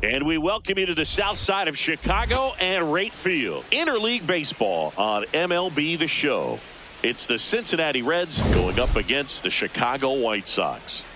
And we welcome you to the south side of Chicago and Rate Field. Interleague baseball on MLB The Show. It's the Cincinnati Reds going up against the Chicago White Sox.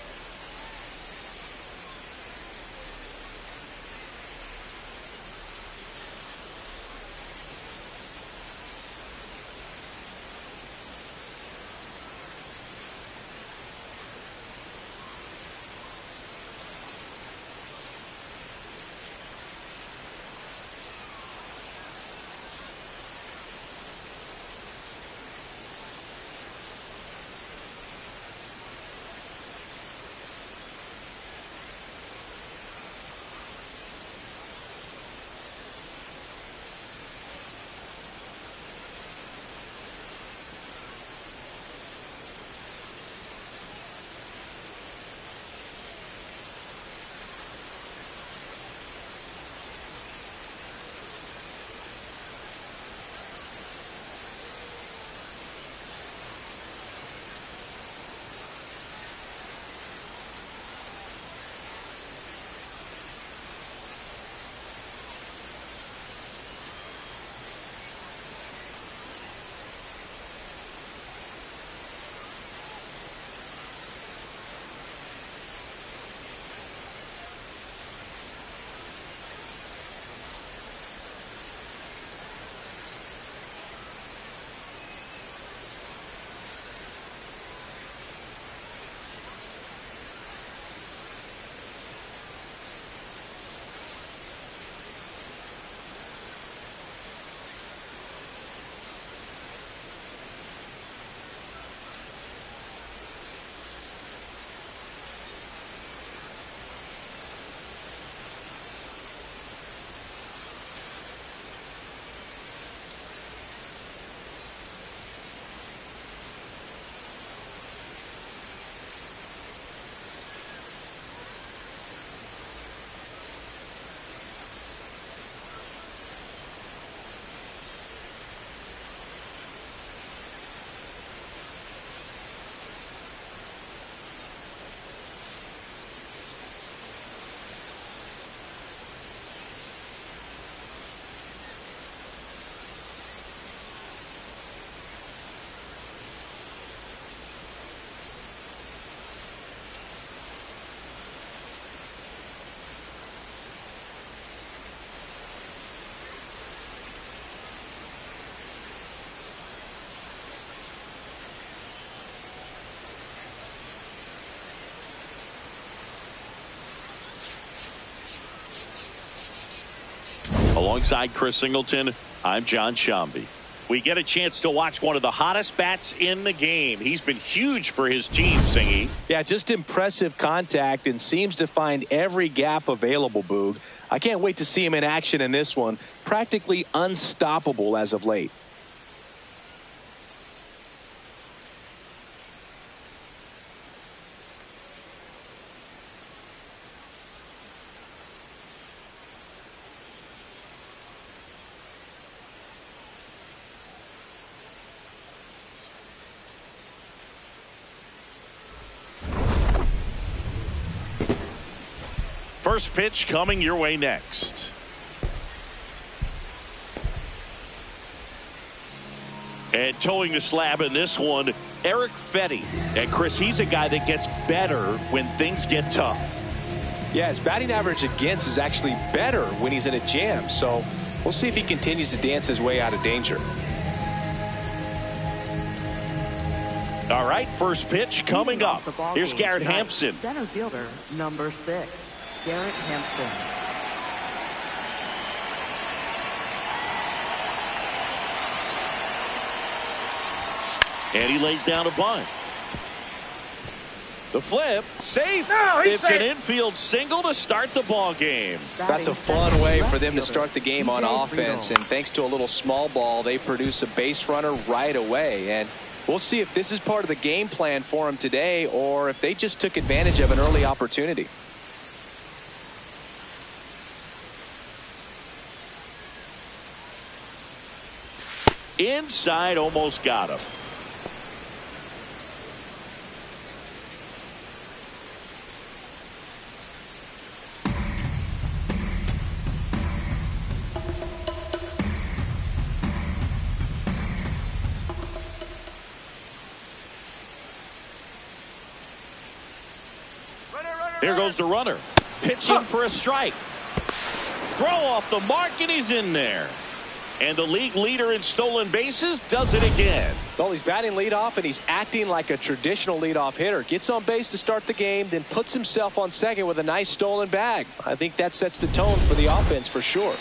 Alongside Chris Singleton, I'm John Shambi. We get a chance to watch one of the hottest bats in the game. He's been huge for his team, Singy. Yeah, just impressive contact and seems to find every gap available, Boog. I can't wait to see him in action in this one. Practically unstoppable as of late. First pitch coming your way next. And towing the slab in this one, Eric Fetty. And Chris, he's a guy that gets better when things get tough. Yeah, his batting average against is actually better when he's in a jam. So we'll see if he continues to dance his way out of danger. All right, first pitch coming up. Here's Garrett Hampson. Center fielder, number 6, Garrett Hampson. And he lays down a bunt. The flip, safe. No, it's safe. an infield single to start the ball game. That's a fun way for them to start the game on offense. And thanks to a little small ball, they produce a base runner right away. And we'll see if this is part of the game plan for them today or if they just took advantage of an early opportunity. Inside, almost got him. Here goes the runner. Pitching for a strike. Throw off the mark, and he's in there. And the league leader in stolen bases does it again. Well, he's batting leadoff, and he's acting like a traditional leadoff hitter. Gets on base to start the game, then puts himself on second with a nice stolen bag. I think that sets the tone for the offense for sure.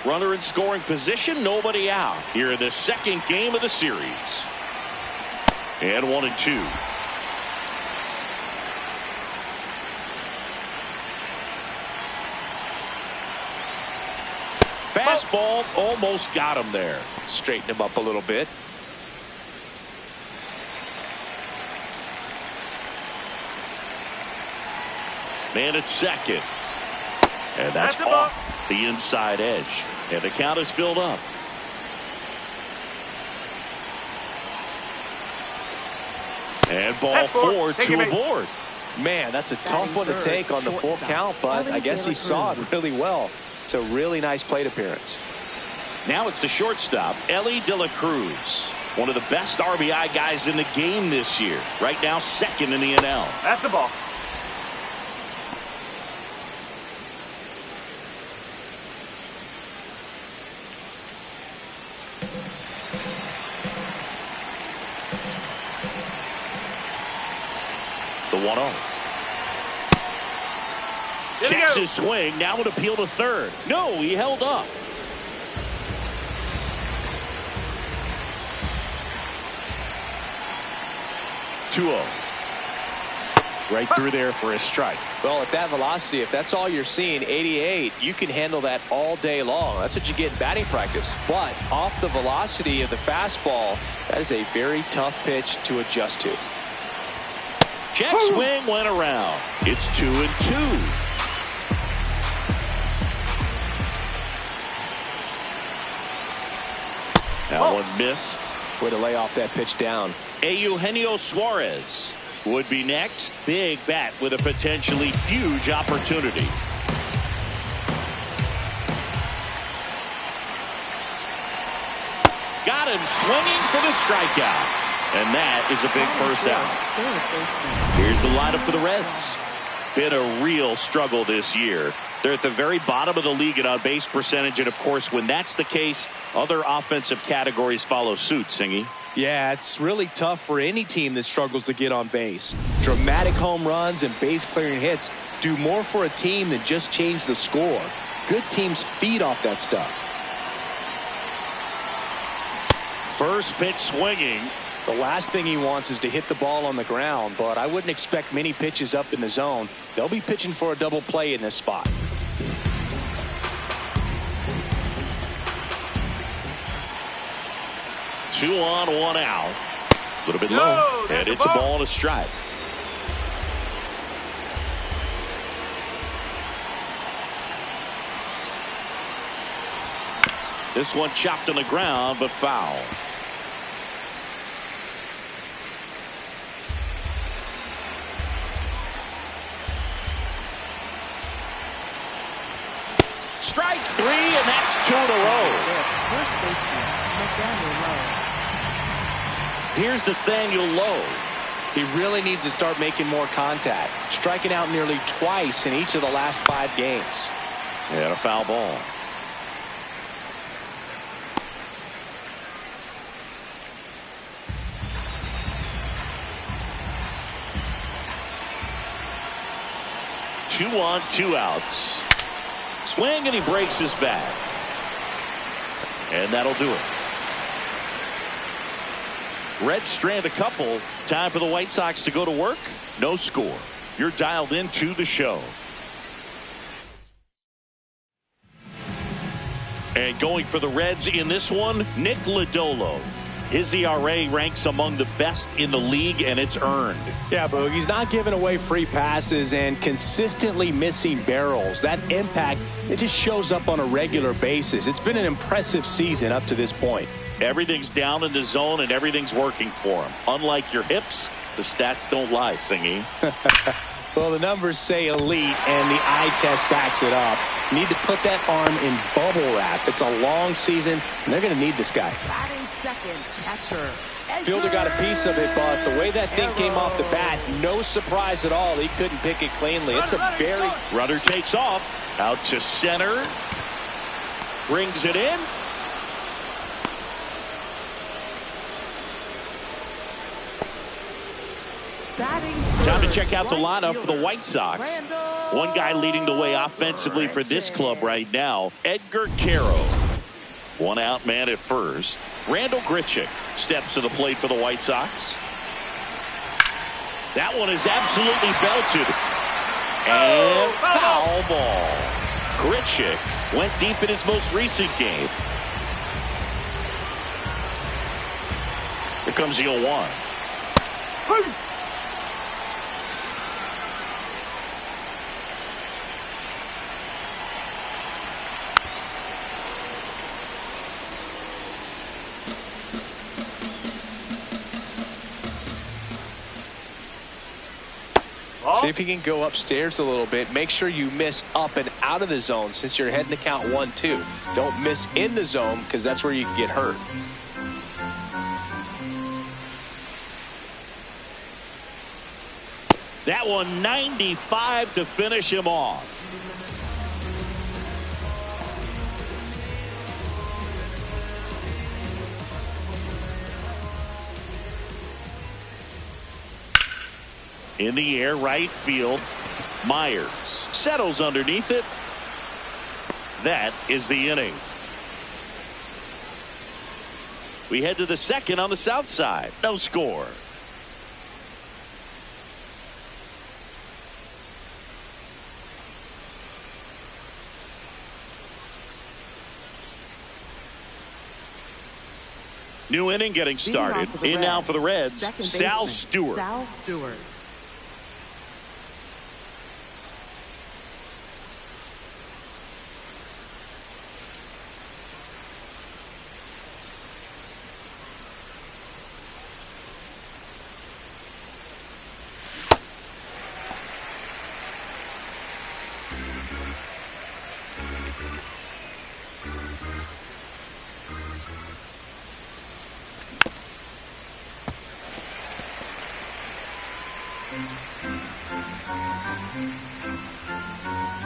Runner in scoring position, nobody out. Here in the second game of the series. And 1-2. Fastball almost got him there. Straighten him up a little bit. Man at second. And that's off the inside edge. And the count is filled up. And ball four to aboard. Man, that's a tough one to take on the full count, but I guess he saw it really well. It's a really nice plate appearance. Now it's the shortstop, Elly de la Cruz. One of the best RBI guys in the game this year. Right now, second in the NL. That's the ball. The 1-0. Checks his swing. Now an appeal to third. No, he held up. Right through there for a strike. Well, at that velocity, if that's all you're seeing, 88, you can handle that all day long. That's what you get in batting practice. But off the velocity of the fastball, that is a very tough pitch to adjust to. Check swing went around. It's 2-2. That one missed. Way to lay off that pitch down. Eugenio Suarez would be next. Big bat with a potentially huge opportunity. Got him swinging for the strikeout. And that is a big first out. Here's the lineup for the Reds. Been a real struggle this year. They're at the very bottom of the league in on-base percentage. And, of course, when that's the case, other offensive categories follow suit, Singy. Yeah, it's really tough for any team that struggles to get on base. Dramatic home runs and base-clearing hits do more for a team than just change the score. Good teams feed off that stuff. First pitch swinging. The last thing he wants is to hit the ball on the ground, but I wouldn't expect many pitches up in the zone. They'll be pitching for a double play in this spot. Two on, one out. A little bit low. And it's a ball and a strike. This one chopped on the ground, but foul. Strike three, and that's two in a row. Here's Nathaniel Lowe. He really needs to start making more contact, striking out nearly twice in each of the last 5 games. And a foul ball. Two on, 2 outs. Swing, and he breaks his back. And that'll do it. Reds strand a couple. Time for the White Sox to go to work. No score. You're dialed into the show. And going for the Reds in this one, Nick Lodolo. His ERA ranks among the best in the league, and it's earned. Yeah, Boog, he's not giving away free passes and consistently missing barrels. That impact, it just shows up on a regular basis. It's been an impressive season up to this point. Everything's down in the zone, and everything's working for him. Unlike your hips, the stats don't lie, Singy. Well, the numbers say elite, and the eye test backs it up. You need to put that arm in bubble wrap. It's a long season, and they're going to need this guy. Batting second, catcher Fielder got a piece of it, but the way that thing came off the bat, no surprise at all. He couldn't pick it cleanly. It's a very... Runner takes off. Out to center. Brings it in. Time to check out the lineup for the White Sox. One guy leading the way offensively for this club right now, Edgar Caro. One out man at first. Randall Grichuk steps to the plate for the White Sox. That one is absolutely belted. And foul ball. Grichuk went deep in his most recent game. Here comes the 0-1. See if you can go upstairs a little bit. Make sure you miss up and out of the zone since you're heading to count 1-2. Don't miss in the zone because that's where you can get hurt. That one 95 to finish him off. In the air, right field. Myers settles underneath it. That is the inning. We head to the second on the south side. No score. New inning getting started. In now for the Reds, Sal Stewart.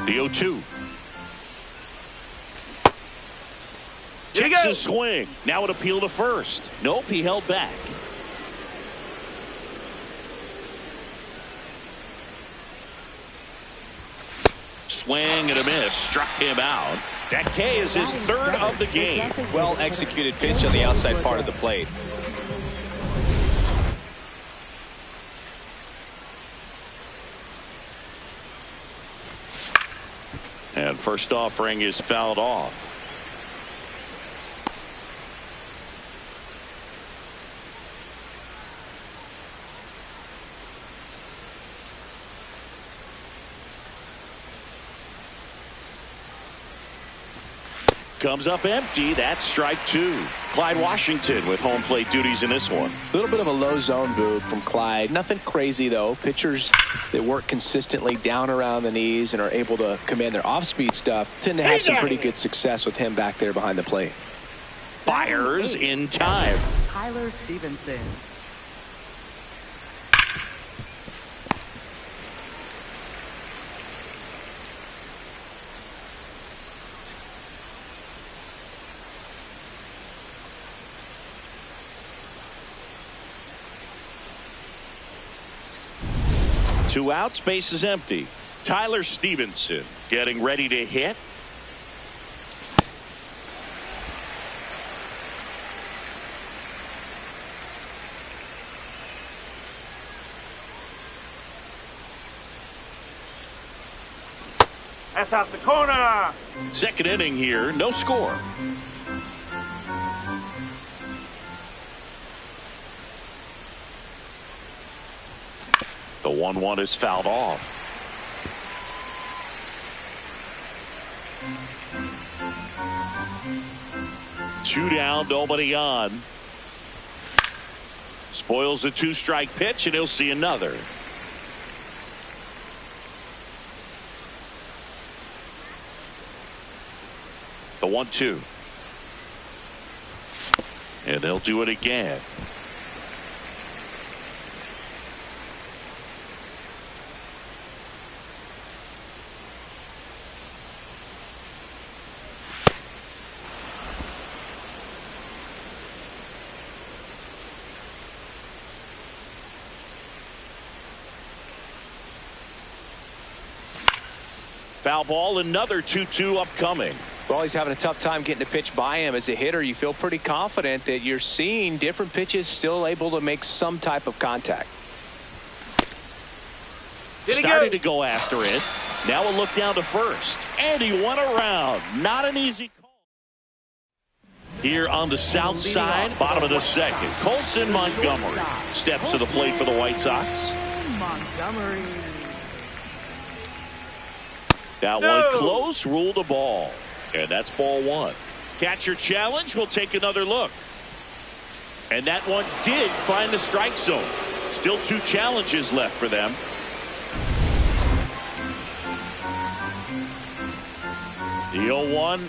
The 0-2. Checks his swing. Now an appeal to first. Nope, he held back. Swing and a miss. Struck him out. That K is his third of the game. Well executed pitch on the outside part of the plate. And first offering is fouled off. Comes up empty. That's strike two. Clyde Washington with home plate duties in this one. A little bit of a low zone Boog from Clyde. Nothing crazy, though. Pitchers that work consistently down around the knees and are able to command their off-speed stuff tend to have some pretty good success with him back there behind the plate. Fires in time. Tyler Stevenson. Two outs, base is empty. Tyler Stevenson getting ready to hit. That's out the corner. Second inning here, no score. The 1-1 is fouled off. Two down, nobody on. Spoils the two-strike pitch, and he'll see another. The 1-2. And they'll do it again. Foul ball, another 2-2 upcoming. Well, he's having a tough time getting a pitch by him. As a hitter, you feel pretty confident that you're seeing different pitches still able to make some type of contact. Started to go after it. Now a look down to first. And he went around. Not an easy call. Here on the south side, bottom of the second, Colson Montgomery steps to the plate for the White Sox. Montgomery. That one close, ruled a ball. And that's ball one. Catcher challenge, we'll take another look. And that one did find the strike zone. Still 2 challenges left for them. The 0-1.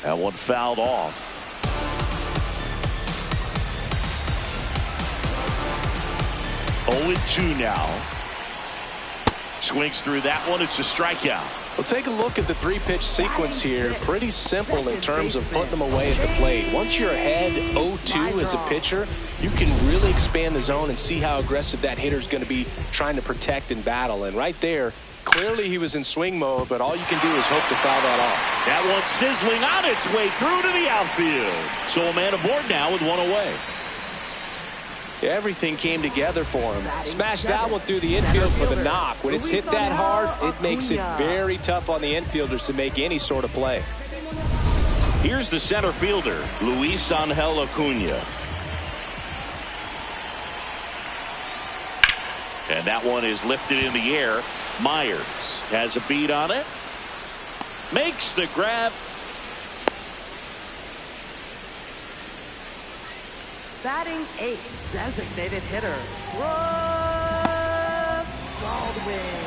That one fouled off. 0-2 now. Swings through that one. It's a strikeout. Well, take a look at the 3-pitch sequence here. Pretty simple in terms of putting them away at the plate. Once you're ahead 0-2 as a pitcher, you can really expand the zone and see how aggressive that hitter is going to be trying to protect and battle. And right there, clearly he was in swing mode, but all you can do is hope to foul that off. That one sizzling on its way through to the outfield. So a man aboard now with one away. Everything came together for him. Smashed that one through the infield for the knock. When it's hit that hard, it makes it very tough on the infielders to make any sort of play. Here's the center fielder, Luis Angel Acuna. And that one is lifted in the air. Myers has a beat on it. Makes the grab. Batting 8th, designated hitter, Baldwin.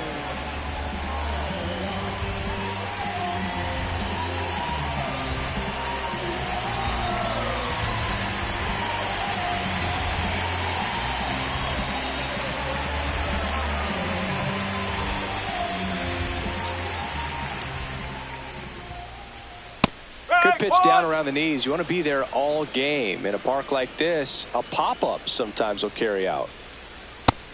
Good pitch down around the knees. You want to be there all game. In a park like this, a pop-up sometimes will carry out.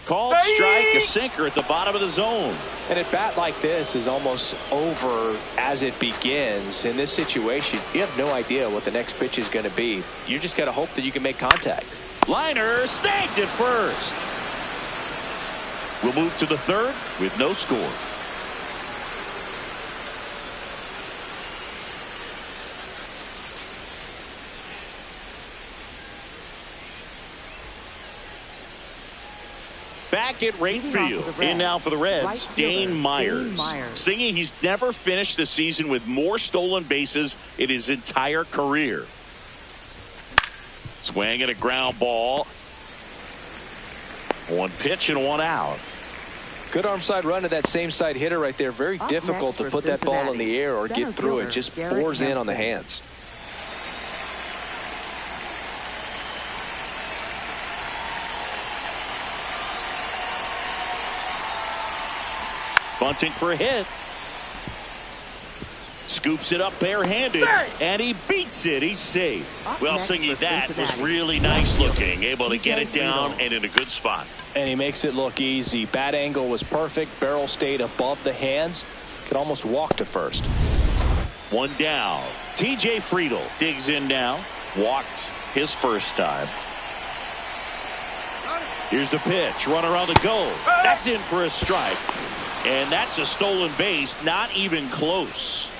Called strike, a sinker at the bottom of the zone. And at bat like this is almost over as it begins. In this situation, you have no idea what the next pitch is going to be. You just got to hope that you can make contact. Liner snagged at first. We'll move to the third with no score. Back at right field. In now for the Reds, Dane Myers. Singing he's never finished the season with more stolen bases in his entire career. Swing at a ground ball. One pitch and one out. Good arm side run to that same side hitter right there. Very difficult to put that ball in the air or get through it. Just bores in on the hands. Bunting for a hit. Scoops it up barehanded, and he beats it. He's safe. Well, Singy, that was really nice looking. Able to get it down and in a good spot. And he makes it look easy. Bat angle was perfect. Barrel stayed above the hands. Could almost walk to first. One down. TJ Friedl digs in now. Walked his first time. Here's the pitch. Runner on the go. That's in for a strike. And that's a stolen base, not even close.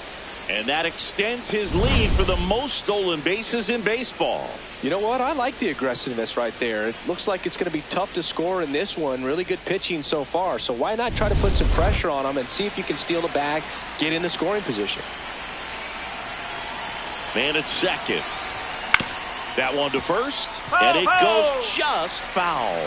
And that extends his lead for the most stolen bases in baseball. You know what? I like the aggressiveness right there. It looks like it's going to be tough to score in this one. Really good pitching so far. So why not try to put some pressure on him and see if you can steal the bag, get in the scoring position. Man at second. That one to first. And it goes just foul.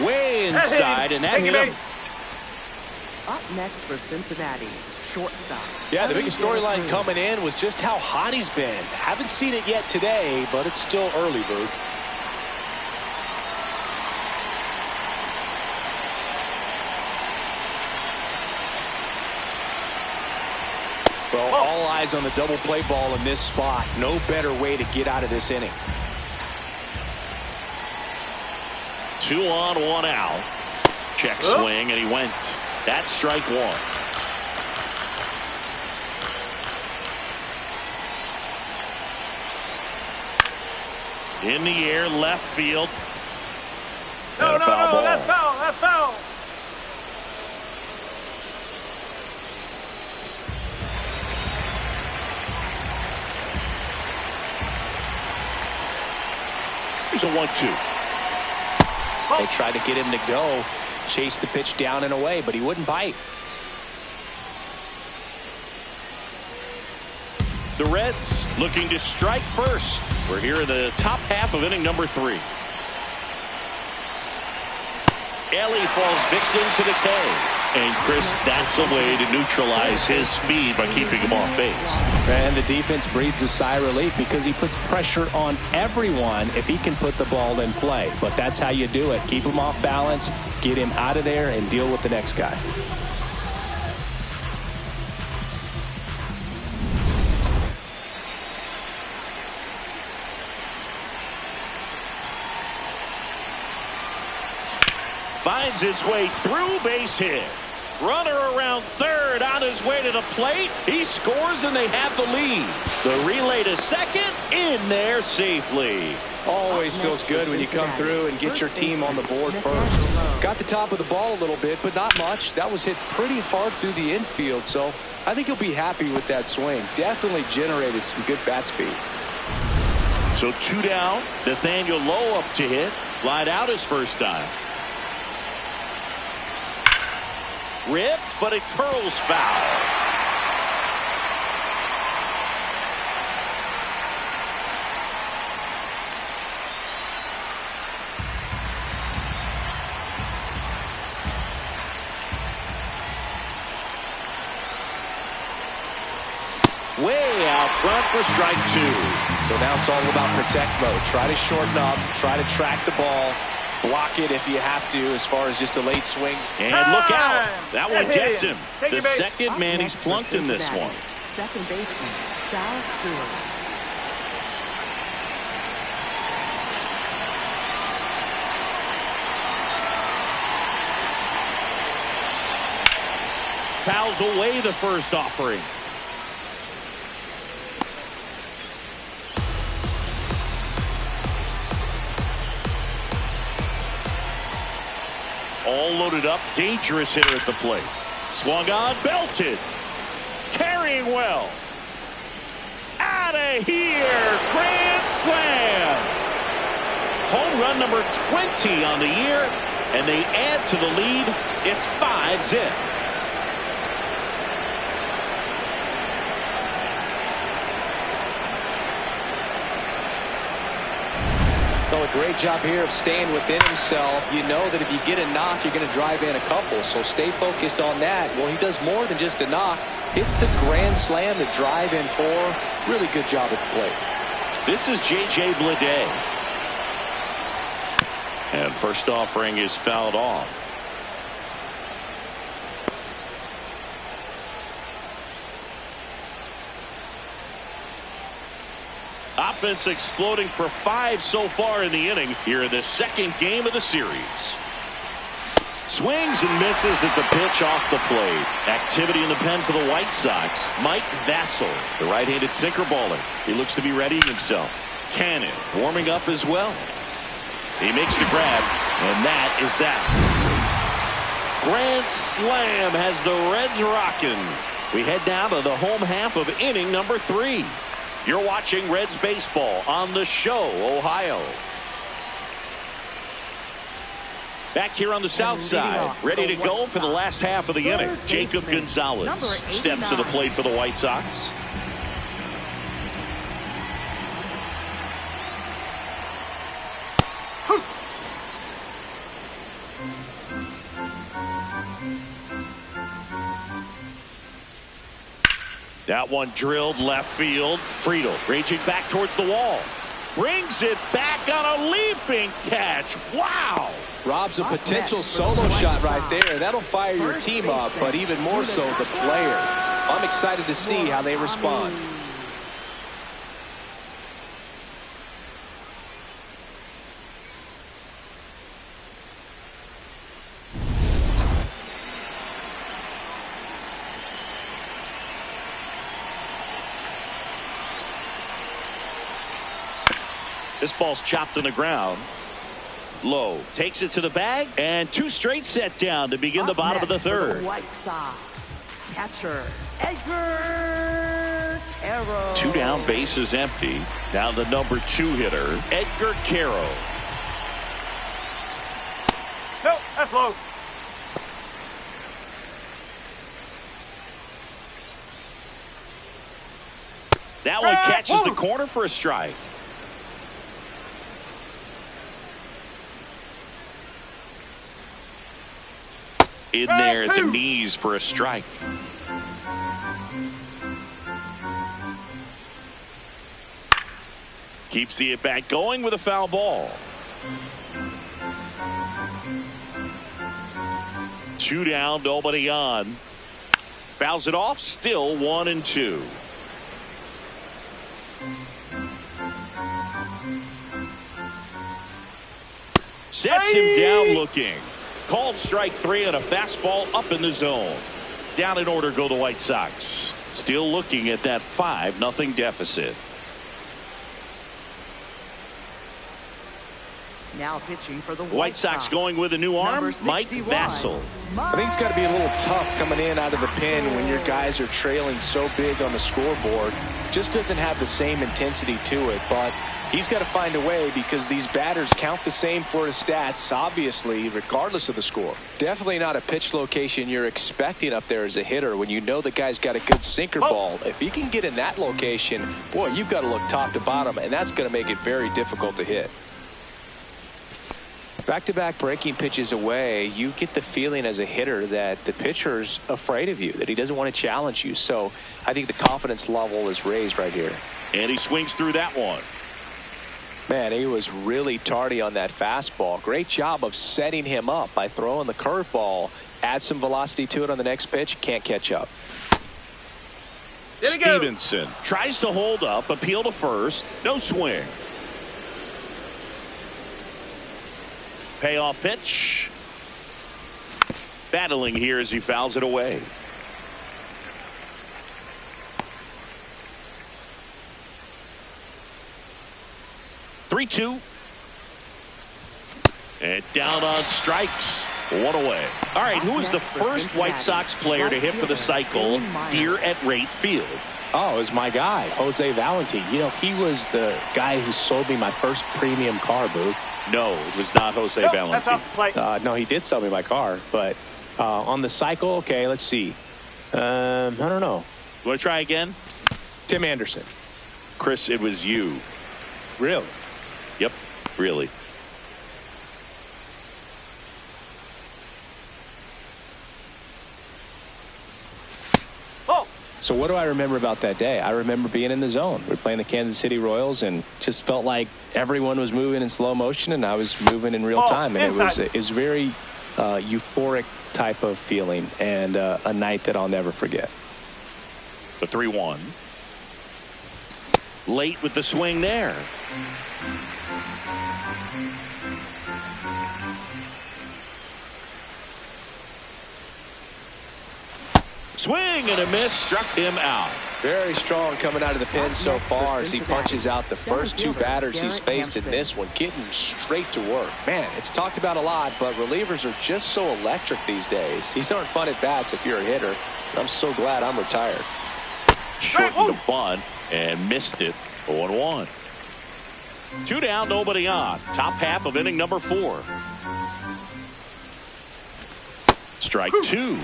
Way inside, and that hit him. Up next for Cincinnati, shortstop. Yeah, the biggest storyline coming in was just how hot he's been. Haven't seen it yet today, but it's still early, Boo. Well, all capitalize on the double play ball in this spot. No better way to get out of this inning. 2 on, 1 out. Check swing, and he went. That's strike 1. In the air, left field. No, foul ball. That's foul. That's foul. Here's a 1-2. They tried to get him to go, chase the pitch down and away, but he wouldn't bite. The Reds looking to strike first. We're here in the top half of inning number 3. Elly falls victim to the K. And Chris, that's a way to neutralize his speed by keeping him off base. And the defense breathes a sigh of relief because he puts pressure on everyone if he can put the ball in play. But that's how you do it. Keep him off balance, get him out of there, and deal with the next guy. Finds his way through, base hit. Runner around third, on his way to the plate. He scores, and they have the lead. The relay to second, in there safely. Always feels good when you come through and get your team on the board first. Got the top of the ball a little bit, but not much. That was hit pretty hard through the infield, so I think he'll be happy with that swing. Definitely generated some good bat speed. So 2 down. Nathaniel Lowe up to hit. Flied out his first time. Ripped, but it curls foul. Way out front for strike 2. So now it's all about protect mode. Try to shorten up, try to track the ball. Block it if you have to as far as just a late swing. And look out. That one gets him. The second man he's plunked in this one. Second baseman, Sal Stewart. Fouls away the first offering. All loaded up, dangerous hitter at the plate. Swung on, belted. Carrying well. Out of here. Grand slam. Home run number 20 on the year, and they add to the lead. It's 5-zip. Well, a great job here of staying within himself. You know that if you get a knock, you're going to drive in a couple. So stay focused on that. Well, he does more than just a knock. Hits the grand slam to drive in 4. Really good job at the plate. This is J.J. Bleday. And first offering is fouled off. Offense exploding for 5 so far in the inning here in the second game of the series. Swings and misses at the pitch off the plate. Activity in the pen for the White Sox. Mike Vassell, the right-handed sinker baller. He looks to be readying himself. Cannon warming up as well. He makes the grab, and that is that. Grand slam has the Reds rocking. We head down to the home half of inning number 3. You're watching Reds baseball on The Show, Ohio. Back here on the south side, ready to go for the last half of the inning. Jacob Gonzalez steps to the plate for the White Sox. That one drilled left field. Friedel raging back towards the wall. Brings it back on a leaping catch. Wow. Rob's a potential solo shot right there. That'll fire your team up, but even more so the player. I'm excited to see how they respond. This ball's chopped on the ground. Low takes it to the bag, and 2 straight set down to begin the bottom of the third. White Sox catcher Edgar Caro. 2 down, bases empty. Down the number 2 hitter, Edgar Caro. No, that's low. That one catches the corner for a strike. In there at the knees for a strike. Keeps the at-bat going with a foul ball. 2 down, nobody on. Fouls it off, still 1-2. Sets him down looking. Called strike 3 on a fastball up in the zone. Down in order go the White Sox. Still looking at that 5-0 deficit. Now pitching for the White Sox going with a new arm, Mike Vassell. I think it's got to be a little tough coming in out of the pen when your guys are trailing so big on the scoreboard. Just doesn't have the same intensity to it, but he's got to find a way because these batters count the same for his stats, obviously, regardless of the score. Definitely not a pitch location you're expecting up there as a hitter when you know the guy's got a good sinker ball. If he can get in that location, boy, you've got to look top to bottom, and that's going to make it very difficult to hit. Back-to-back breaking pitches away, you get the feeling as a hitter that the pitcher's afraid of you, that he doesn't want to challenge you. So I think the confidence level is raised right here. And he swings through that one. Man, he was really tardy on that fastball. Great job of setting him up by throwing the curveball. Add some velocity to it on the next pitch. Can't catch up. Stevenson tries to hold up, appeal to first. No swing. Payoff pitch. Battling here as he fouls it away. "3-2." And down on strikes. 1 away. All right, who is the first White Sox player to hit for the cycle here at Rate Field? Oh, it was my guy, Jose Valentin. You know, he was the guy who sold me my first premium car, Boo. No, it was not Jose Valentin. That's off the plate. No, he did sell me my car, but on the cycle, okay, let's see. I don't know. You want to try again? Tim Anderson. Chris, it was you. Really? Yep, really. Oh. So what do I remember about that day? I remember being in the zone. We were playing the Kansas City Royals and just felt like everyone was moving in slow motion and I was moving in real time. And it was very euphoric type of feeling and a night that I'll never forget. The 3-1. Late with the swing there. Swing and a miss, struck him out. Very strong coming out of the pen so far as he punches out the first 2 batters he's faced in this one, getting straight to work. Man, it's talked about a lot, but relievers are just so electric these days. These aren't fun at bats if you're a hitter. I'm so glad I'm retired. Shortened the bunt and missed it. 0-1. 2 down, nobody on. Top half of inning number 4. Strike 2.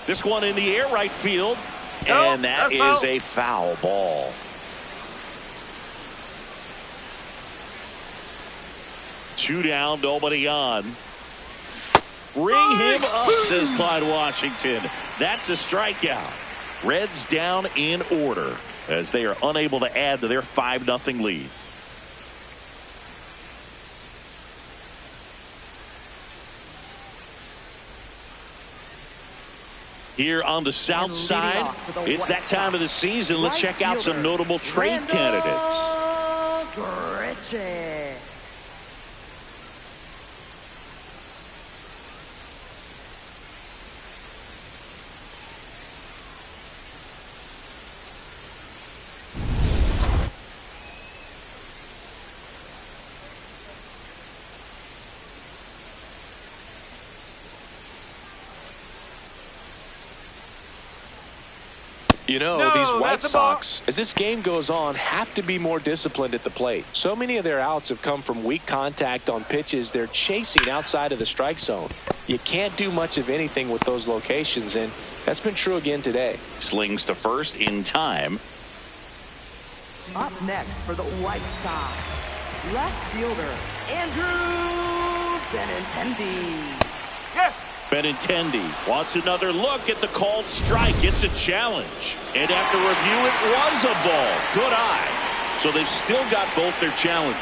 This one in the air right field, and that is a foul ball. 2 down, nobody on. Ring him up, says Clyde Washington. That's a strikeout. Reds down in order. as they are unable to add to their 5-0 lead. Here on the south side, it's that time of the season. Let's check out some notable trade candidates. You know, these White Sox, as this game goes on, have to be more disciplined at the plate. So many of their outs have come from weak contact on pitches they're chasing outside of the strike zone. You can't do much of anything with those locations, and that's been true again today. Slings to first in time. Up next for the White Sox, left fielder Andrew Benintendi. Yes. Benintendi wants another look at the called strike. It's a challenge. And after review, it was a ball. Good eye. So they've still got both their challenges.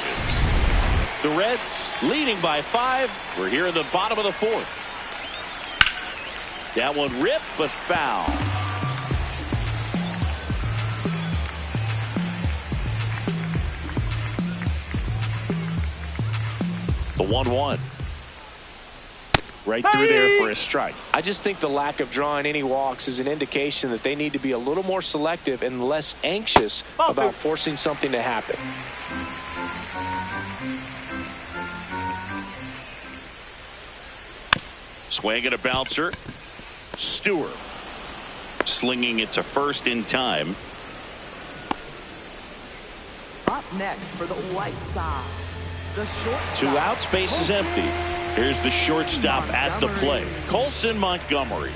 The Reds leading by 5. We're here in the bottom of the 4th. That one ripped, but foul. The 1-1. Right through there for a strike. I just think the lack of drawing any walks is an indication that they need to be a little more selective and less anxious about forcing something to happen. Swing and a bouncer. Stewart slinging it to first in time. Up next for the White Sox, the shortstop. 2 outs, base is empty. Here's the shortstop at the plate, Colson Montgomery.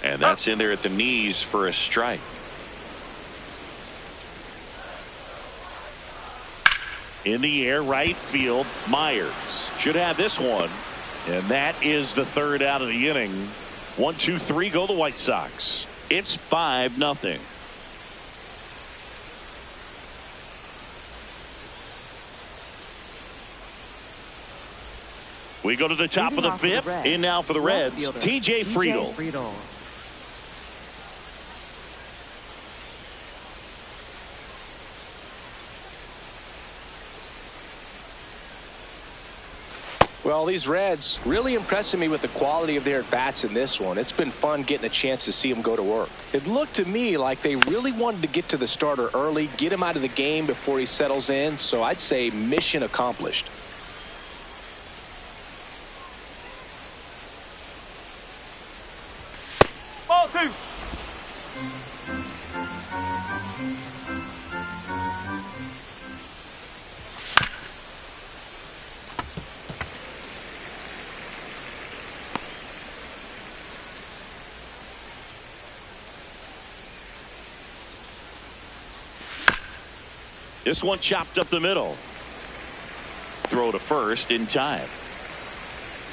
And that's in there at the knees for a strike. In the air, right field, Myers should have this one. And that is the 3rd out of the inning. 1, 2, 3 go the White Sox. It's 5-0. We go to the top of the 5th. In now for the Reds, TJ Friedl. Well, these Reds really impressing me with the quality of their at-bats in this one. It's been fun getting a chance to see them go to work. It looked to me like they really wanted to get to the starter early, get him out of the game before he settles in. So I'd say mission accomplished. Ball 2. This one chopped up the middle. Throw to first in time.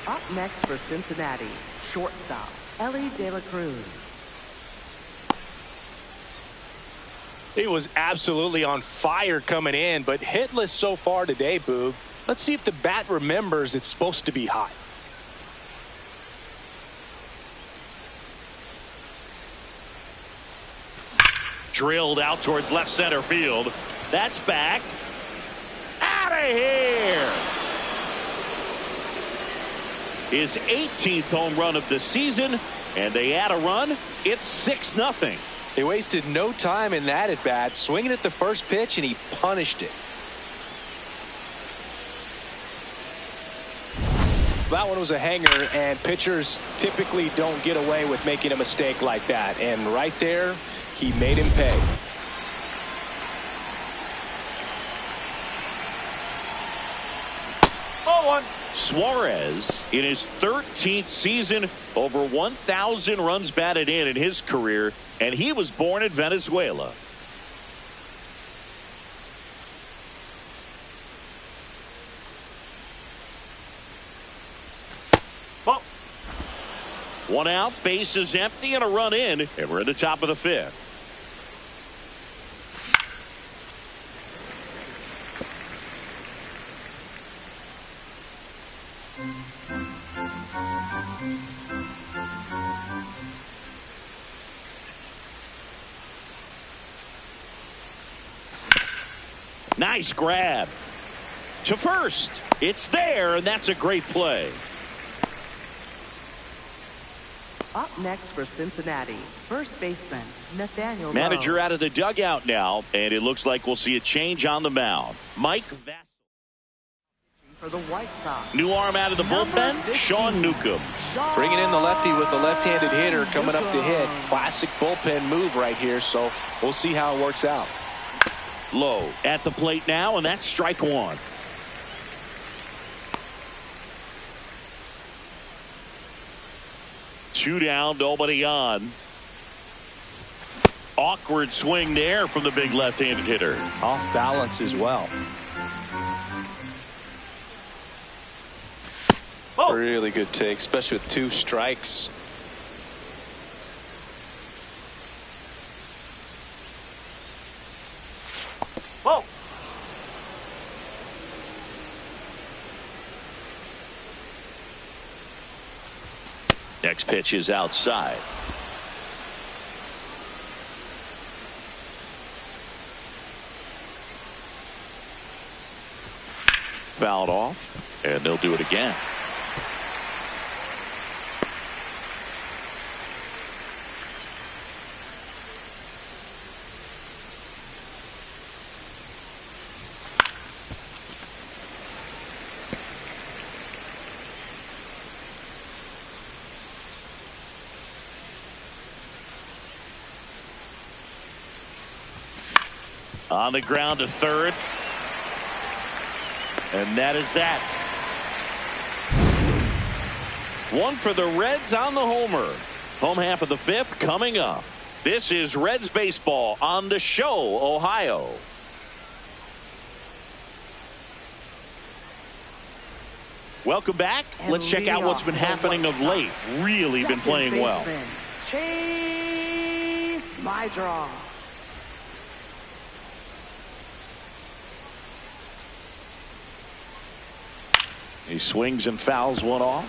Up next for Cincinnati, shortstop Elly De La Cruz. He was absolutely on fire coming in, but hitless so far today, Boog. Let's see if the bat remembers it's supposed to be hot. Drilled out towards left center field. That's back. Out of here. His 18th home run of the season, and they add a run. It's 6-0. They wasted no time in that at bat, swinging at the first pitch, and he punished it. That one was a hanger, and pitchers typically don't get away with making a mistake like that. And right there, he made him pay. Ball 1. Suarez, in his 13th season, over 1,000 runs batted in his career, and he was born in Venezuela. One out, base is empty, and a run in, and we're at the top of the fifth. Nice grab to first. It's there, and that's a great play. Up next for Cincinnati, first baseman Nathaniel Manager Lowe. out of the dugout now, and it looks like we'll see a change on the mound. Mike Vassell. For the White Sox. New arm out of the bullpen, Sean Newcomb. Bringing in the lefty with the left-handed hitter coming up to hit. Classic bullpen move right here, so we'll see how it works out. Low at the plate now, and that's strike one. Two down, nobody on. Awkward swing there from the big left-handed hitter. Off balance as well. Oh. Really good take, especially with 2 strikes. Whoa. Next pitch is outside. Fouled off, and they'll do it again. On the ground to third. And that is that. One for the Reds on the homer. Home half of the fifth coming up. This is Reds baseball on the show, Ohio. Welcome back. Let's check out what's been happening of late. Really been playing well. Chase my draw. He swings and fouls one off.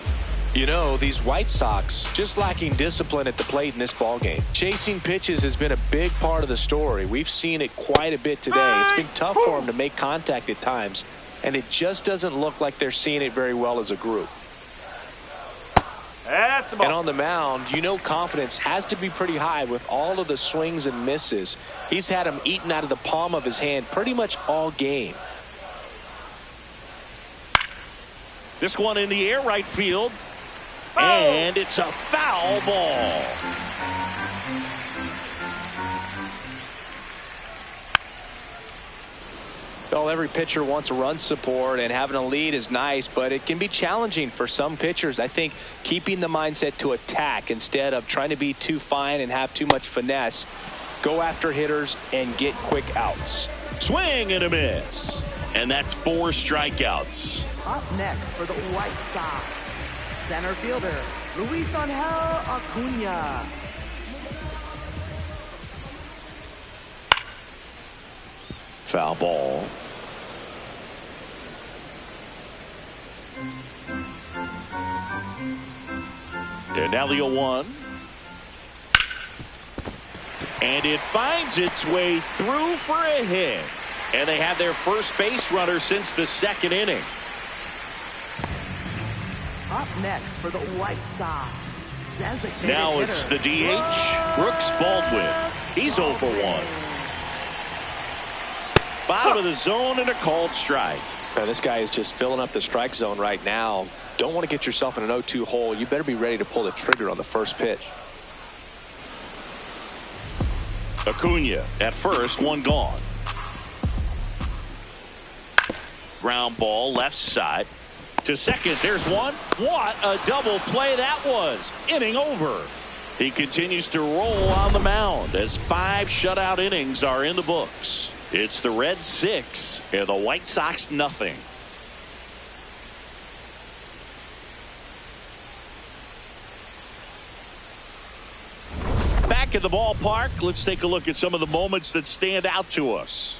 You know, these White Sox just lacking discipline at the plate in this ballgame. Chasing pitches has been a big part of the story. We've seen it quite a bit today. It's been tough for them to make contact at times, and it just doesn't look like they're seeing it very well as a group. That's the ball. And on the mound, you know, confidence has to be pretty high with all of the swings and misses. He's had them eaten out of the palm of his hand pretty much all game. This one in the air, right field. And it's a foul ball. Well, every pitcher wants run support, and having a lead is nice, but it can be challenging for some pitchers. I think keeping the mindset to attack instead of trying to be too fine and have too much finesse. Go after hitters and get quick outs. Swing and a miss. And that's 4 strikeouts. Up next for the White Sox, center fielder Luis Angel Acuna. Foul ball. And now the 0-1. And it finds its way through for a hit. And they have their first base runner since the 2nd inning. Up next for the White Sox, designated Now hitter, it's the DH, Brooks Baldwin. He's 0 for 1. Bottom of the zone and a called strike. Now, this guy is just filling up the strike zone right now. Don't want to get yourself in an 0-2 hole. You better be ready to pull the trigger on the first pitch. Acuna at first, one gone. Ground ball left side to second. There's one. What a double play that was. Inning over. He continues to roll on the mound as 5 shutout innings are in the books. It's the Reds 6 and the White Sox nothing. Back at the ballpark, let's take a look at some of the moments that stand out to us.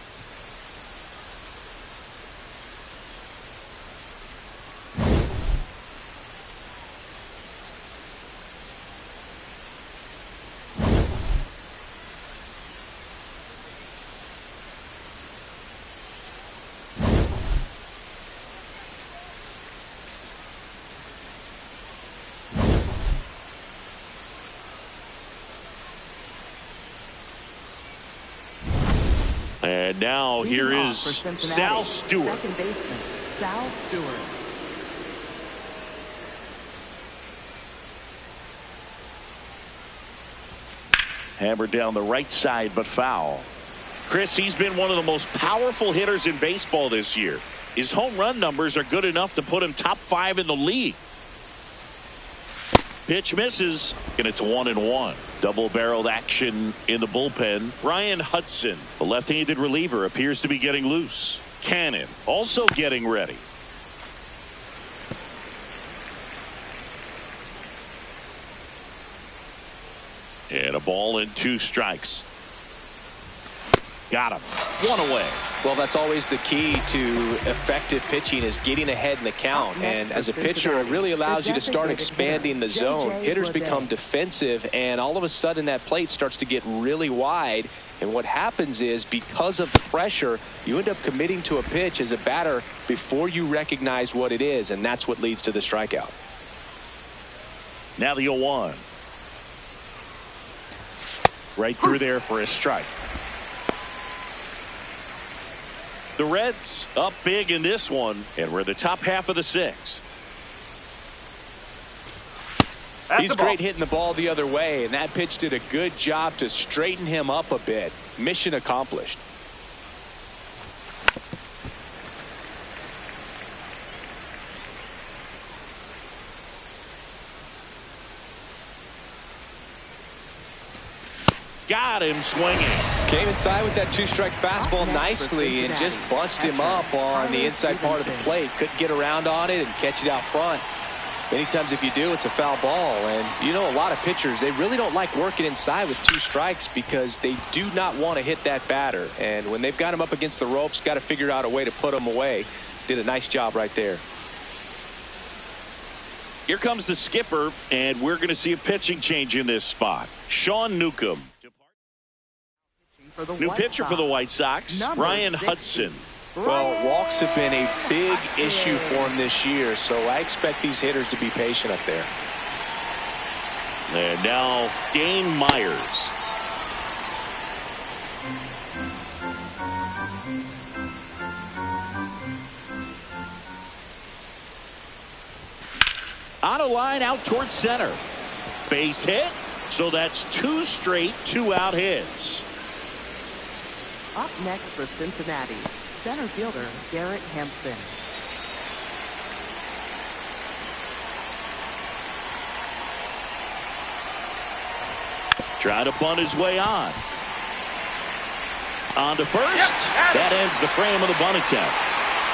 And now here is Sal Stewart. Second baseman, Sal Stewart. Hammered down the right side, but foul. Chris, he's been one of the most powerful hitters in baseball this year. His home run numbers are good enough to put him top 5 in the league. Pitch misses, and it's 1-1. Double-barreled action in the bullpen. Ryan Hudson, the left-handed reliever, appears to be getting loose. Cannon also getting ready. And a ball and 2 strikes. Got him. 1 away. Well, that's always the key to effective pitching, is getting ahead in the count. And as a pitcher, it really allows you to start expanding the zone. Hitters become defensive, and all of a sudden that plate starts to get really wide. And what happens is, because of the pressure, you end up committing to a pitch as a batter before you recognize what it is, and that's what leads to the strikeout. Now the 0-1. Right through there for a strike. The Reds up big in this one, and we're in the top half of the 6th. He's great hitting the ball the other way, and that pitch did a good job to straighten him up a bit. Mission accomplished. Got him swinging. Came inside with that 2-strike fastball nicely and just bunched him up on the inside part of the plate. Couldn't get around on it and catch it out front. Many times if you do, it's a foul ball. And you know, a lot of pitchers, they really don't like working inside with 2 strikes because they do not want to hit that batter. And when they've got him up against the ropes, got to figure out a way to put him away. Did a nice job right there. Here comes the skipper, and we're going to see a pitching change in this spot. Sean Newcomb. New pitcher for the White Sox, Ryan Hudson. Well, walks have been a big issue for him this year, so I expect these hitters to be patient up there. And now Dane Myers. On a line out towards center. Base hit, so that's 2 straight 2-out hits. Up next for Cincinnati, center fielder Garrett Hampson. Trying to bunt his way on. On to first. That ends the frame of the bunt attempt.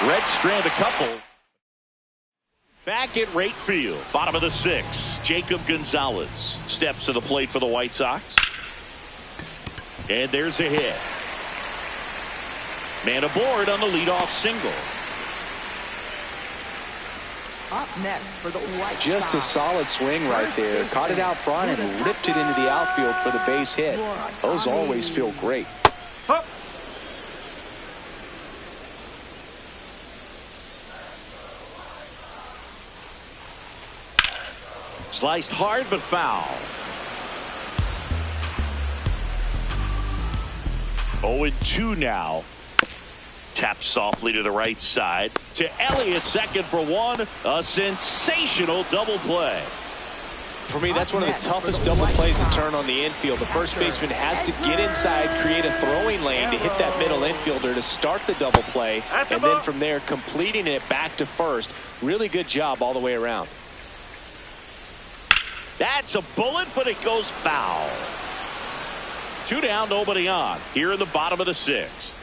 Reds strand a couple. Back at right field, bottom of the 6th, Jacob Gonzalez steps to the plate for the White Sox. And there's a hit. Man aboard on the leadoff single. Up next for the White Sox. Just a solid swing right there. Caught it out front and ripped it into the outfield for the base hit. Those always feel great. Sliced hard but foul. 0-2 now. Tapped softly to the right side to Elly at second for 1. A sensational double play. For me, that's one of the toughest double plays to turn on the infield. The first baseman has to get inside, create a throwing lane to hit that middle infielder to start the double play, and then from there completing it back to first. Really good job all the way around. That's a bullet, but it goes foul. 2 down, nobody on. Here in the bottom of the 6th.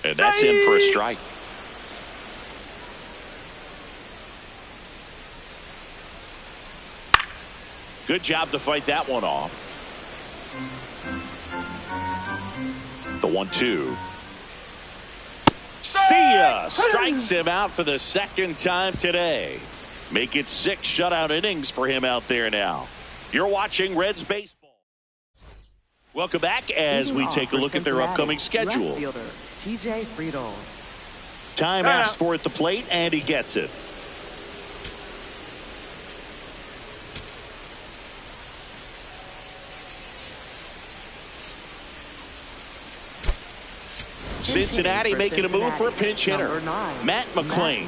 And that's in for a strike. Good job to fight that one off. The 1-2. See ya! Strikes him out for the second time today. Make it 6 shutout innings for him out there now. You're watching Reds baseball. Welcome back as we take a look at their upcoming schedule. TJ Friedel. Time asked for at the plate, and he gets it. Cincinnati making a move for a pinch hitter. Matt McClain.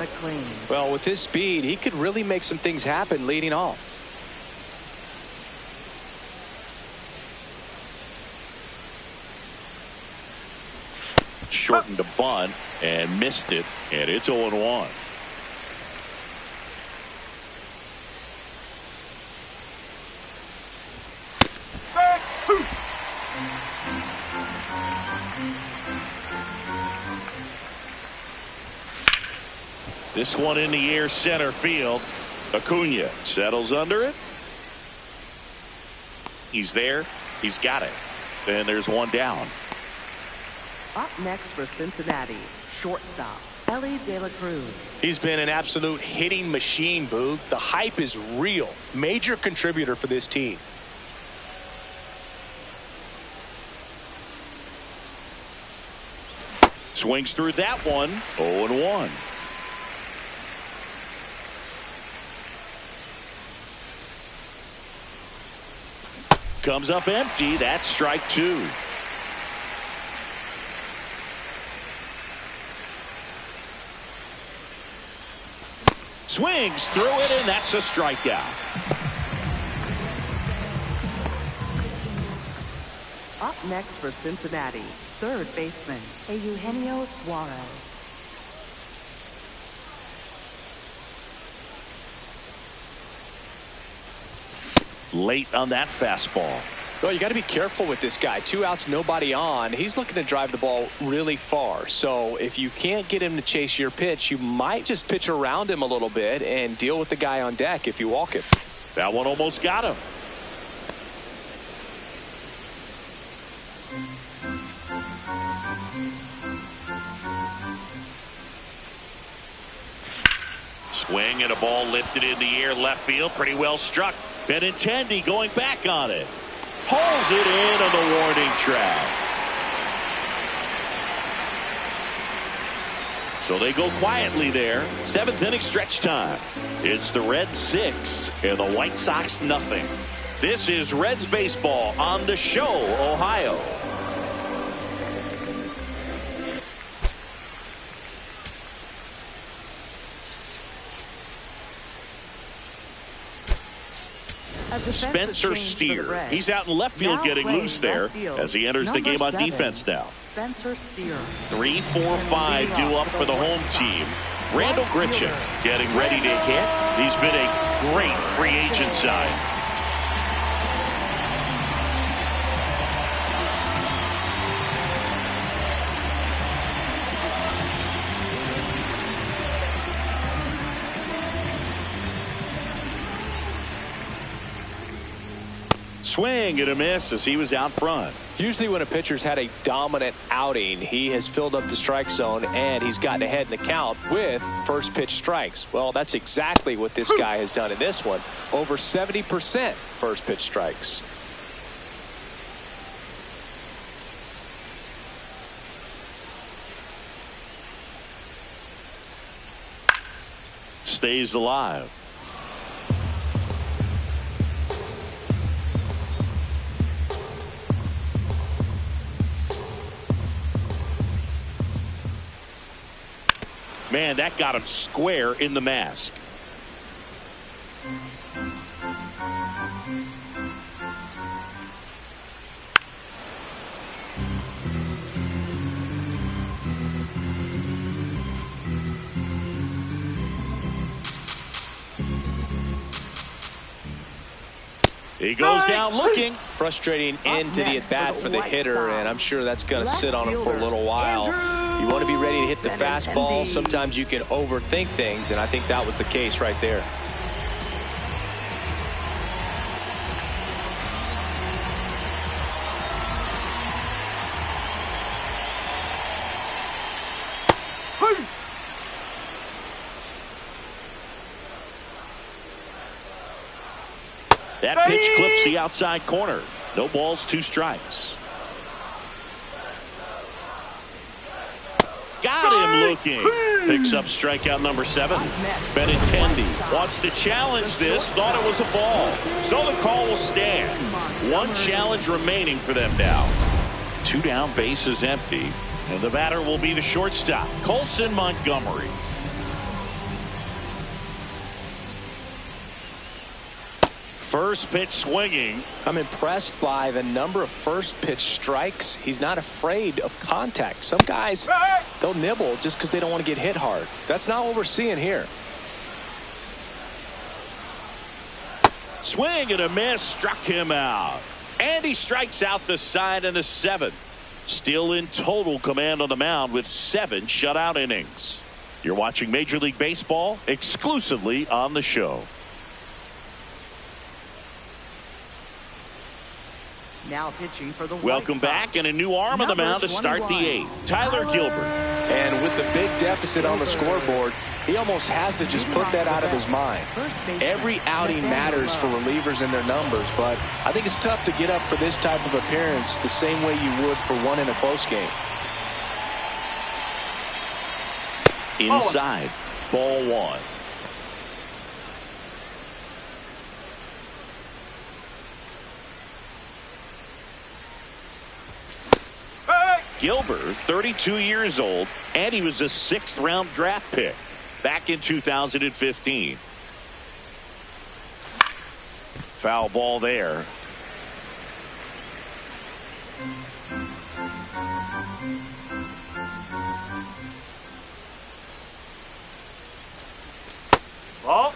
Well, with his speed, he could really make some things happen leading off. Shortened a bunt and missed it, and it's 0-1. This one in the air, center field. Acuna settles under it. He's there. He's got it. And there's one down. Up next for Cincinnati, shortstop, Elly De La Cruz. He's been an absolute hitting machine, Boog. The hype is real. Major contributor for this team. Swings through that one. 0-1. Comes up empty. That's strike 2. Swings through it, and that's a strikeout. Up next for Cincinnati, third baseman, Eugenio Suarez. Late on that fastball. Well, you got to be careful with this guy. 2 outs, nobody on. He's looking to drive the ball really far. So if you can't get him to chase your pitch, you might just pitch around him a little bit and deal with the guy on deck if you walk it. That one almost got him. Swing and a ball lifted in the air, left field, pretty well struck. Benintendi going back on it. Pulls it in on the warning track. So they go quietly there. 7th inning stretch time. It's the Reds 6 and the White Sox nothing. This is Reds baseball on the show, Ohio. Spencer Steer. He's out in left field getting loose there as he enters the game on defense now. Spencer Steer. 3, 4, 5 due up for the home team. Randall Grichuk getting ready to hit. He's been a great free agent sign. Swing and a miss as he was out front. Usually when a pitcher's had a dominant outing, he has filled up the strike zone and he's gotten ahead in the count with first pitch strikes. Well, that's exactly what this guy has done in this one. Over 70% first pitch strikes. Stays alive. Man, that got him square in the mask. He goes down looking. Frustrating end to the at-bat for the hitter, and I'm sure that's going to sit on him for a little while. You want to be ready to hit the fastball. Sometimes you can overthink things, and I think that was the case right there. That pitch clips the outside corner. No balls, 2 strikes. Got him looking. Picks up strikeout number 7. Benintendi wants to challenge this. Thought it was a ball. So the call will stand. 1 challenge remaining for them now. 2 down, bases empty. And the batter will be the shortstop, Colson Montgomery. First pitch swinging. I'm impressed by the number of first pitch strikes. He's not afraid of contact. Some guys, they'll nibble just because they don't want to get hit hard. That's not what we're seeing here. Swing and a miss, struck him out. And he strikes out the side in the 7th. Still in total command on the mound with 7 shutout innings. You're watching Major League Baseball exclusively on the show. Now pitching for the Welcome back, and a new arm on the mound to start the 8th. Tyler Gilbert. And with the big deficit on the scoreboard, he almost has to just put that out of his mind. Every outing matters for relievers and their numbers, but I think it's tough to get up for this type of appearance the same way you would for one in a close game. Inside, ball 1. Gilbert, 32 years old, and he was a 6th-round draft pick back in 2015. Foul ball there. Ball.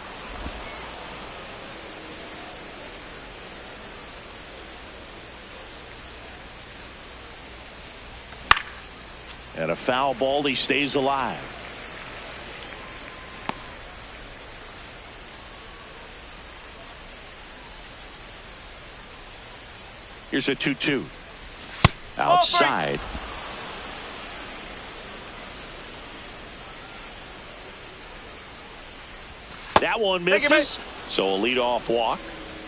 And a foul ball, he stays alive. Here's a 2-2. Outside. That one misses. So a leadoff walk.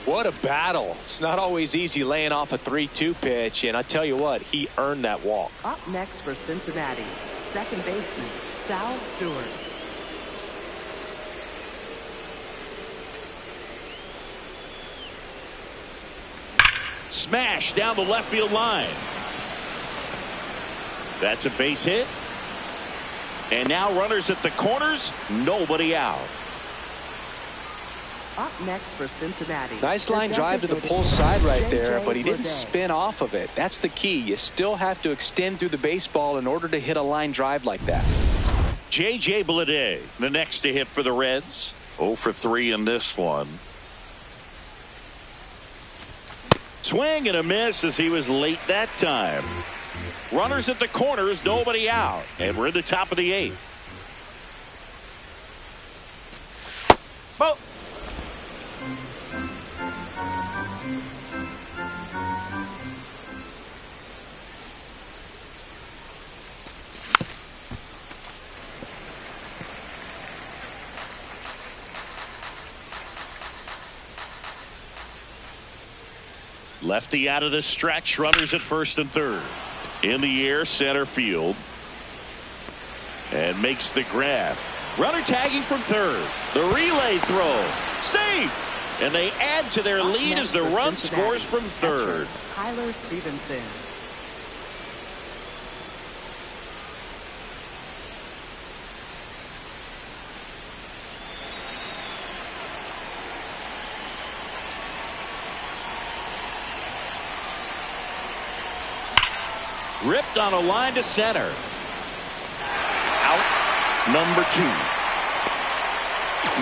What a battle. It's not always easy laying off a 3-2 pitch, and I tell you what, he earned that walk. Up next for Cincinnati, second baseman Sal Stewart. Smash down the left field line. That's a base hit. And now runners at the corners, nobody out. Up next for Cincinnati. Nice line drive to the pull side right there, but he didn't spin off of it. That's the key. You still have to extend through the baseball in order to hit a line drive like that. J.J. Bleday, the next to hit for the Reds. 0 for 3 in this one. Swing and a miss as he was late that time. Runners at the corners, nobody out. And we're in the top of the 8th. Ball. Lefty out of the stretch, runners at first and third. In the air, center field. And makes the grab. Runner tagging from third. The relay throw. Safe! And they add to their lead as the run scores from third. Tyler Stevenson. Ripped on a line to center. Out number 2.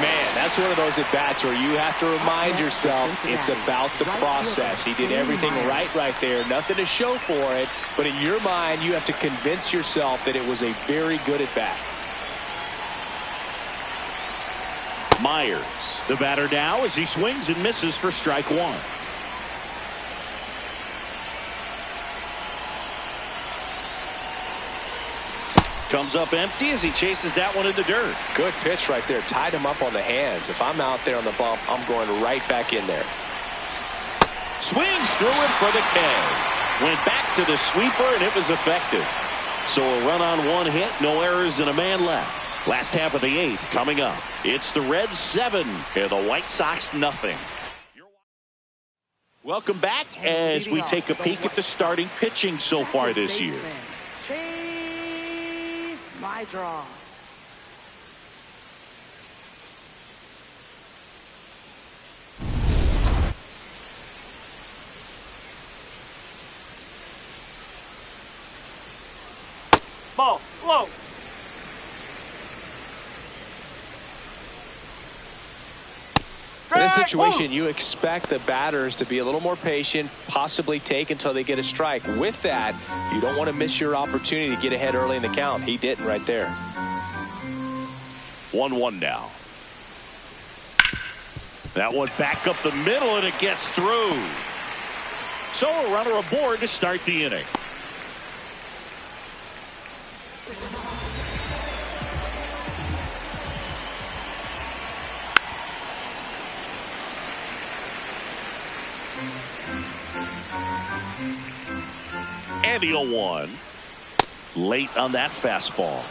Man, that's one of those at-bats where you have to remind yourself it's about the process. He did everything right there. Nothing to show for it. But in your mind, you have to convince yourself that it was a very good at-bat. Myers, the batter now as he swings and misses for strike 1. Comes up empty as he chases that one in the dirt. Good pitch right there. Tied him up on the hands. If I'm out there on the bump, I'm going right back in there. Swings through it for the K. Went back to the sweeper, and it was effective. So a run on one hit, no errors, and a man left. Last half of the 8th coming up. It's the Reds 7 and the White Sox nothing. Welcome back as we take a peek at the starting pitching so far this year. Chase my draw. Ball. Low. In this situation, you expect the batters to be a little more patient, possibly take until they get a strike. With that, you don't want to miss your opportunity to get ahead early in the count. He didn't right there. 1-1 now. That one back up the middle, and it gets through. So a runner aboard to start the inning. And the 0-1. Late on that fastball.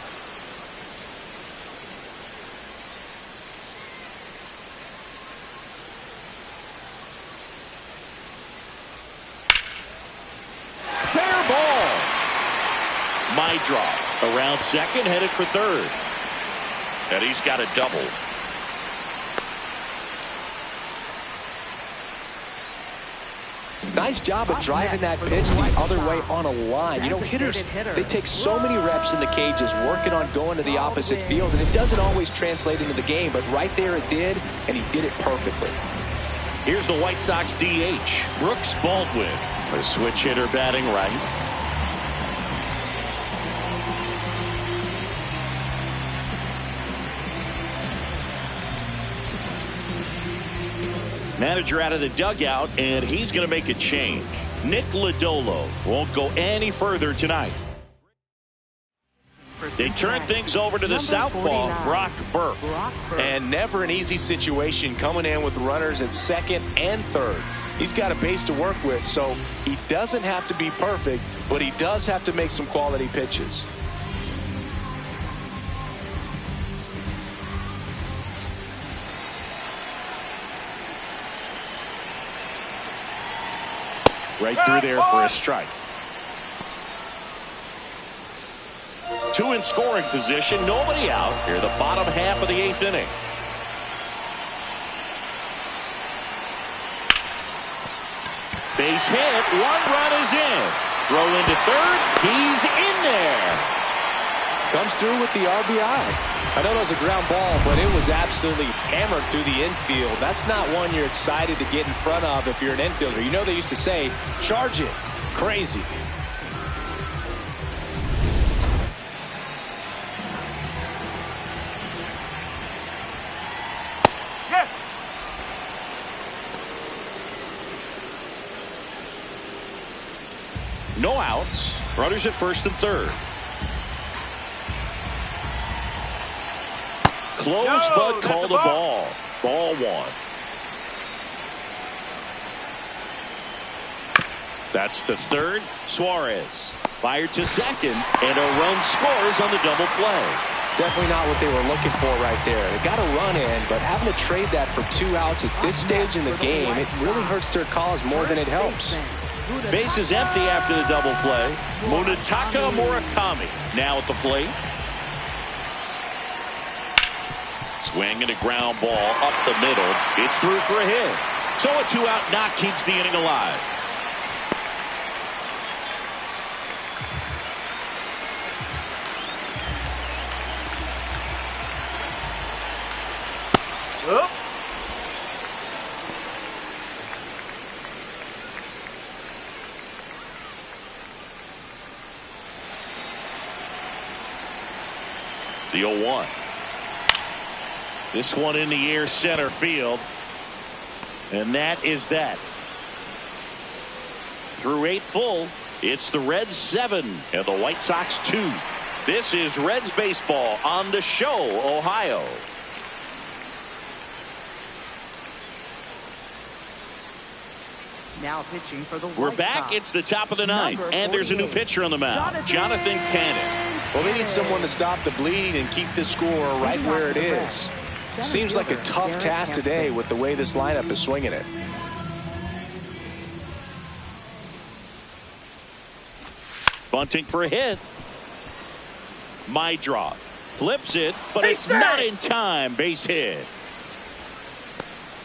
Fair ball. My drop. Around second, headed for third. And he's got a double. Nice job of driving that pitch the other way on a line. You know, hitters, they take so many reps in the cages working on going to the opposite field, and it doesn't always translate into the game, but right there it did, and he did it perfectly. Here's the White Sox DH, Brooks Baldwin. A switch hitter batting right. Manager out of the dugout, and he's going to make a change. Nick Lodolo won't go any further tonight. They turn things over to the southpaw, Brock Burke. And never an easy situation coming in with runners at second and third. He's got a base to work with, so he doesn't have to be perfect, but he does have to make some quality pitches. Right through there for a strike. 2 in scoring position, nobody out. Here the bottom half of the 8th inning. Base hit, 1 run is in. Throw into third, he's in there. Comes through with the RBI. I know it was a ground ball, but it was absolutely hammered through the infield. That's not one you're excited to get in front of if you're an infielder. You know they used to say, charge it. Crazy. Yes. No outs. Runners at first and third. Close, but called a ball. Ball 1. That's to third. Suarez fired to second, and a run scores on the double play. Definitely not what they were looking for right there. They got a run in, but having to trade that for 2 outs at this stage in the game, it really hurts their cause more than it helps. Base is empty after the double play. Munetaka Murakami now at the plate. Swing and a ground ball up the middle. It's through for a hit. So a 2-out knock keeps the inning alive. Up. The 0-1. This one in the air center field. And that is that. Through 8 full, it's the Reds 7 and the White Sox 2. This is Reds baseball on the show, Ohio. Now pitching for the We're White back. Sox. It's the top of the ninth, Number and there's a new 48, pitcher on the mound, Jonathan Cannon. Well, they need someone to stop the bleed and keep the score right where it is. Seems like a tough task today with the way this lineup is swinging it. Bunting for a hit. Mydroff flips it, but it's not in time. Base hit.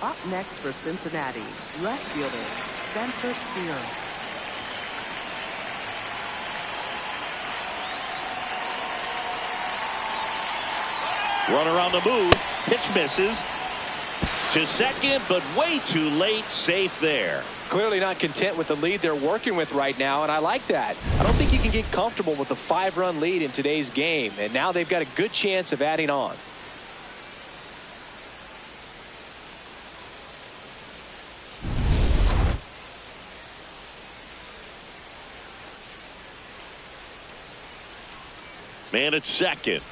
Up next for Cincinnati, left fielder Spencer Steer. Runner on the move. Pitch misses. To second, but way too late. Safe there. Clearly not content with the lead they're working with right now, and I like that. I don't think you can get comfortable with a 5-run lead in today's game, and now they've got a good chance of adding on. Man at second.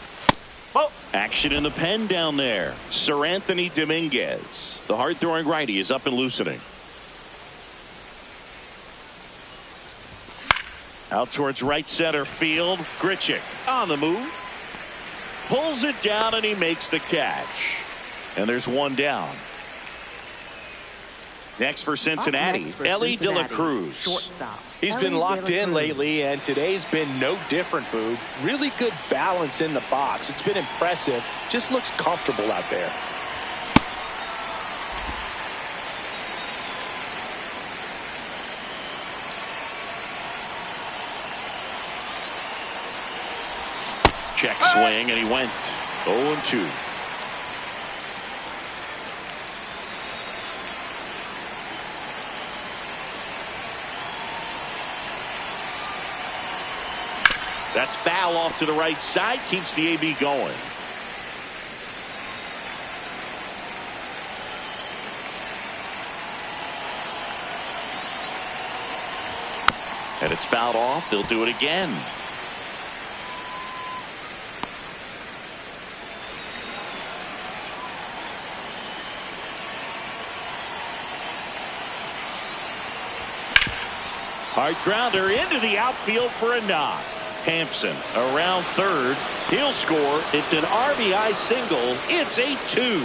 Oh. Action in the pen down there. Sir Anthony Dominguez. The hard-throwing righty is up and loosening. Out towards right center field. Grichuk on the move. Pulls it down and he makes the catch. And there's one down. Next for Cincinnati, Elly de la Cruz. Shortstop. He's been locked in lately, and today's been no different, Boog. Really good balance in the box. It's been impressive. Just looks comfortable out there. Check swing, and he went 0-2. That's foul off to the right side. Keeps the AB going. And it's fouled off. They'll do it again. Hard grounder into the outfield for a knock. Hampson around third. He'll score. It's an RBI single. It's 8-2.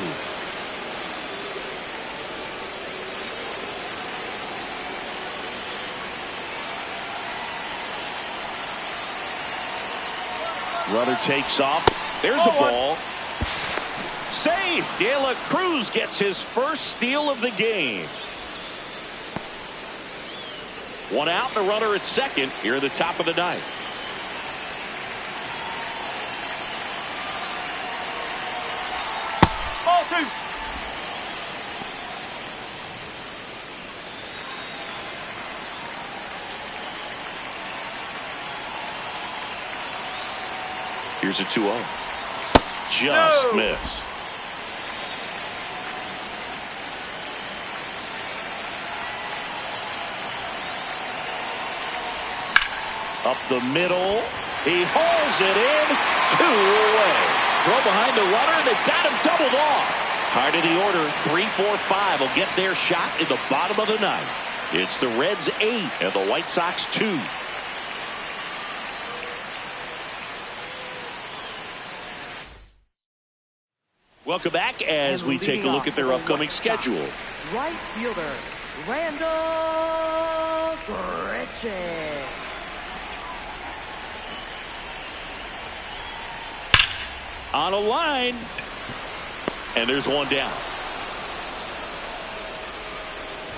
Runner takes off. There's a ball. Save. De la Cruz gets his first steal of the game. One out and a runner at second here at the top of the ninth. Ball two. Here's a 2-0. Just missed. Up the middle. He hauls it in. 2 away. Throw behind the runner, and they've got him doubled off. Heart of the order, 3-4-5 will get their shot in the bottom of the ninth. It's the Reds 8 and the White Sox 2. Welcome back as we take a look at their upcoming schedule. Right fielder Randall Grichuk. On a line, and there's one down.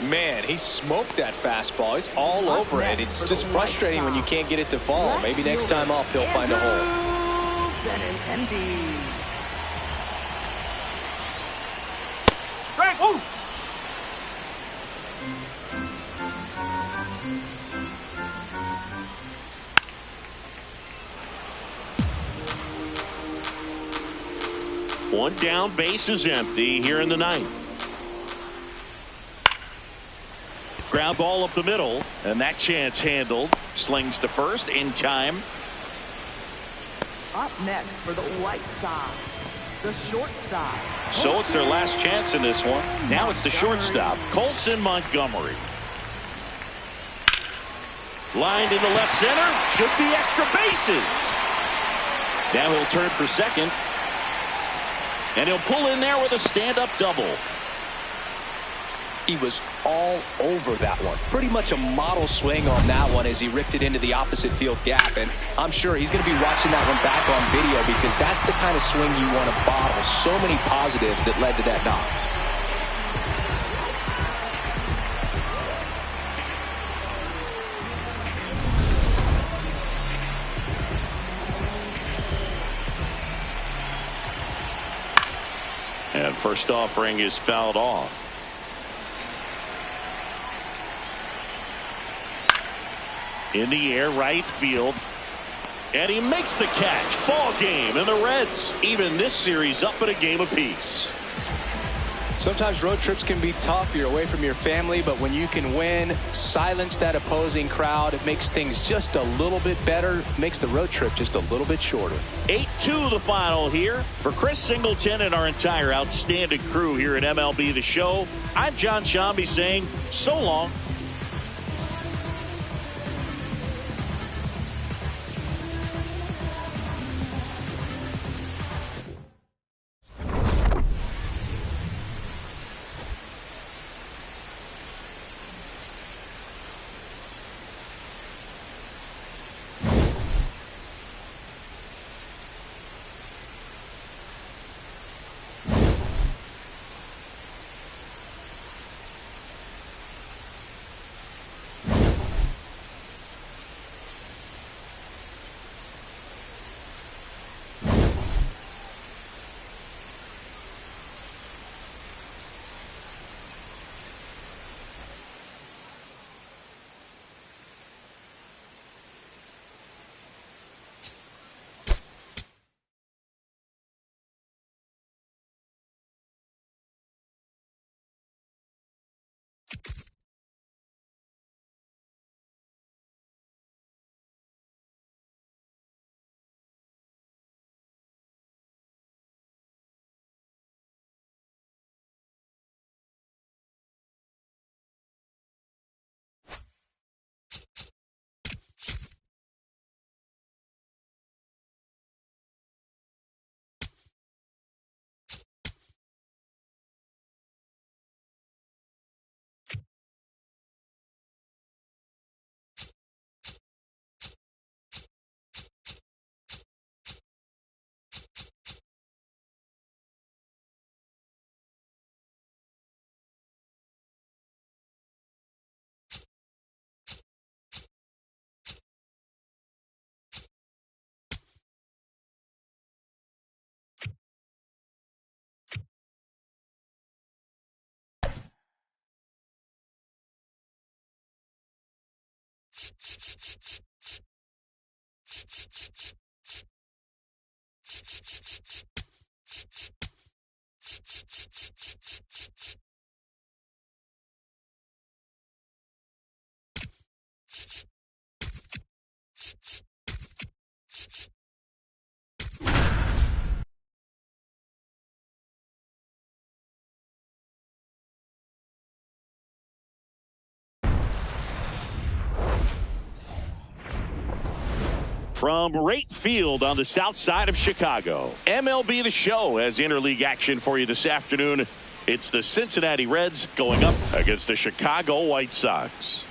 Man, he smoked that fastball. He's all over it. It's just frustrating when you can't get it to fall. Maybe next time up he'll find a hole. Frank, woo! One down, base is empty here in the ninth. Ground ball up the middle, and that chance handled. Slings to first in time. Up next for the White Sox, the shortstop. So it's their last chance in this one. Now it's the shortstop, Colson Montgomery. Lined into left center. Should be extra bases. Now he'll turn for second. And he'll pull in there with a stand-up double. He was all over that one. Pretty much a model swing on that one as he ripped it into the opposite field gap. And I'm sure he's going to be watching that one back on video because that's the kind of swing you want to bottle. So many positives that led to that knock. And first offering is fouled off. In the air, right field. And he makes the catch. Ball game. And the Reds even this series up at a game apiece. Sometimes road trips can be tough. You're away from your family, but when you can win, silence that opposing crowd, it makes things just a little bit better, makes the road trip just a little bit shorter. 8-2 the final here. For Chris Singleton and our entire outstanding crew here at MLB The Show, I'm John Shambi saying so long. From right field on the south side of Chicago, MLB The Show has interleague action for you this afternoon. It's the Cincinnati Reds going up against the Chicago White Sox.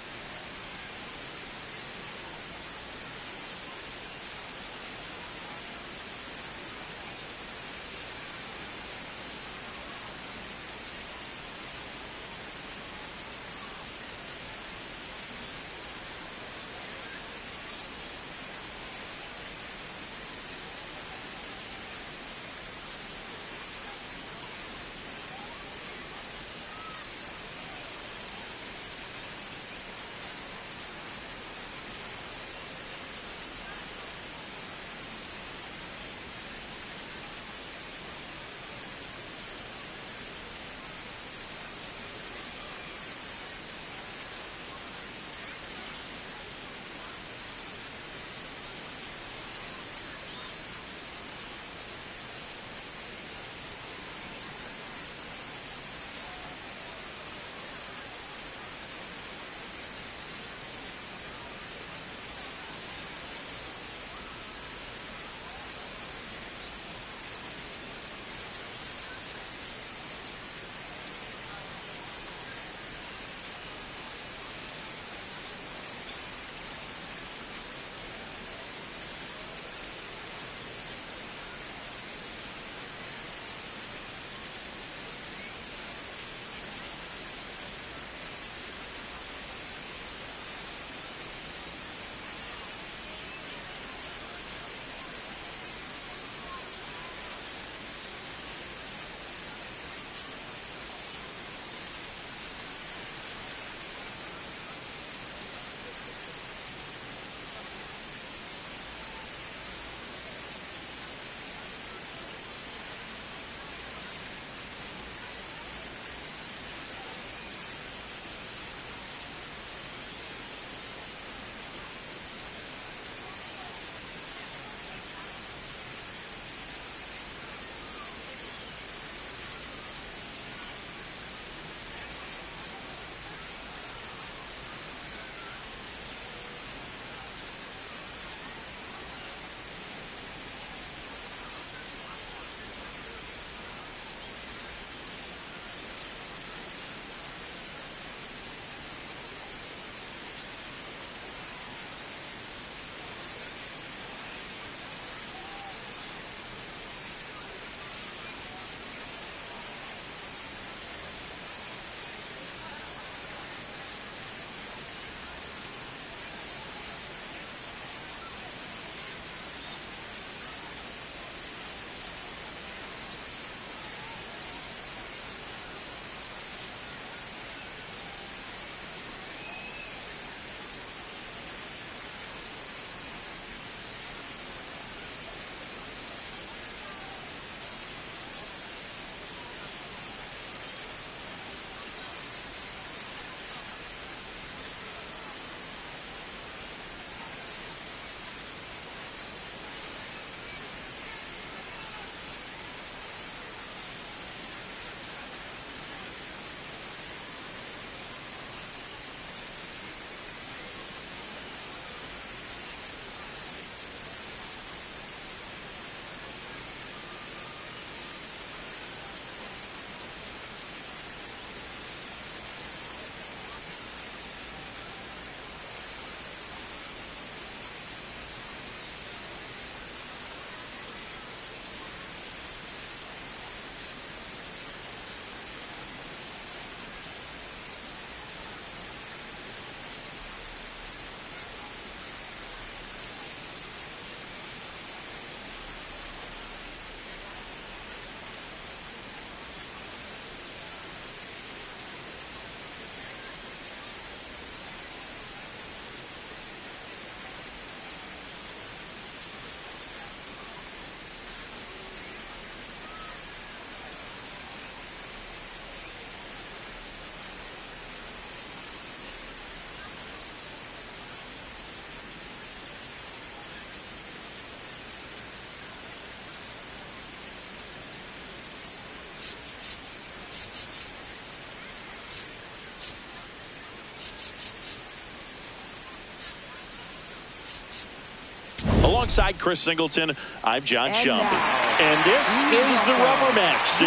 Alongside Chris Singleton, I'm John Shelby. And this is the rubber match, Siggy.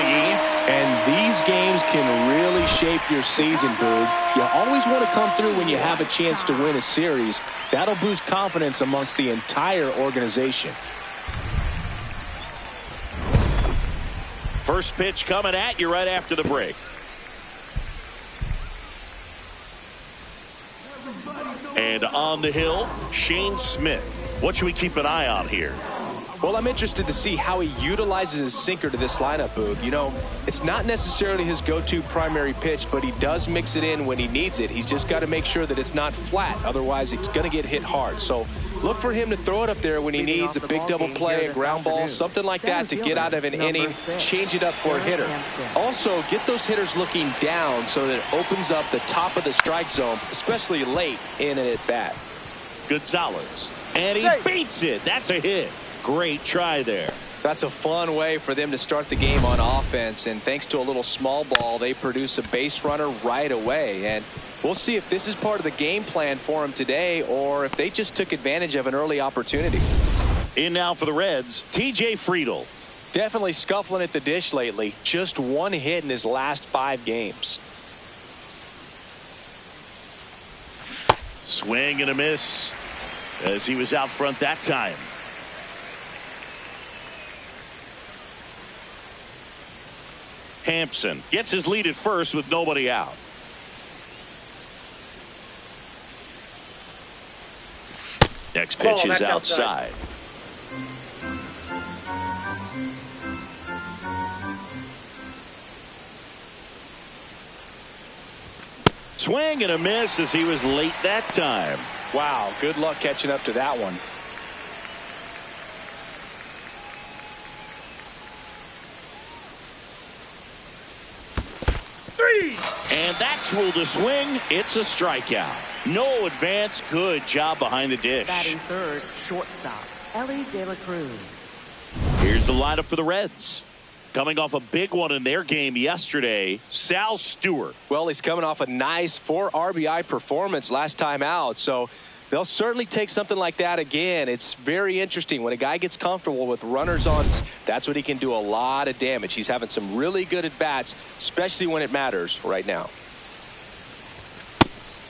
And these games can really shape your season, Boog. You always want to come through when you have a chance to win a series. That'll boost confidence amongst the entire organization. First pitch coming at you right after the break. And on the hill, Shane Smith. What should we keep an eye on here? Well, I'm interested to see how he utilizes his sinker to this lineup, Boog. You know, it's not necessarily his go-to primary pitch, but he does mix it in when he needs it. He's just got to make sure that it's not flat. Otherwise, it's going to get hit hard. So look for him to throw it up there when he needs a big double play, a ground ball, something like that to get out of an inning, change it up for a hitter. Also, get those hitters looking down so that it opens up the top of the strike zone, especially late in an at-bat. Gonzalez. And he beats it. That's a hit. Great try there. That's a fun way for them to start the game on offense, and thanks to a little small ball, they produce a base runner right away. And we'll see if this is part of the game plan for them today or if they just took advantage of an early opportunity. In now for the Reds, TJ Friedl. Definitely scuffling at the dish lately. Just one hit in his last 5 games. Swing and a miss as he was out front that time. Hampson gets his lead at first with nobody out. Next pitch is outside. Swing and a miss as he was late that time. Wow, good luck catching up to that one. And that's ruled a swing. It's a strikeout. No advance. Good job behind the dish. Batting third, shortstop, Elly de la Cruz. Here's the lineup for the Reds. Coming off a big one in their game yesterday, Sal Stewart. Well, he's coming off a nice 4 RBI performance last time out, so they'll certainly take something like that again. It's very interesting. When a guy gets comfortable with runners on, that's when he can do a lot of damage. He's having some really good at-bats, especially when it matters right now.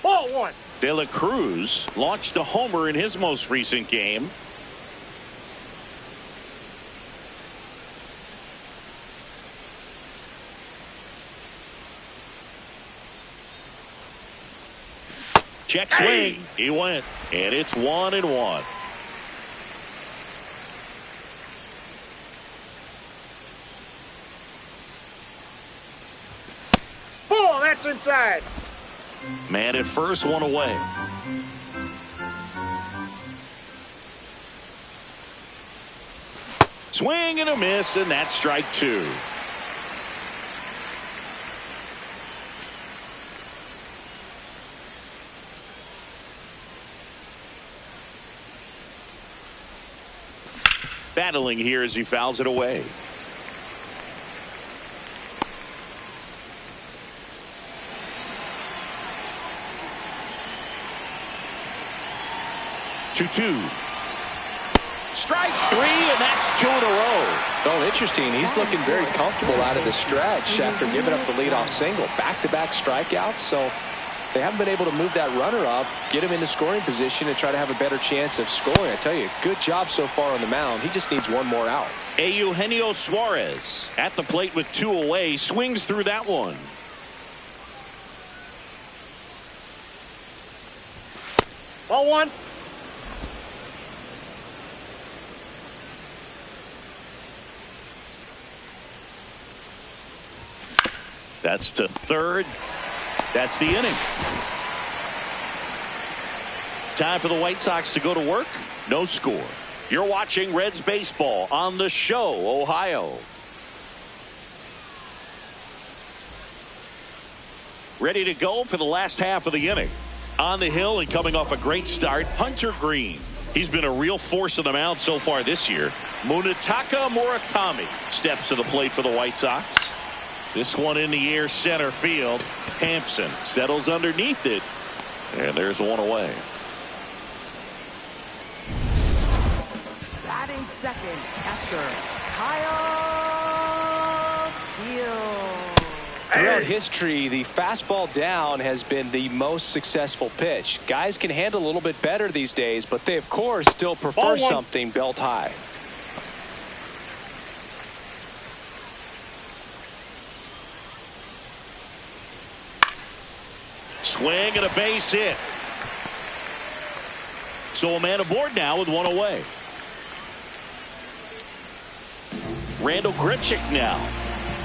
Ball 1. De la Cruz launched a homer in his most recent game. Check swing. He went. And it's 1-1. Ball, that's inside. Man at first, one away. Swing and a miss, and that's strike 2. Battling here as he fouls it away. Two. Strike 3, and that's 2 in a row. Oh, interesting. He's looking very comfortable out of the stretch after giving up the leadoff single. Back-to-back strikeouts, so they haven't been able to move that runner up, get him into scoring position, and try to have a better chance of scoring. I tell you, good job so far on the mound. He just needs one more out. Eugenio Suarez at the plate with 2 away, swings through that one. Ball 1. That's to third. That's the inning. Time for the White Sox to go to work. No score. You're watching Reds baseball on The Show, Ohio. Ready to go for the last half of the inning. On the hill and coming off a great start, Hunter Green. He's been a real force on the mound so far this year. Munetaka Murakami steps to the plate for the White Sox. This one in the air, center field. Hampson settles underneath it, and there's one away. batting second, catcher Kyle Steele. Throughout history, the fastball down has been the most successful pitch. Guys can handle a little bit better these days, but they, of course, still prefer something belt high. Swing and a base hit. So a man aboard now with one away. Randall Grichuk now.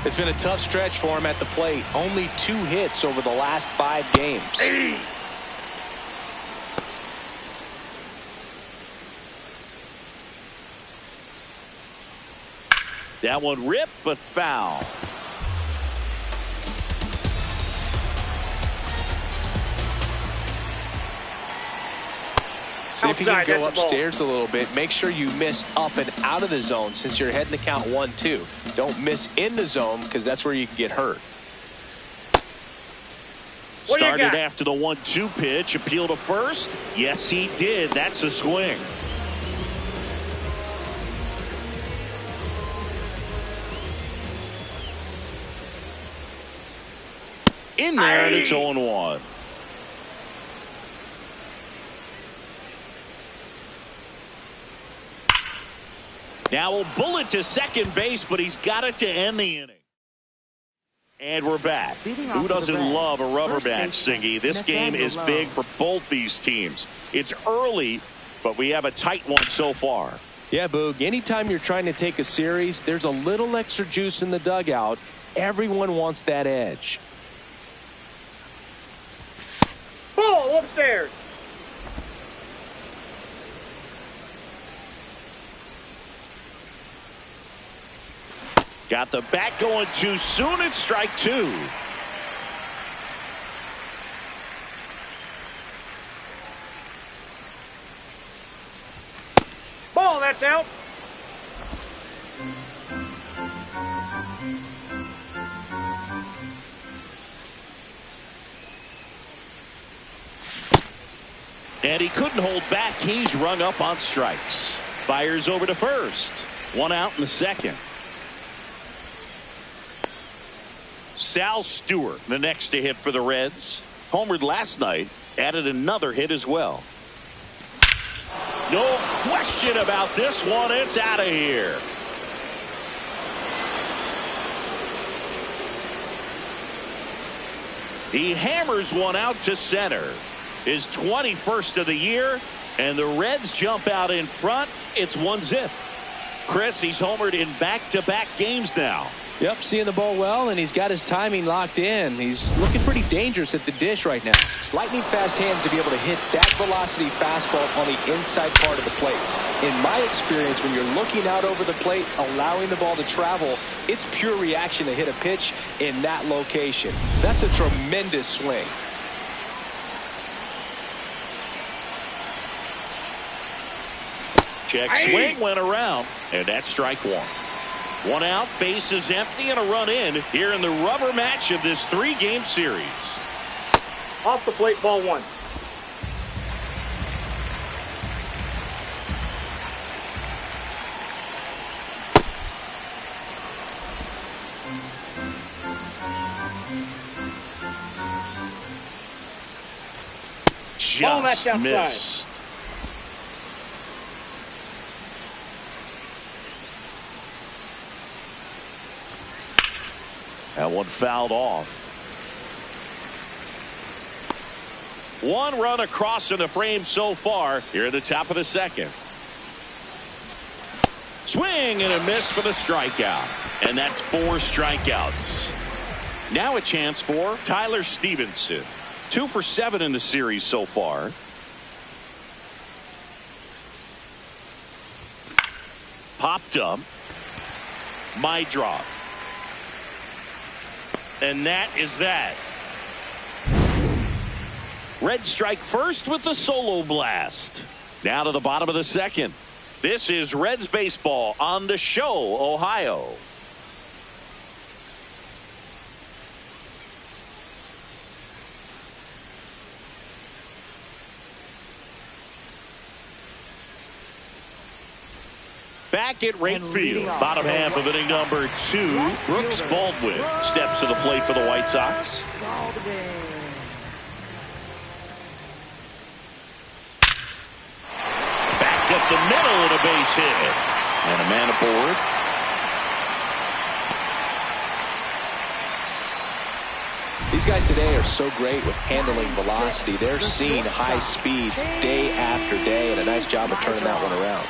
It's been a tough stretch for him at the plate. Only 2 hits over the last 5 games. That one ripped, but foul. See if you can go upstairs a little bit. Make sure you miss up and out of the zone since you're heading the count 1-2. Don't miss in the zone because that's where you can get hurt. Started after the 1-2 pitch. Appeal to first. Yes, he did. That's a swing. In there, and it's 0-1. Now a bullet to second base, but he's got it to end the inning. And we're back. Who doesn't love a rubber match, Siggy? This game is big for both these teams. It's early, but we have a tight one so far. Yeah, Boog, anytime you're trying to take a series, there's a little extra juice in the dugout. Everyone wants that edge. Ball upstairs. Got the bat going too soon. It's strike 2. Ball, that's out. And he couldn't hold back. He's rung up on strikes. Fires over to first. 1 out in the second. Sal Stewart, the next to hit for the Reds. Homered last night, added another hit as well. No question about this one. It's out of here. He hammers one out to center. His 21st of the year, and the Reds jump out in front. It's 1-0. Chris, he's homered in back-to-back games now. Yep, seeing the ball well, and he's got his timing locked in. He's looking pretty dangerous at the dish right now. Lightning fast hands to be able to hit that velocity fastball on the inside part of the plate. In my experience, when you're looking out over the plate, allowing the ball to travel, it's pure reaction to hit a pitch in that location. That's a tremendous swing. Check swing went around, and that's strike 1. 1 out, base is empty, and a run in here in the rubber match of this 3-game series. Off the plate, ball 1. Just missed. That one fouled off. 1 run across in the frame so far here at the top of the second. Swing and a miss for the strikeout. And that's 4 strikeouts. Now a chance for Tyler Stevenson. 2 for 7 in the series so far. Popped up. My drop. And that is that. Red strike first with the solo blast. Now to the bottom of the second. This is Reds baseball on the show, Ohio. Back at right field, bottom half of inning number 2, Brooks Baldwin steps to the plate for the White Sox. Back up the middle and a base hit. And a man aboard. These guys today are so great with handling velocity. They're seeing high speeds day after day, and a nice job of turning that one around.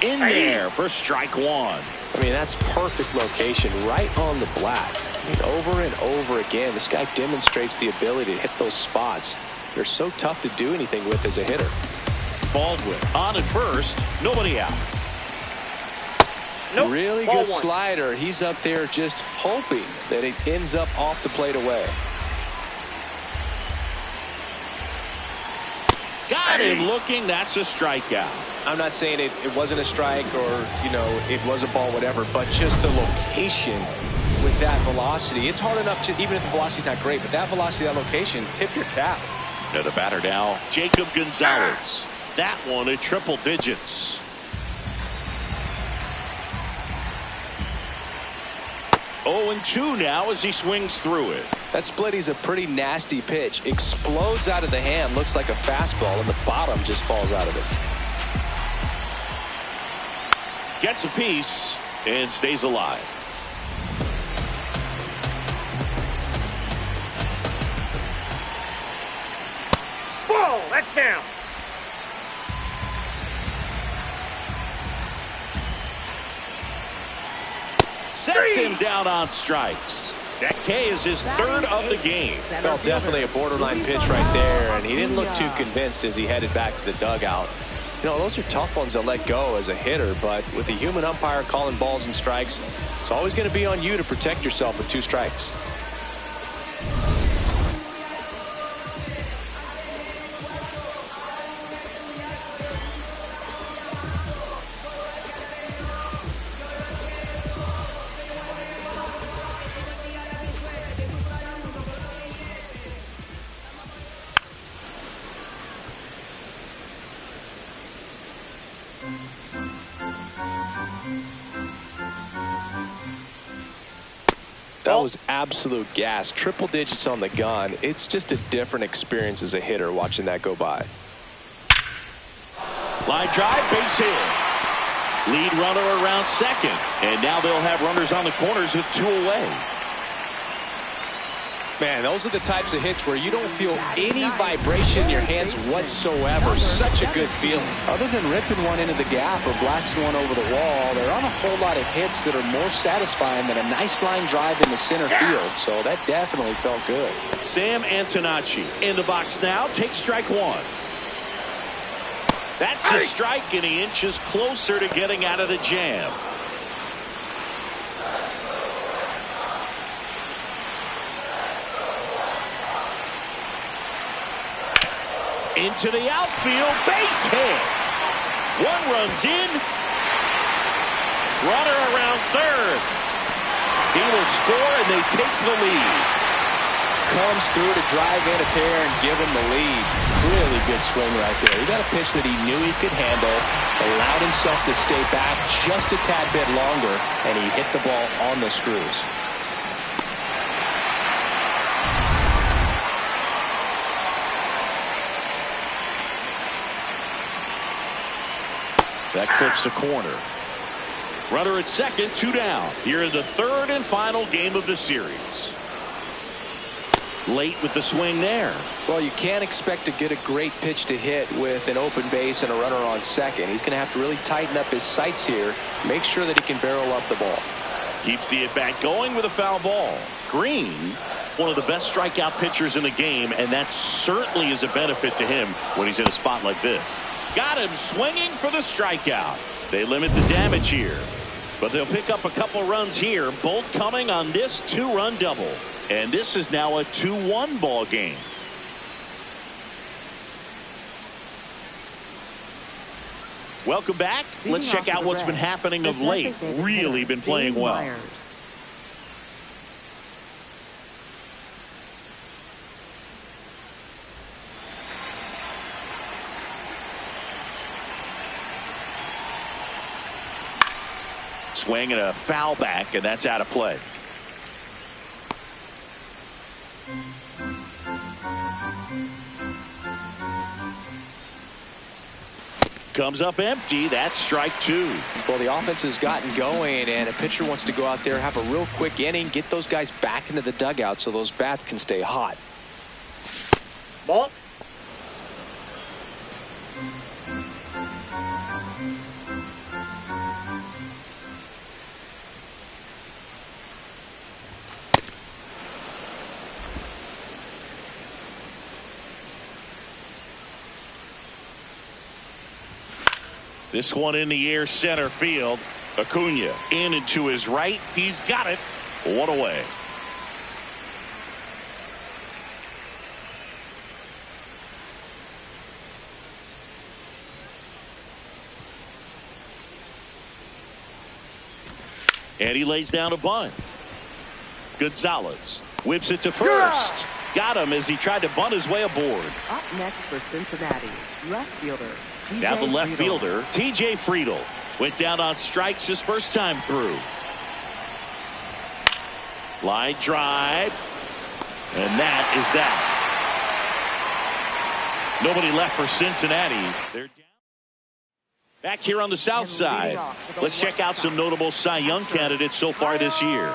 In there for strike 1. I mean, that's perfect location, right on the black. I mean, over and over again, this guy demonstrates the ability to hit those spots. They're so tough to do anything with as a hitter. Baldwin on at first, nobody out. Nope. Really Ball good 1. slider. He's up there just hoping that it ends up off the plate away. Got him looking. That's a strikeout. I'm not saying it wasn't a strike or, you know, it was a ball, whatever, but just the location with that velocity. It's hard enough to, even if the velocity's not great, but that velocity, that location, tip your cap. To the batter now, Jacob Gonzalez. That one at triple digits. 0-2 now as he swings through it. That splitty's a pretty nasty pitch. Explodes out of the hand, looks like a fastball, and the bottom just falls out of it. Gets a piece and stays alive. Ball, that's down. Sets him down on strikes. That K is his third of the game. Well, definitely a borderline pitch right there, and he didn't look too convinced as he headed back to the dugout. You know, those are tough ones to let go as a hitter, but with the human umpire calling balls and strikes, it's always going to be on you to protect yourself with 2 strikes. That was absolute gas. Triple digits on the gun. It's just a different experience as a hitter watching that go by. Line drive, base hit. Lead runner around second. And now they'll have runners on the corners with 2 away. Man, those are the types of hits where you don't feel any vibration in your hands whatsoever. Such a good feeling. Other than ripping one into the gap or blasting one over the wall, there aren't a whole lot of hits that are more satisfying than a nice line drive in the center field. So that definitely felt good. Sam Antonacci in the box now. Takes strike 1. That's a strike, and he inches closer to getting out of the jam. Into the outfield, base hit. 1 runs in. Runner around third. He will score, and they take the lead. Comes through to drive in a pair and give him the lead. Really good swing right there. He got a pitch that he knew he could handle, allowed himself to stay back just a tad bit longer, and he hit the ball on the screws. That clips the corner. Runner at second, 2 down. Here in the 3rd and final game of the series. Late with the swing there. Well, you can't expect to get a great pitch to hit with an open base and a runner on second. He's going to have to really tighten up his sights here. Make sure that he can barrel up the ball. Keeps the at-bat going with a foul ball. Green, one of the best strikeout pitchers in the game, and that certainly is a benefit to him when he's in a spot like this. Got him swinging for the strikeout. They limit the damage here, but they'll pick up a couple runs here, both coming on this 2-run double. And this is now a 2-1 ball game. Welcome back. Let's check out what's been happening of late. Really been playing well. Swing and a foul back, and that's out of play. Comes up empty. That's strike two. Well, the offense has gotten going, and a pitcher wants to go out there, have a real quick inning, get those guys back into the dugout so those bats can stay hot. Ball. This one in the air, center field. Acuna in and to his right. He's got it. One away. And he lays down a bunt. Gonzalez whips it to first. Got him as he tried to bunt his way aboard. Up next for Cincinnati, left fielder. Now the left fielder, TJ Friedel, went down on strikes his first time through. Line drive, and that is that. Nobody left for Cincinnati. They're down. Back here on the south side, let's check out some notable Cy Young candidates so far this year.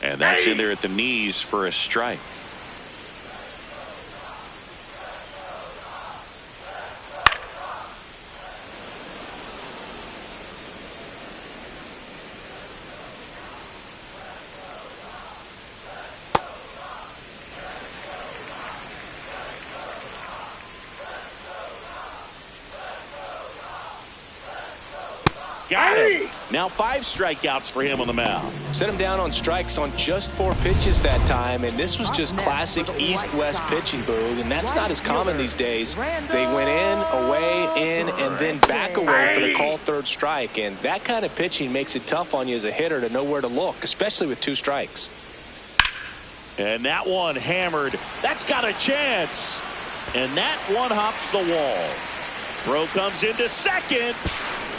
And that's in there at the knees for a strike. Got him. Now 5 strikeouts for him on the mound. Set him down on strikes on just 4 pitches that time, and this was just classic East-West pitching, Boog, and that's not as common these days. They went in, away, in, and then back away for the called third strike, and that kind of pitching makes it tough on you as a hitter to know where to look, especially with 2 strikes. And that one hammered. That's got a chance. And that one hops the wall. Throw comes into second.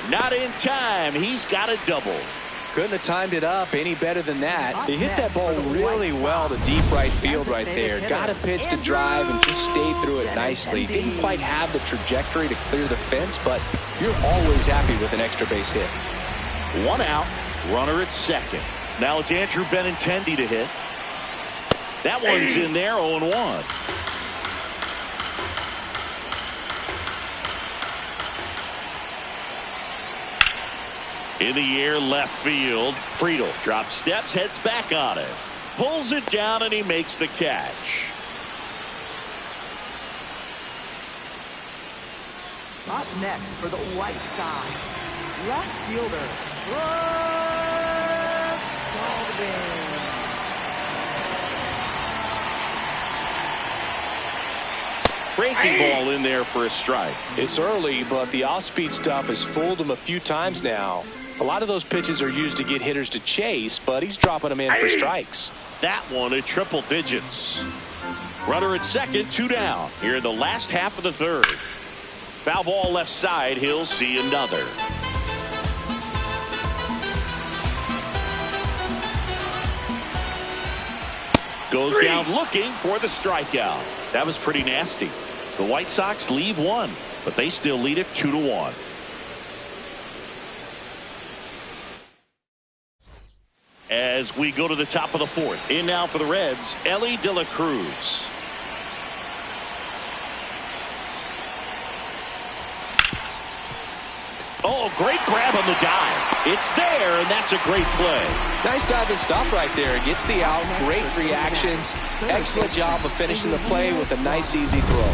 Not in time. He's got a double. Couldn't have timed it up any better than that. He hit that ball really well to deep right field right there. Got a pitch to drive and just stayed through it nicely. Didn't quite have the trajectory to clear the fence, but you're always happy with an extra base hit. 1 out. Runner at second. Now it's Andrew Benintendi to hit. That one's in there, 0-1. In the air, left field. Friedel drops steps, heads back on it. Pulls it down, and he makes the catch. Up next for the White Sox, left fielder. Breaking ball in there for a strike. It's early, but the off-speed stuff has fooled him a few times now. A lot of those pitches are used to get hitters to chase, but he's dropping them in for strikes. That one at triple digits. Runner at second, 2 down. Here in the last half of the third. Foul ball left side. He'll see another. Goes down looking for the strikeout. That was pretty nasty. The White Sox leave 1, but they still lead it 2-1. As we go to the top of the 4th. In now for the Reds, Elly De La Cruz. Oh, great grab on the dive. It's there, and that's a great play. Nice dive and stop right there. Gets the out. Great reactions. Excellent job of finishing the play with a nice, easy throw.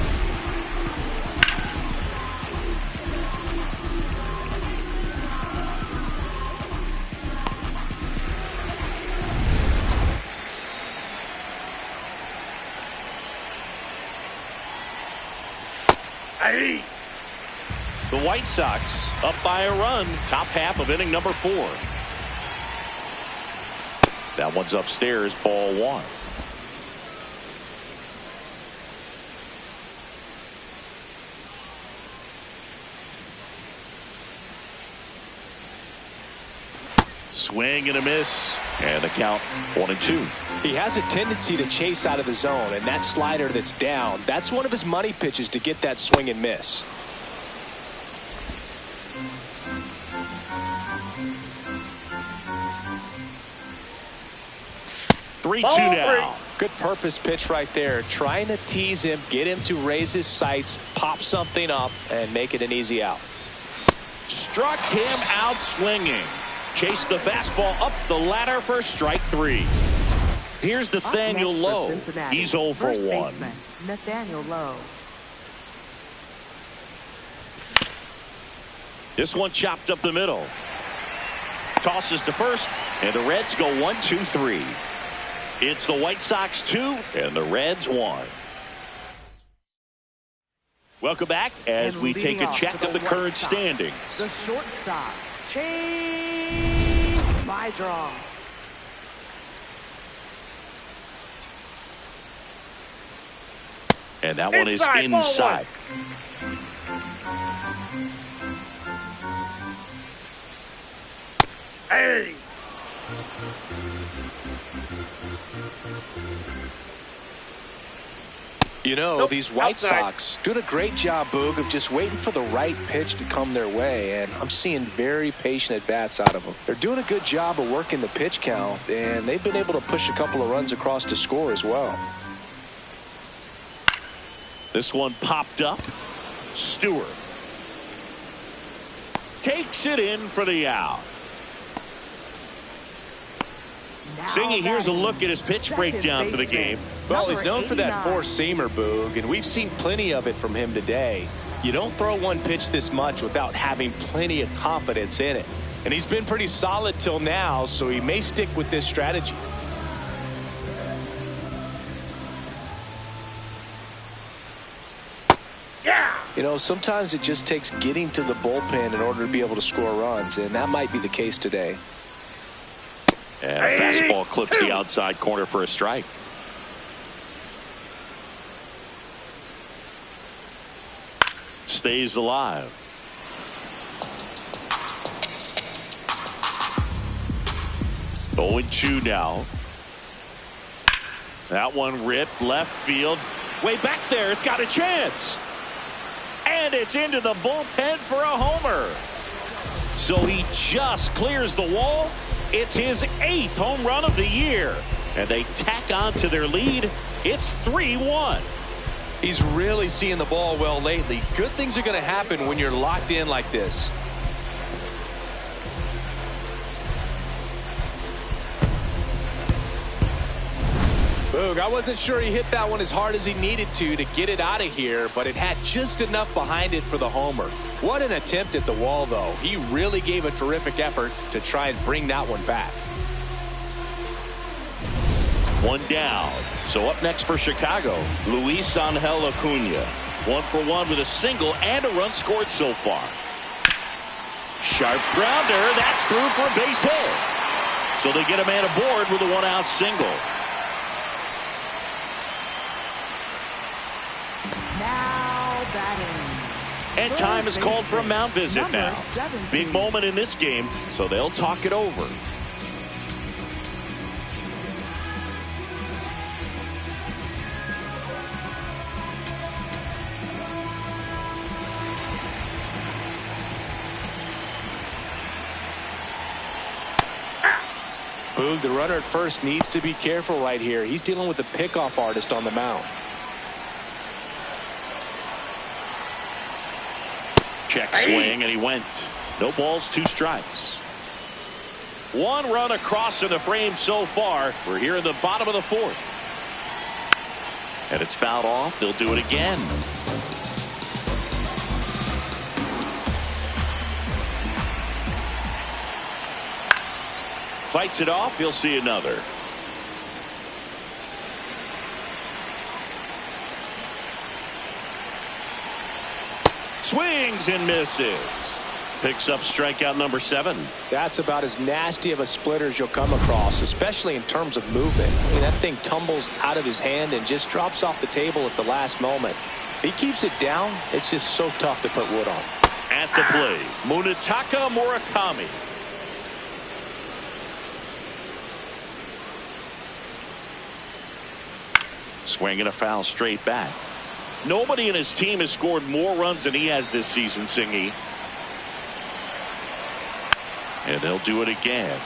The White Sox up by a run, top half of inning number 4. That one's upstairs, ball one. Swing and a miss, and the count 1-2. He has a tendency to chase out of the zone, and that slider that's down, that's one of his money pitches to get that swing and miss. Three-two now. Good purpose pitch right there. Trying to tease him, get him to raise his sights, pop something up, and make it an easy out. Struck him out swinging. Chased the fastball up the ladder for strike three. Here's Nathaniel Lowe. He's 0 for 1. Nathaniel Lowe. This one chopped up the middle. Tosses to first, and the Reds go 1-2-3. It's the White Sox 2 and the Reds 1. Welcome back as we take a check of the current standings. The shortstop, Chase Vidra. And that one is inside. Hey! You know, these White Sox doing a great job, Boog, of just waiting for the right pitch to come their way, and I'm seeing very patient at-bats out of them. They're doing a good job of working the pitch count, and they've been able to push a couple of runs across to score as well. This one popped up. Stewart takes it in for the out. Singy, here's a look at his pitch breakdown for the game. Well, he's known for that four-seamer, Boog, and we've seen plenty of it from him today. You don't throw one pitch this much without having plenty of confidence in it. And he's been pretty solid till now, so he may stick with this strategy. Yeah! You know, sometimes it just takes getting to the bullpen in order to be able to score runs, and that might be the case today. And a fastball clips the outside corner for a strike. Stays alive. Oh, 0-2 now. That one ripped left field. Way back there. It's got a chance. And it's into the bullpen for a homer. So he just clears the wall. It's his 8th home run of the year. And they tack on to their lead. It's 3-1. He's really seeing the ball well lately. Good things are going to happen when you're locked in like this. Boog, I wasn't sure he hit that one as hard as he needed to get it out of here, but it had just enough behind it for the homer. What an attempt at the wall, though. He really gave a terrific effort to try and bring that one back. One down. So up next for Chicago, Luis Angel Acuna. 1 for 1 with a single and a run scored so far. Sharp grounder. That's through for a base hit. So they get a man aboard with a 1-out single. Now batting. And time is called for a mound visit now. Big moment in this game, so they'll talk it over. Boog, the runner at first needs to be careful right here. He's dealing with a pickoff artist on the mound. Check swing, and he went. No balls, 2 strikes. 1 run across in the frame so far. We're here in the bottom of the 4th. And it's fouled off. They'll do it again. Fights it off. He'll see another. Swings and misses. picks up strikeout number 7. That's about as nasty of a splitter as you'll come across, especially in terms of movement. I mean, that thing tumbles out of his hand and just drops off the table at the last moment. If he keeps it down, it's just so tough to put wood on. At the plate, Munetaka Murakami. Swinging a foul straight back. Nobody in his team has scored more runs than he has this season, Singy. And they'll do it again.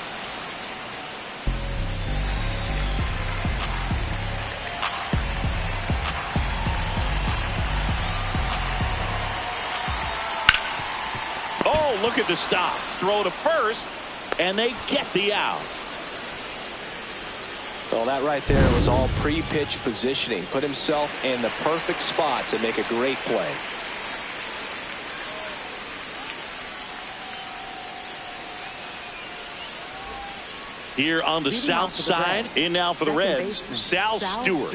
Oh, look at the stop. Throw to first, and they get the out. Well, that right there was all pre-pitch positioning. Put himself in the perfect spot to make a great play. Here on the south side, in now for the Reds, Sal Stewart.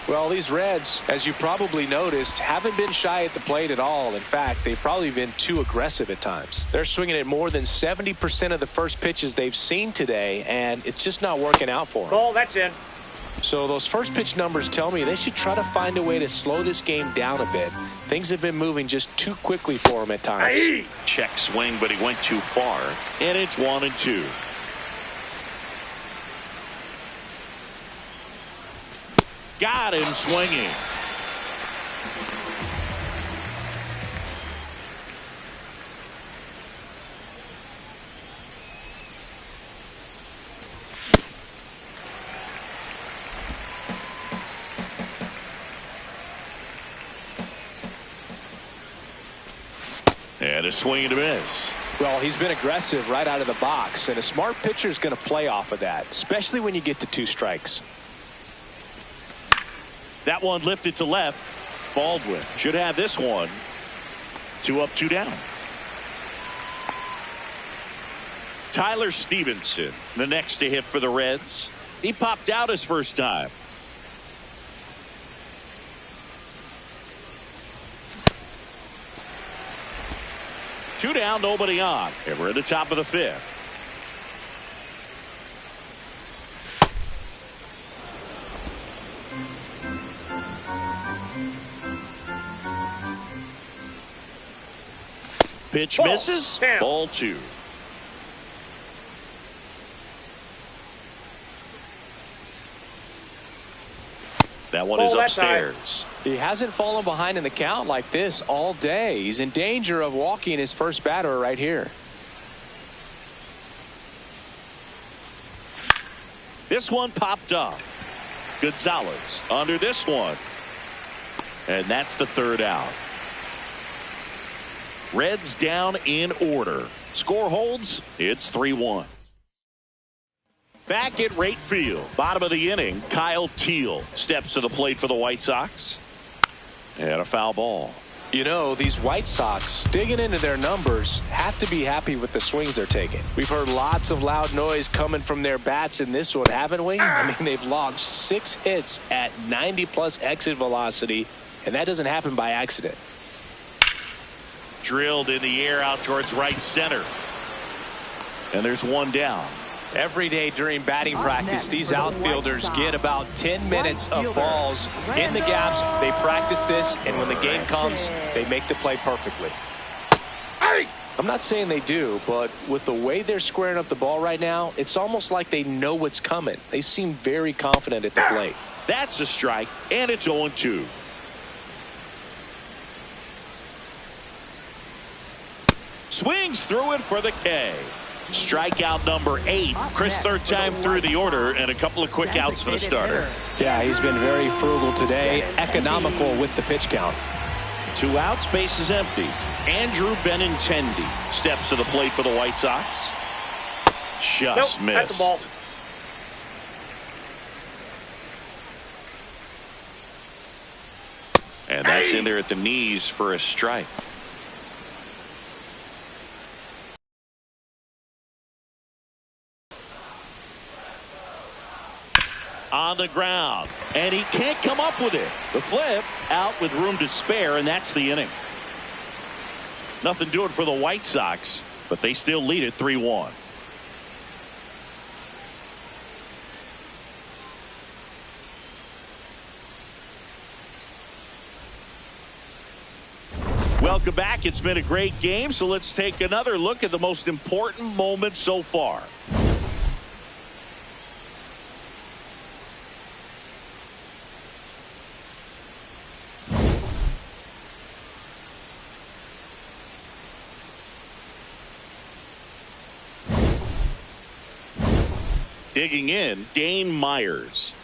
Well, these Reds, as you probably noticed, haven't been shy at the plate at all. In fact, they've probably been too aggressive at times. They're swinging at more than 70% of the first pitches they've seen today, and it's just not working out for them. Ball, that's in. So those first pitch numbers tell me they should try to find a way to slow this game down a bit. Things have been moving just too quickly for them at times. Aye. Check swing, but he went too far, and it's 1-2. Got him swinging. And a swing and a miss. Well, he's been aggressive right out of the box, and a smart pitcher is going to play off of that, especially when you get to 2 strikes. That one lifted to left. Baldwin should have this one. 2 up, 2 down. Tyler Stevenson, the next to hit for the Reds. He popped out his first time. Two down, nobody on. And we're at the top of the 5th. Pitch misses. Ball 2. That one is upstairs. He hasn't fallen behind in the count like this all day. He's in danger of walking his first batter right here. This one popped up. Gonzalez under this one. And that's the 3rd out. Reds down in order. Score holds. It's 3-1. Back at right field. Bottom of the inning. Kyle Teal steps to the plate for the White Sox. And a foul ball. You know, these White Sox, digging into their numbers, have to be happy with the swings they're taking. We've heard lots of loud noise coming from their bats in this one, haven't we? I mean, they've logged 6 hits at 90+ exit velocity, and that doesn't happen by accident. Drilled in the air out towards right center. And there's 1 down. Every day during batting practice, these outfielders get about 10 minutes of balls in the gaps. They practice this, and when the game comes, they make the play perfectly. I'm not saying they do, but with the way they're squaring up the ball right now, it's almost like they know what's coming. They seem very confident at the plate. That's a strike, and it's 0-2. Swings through it for the K. Strikeout number 8. Chris, 3rd time through the order, and a couple of quick outs for the starter. Yeah, he's been very frugal today, economical with the pitch count. 2 outs, base is empty. Andrew Benintendi steps to the plate for the White Sox. Just missed. That's the ball. And that's in there at the knees for a strike. on the ground, and he can't come up with it. The flip out with room to spare, and that's the inning. Nothing doing for the White Sox, but they still lead it 3-1. Welcome back. It's been a great game, so let's take another look at the most important moment so far. Digging in, Dane Myers.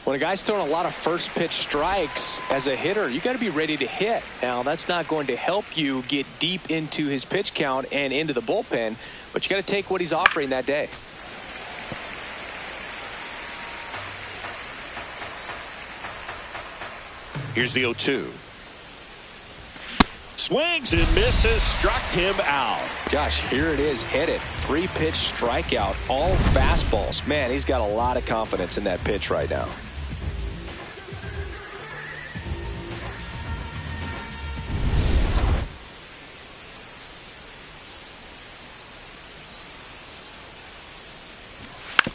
When a guy's throwing a lot of first pitch strikes as a hitter, you got to be ready to hit. Now, that's not going to help you get deep into his pitch count and into the bullpen, but you got to take what he's offering that day. Here's the 0-2. Swings and misses, struck him out. Gosh, here it is, hit it. 3-pitch strikeout, all fastballs. Man, he's got a lot of confidence in that pitch right now.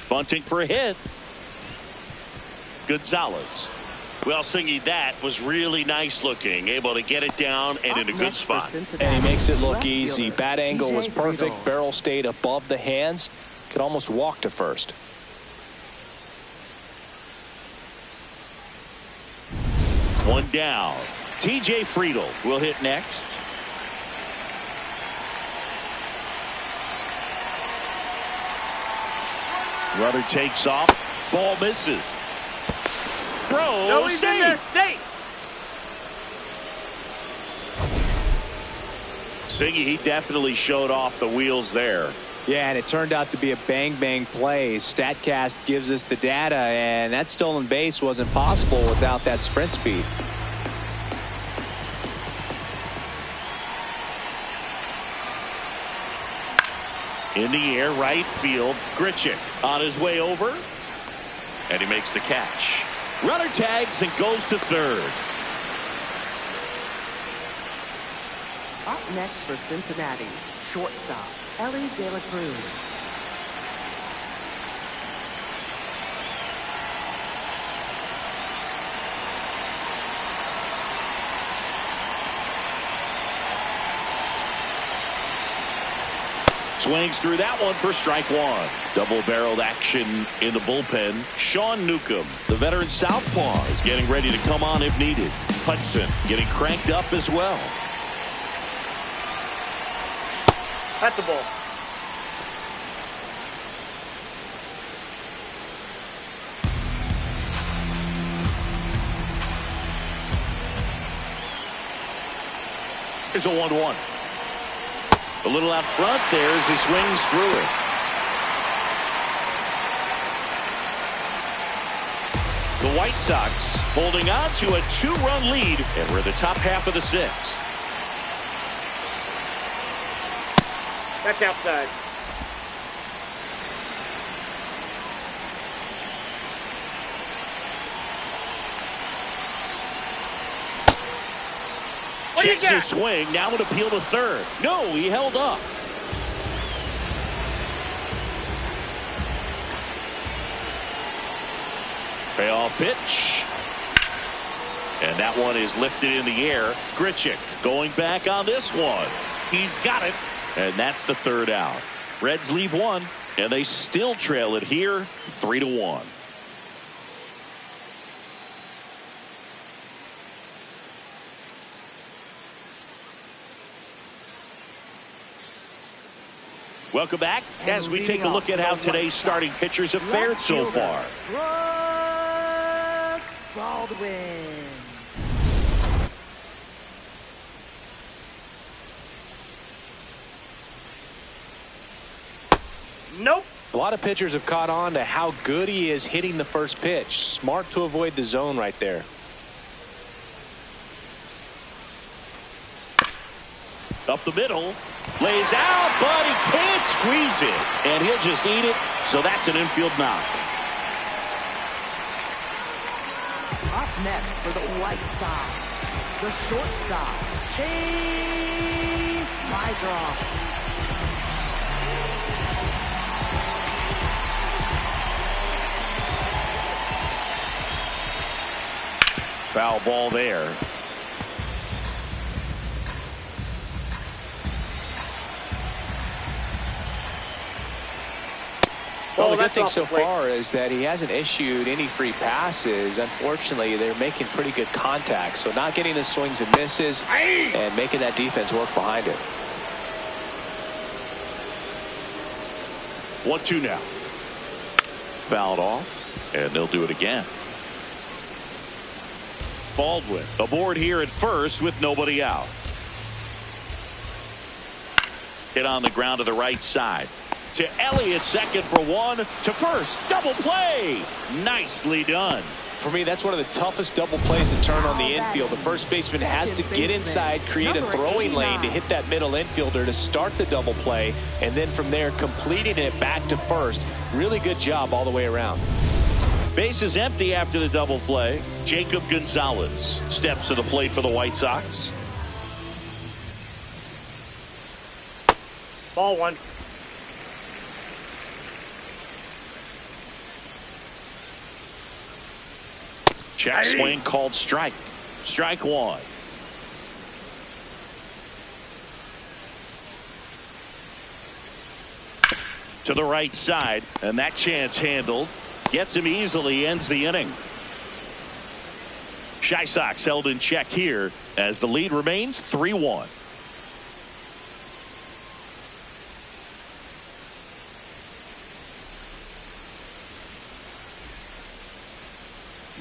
Bunting for a hit. Gonzalez. Well, Singy, that was really nice looking. Able to get it down and in a good spot. And he makes it look easy. Bat angle was perfect. Barrel stayed above the hands. Could almost walk to first. One down. TJ Friedl will hit next. Runner takes off. Ball misses. Throw. No, he's in there. Safe. Safe. Siggy, he definitely showed off the wheels there. Yeah, and it turned out to be a bang-bang play. StatCast gives us the data, and that stolen base wasn't possible without that sprint speed. In the air, right field. Grichuk on his way over. And he makes the catch. Runner tags and goes to third. Up next for Cincinnati, shortstop, Elly de la Cruz. Swings through that one for strike one. Double-barreled action in the bullpen. Sean Newcomb, the veteran southpaw, is getting ready to come on if needed. Hudson getting cranked up as well. That's a ball. Here's a 1-1. A little out front there as he swings through it. The White Sox holding on to a 2-run lead, and we're in the top half of the sixth. That's outside. What do you Checks got? his swing. Now an appeal to third. No, he held up. Payoff pitch. And that one is lifted in the air. Grichuk going back on this one. He's got it. And that's the third out. Reds leave one, and they still trail it here 3-1. Welcome back as we take a look at how today's starting pitchers have fared so far. Brooks Baldwin. Nope. A lot of pitchers have caught on to how good he is hitting the first pitch. Smart to avoid the zone right there. Up the middle. Lays out, but he can't squeeze it. And he'll just eat it. So that's an infield knock. Up next for the White Sox, the shortstop, Chase Mydroff. Foul ball there. Well, the good that's thing off so the plate. far is that he hasn't issued any free passes. Unfortunately, they're making pretty good contact. So not getting the swings and misses and making that defense work behind it. 1-2 now. Fouled off, and they'll do it again. Baldwin aboard here at first with nobody out. Hit on the ground to the right side. To Elly at second for one. To first. Double play. Nicely done. For me, that's one of the toughest double plays to turn on the infield. The first baseman has to get inside, create a throwing lane to hit that middle infielder to start the double play, and then from there completing it back to first. Really good job all the way around. Base is empty after the double play. Jacob Gonzalez steps to the plate for the White Sox. Ball one. Check swing called strike. Strike one. To the right side, and that chance handled. Gets him easily, ends the inning. Chi Sox held in check here as the lead remains 3-1.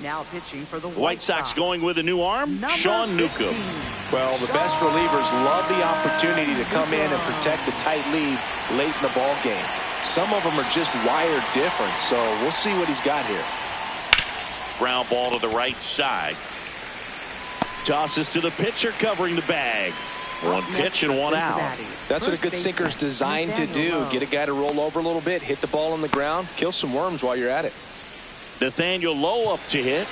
Now pitching for the White Sox going with a new arm, Number Sean 15. Newcomb. Well, the best relievers love the opportunity to come in and protect the tight lead late in the ball game. Some of them are just wired different, so we'll see what he's got here. Ground ball to the right side. Tosses to the pitcher covering the bag. One pitch and one out. That's what a good sinker's designed to do. Get a guy to roll over a little bit, hit the ball on the ground, kill some worms while you're at it. Nathaniel Lowe up to hit.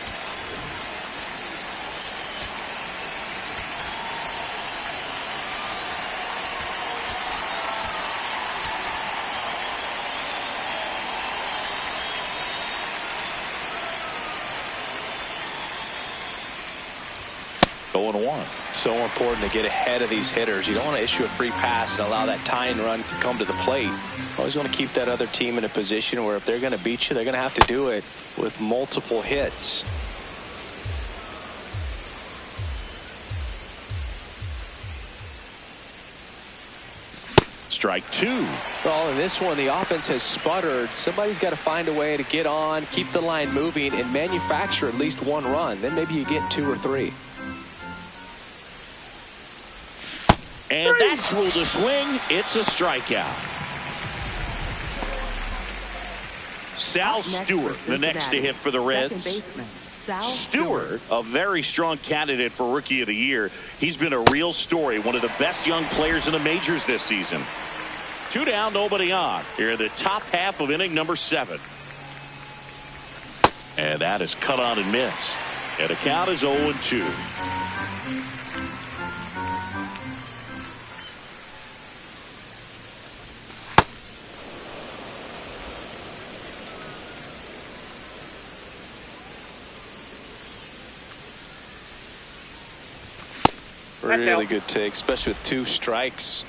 Going one. So important to get ahead of these hitters. You don't want to issue a free pass and allow that tying run to come to the plate. Always want to keep that other team in a position where if they're going to beat you, they're going to have to do it with multiple hits. Strike two. Well, in this one, the offense has sputtered. Somebody's got to find a way to get on, keep the line moving, and manufacture at least one run. Then maybe you get two or three. And that's ruled a swing. It's a strikeout. Sal Stewart, the next to hit for the Reds. Stewart, a very strong candidate for Rookie of the Year. He's been a real story, one of the best young players in the majors this season. 2 down, nobody on. Here in the top half of inning number 7. And that is cut on and missed. And the count is 0-2. Really good take, especially with 2 strikes.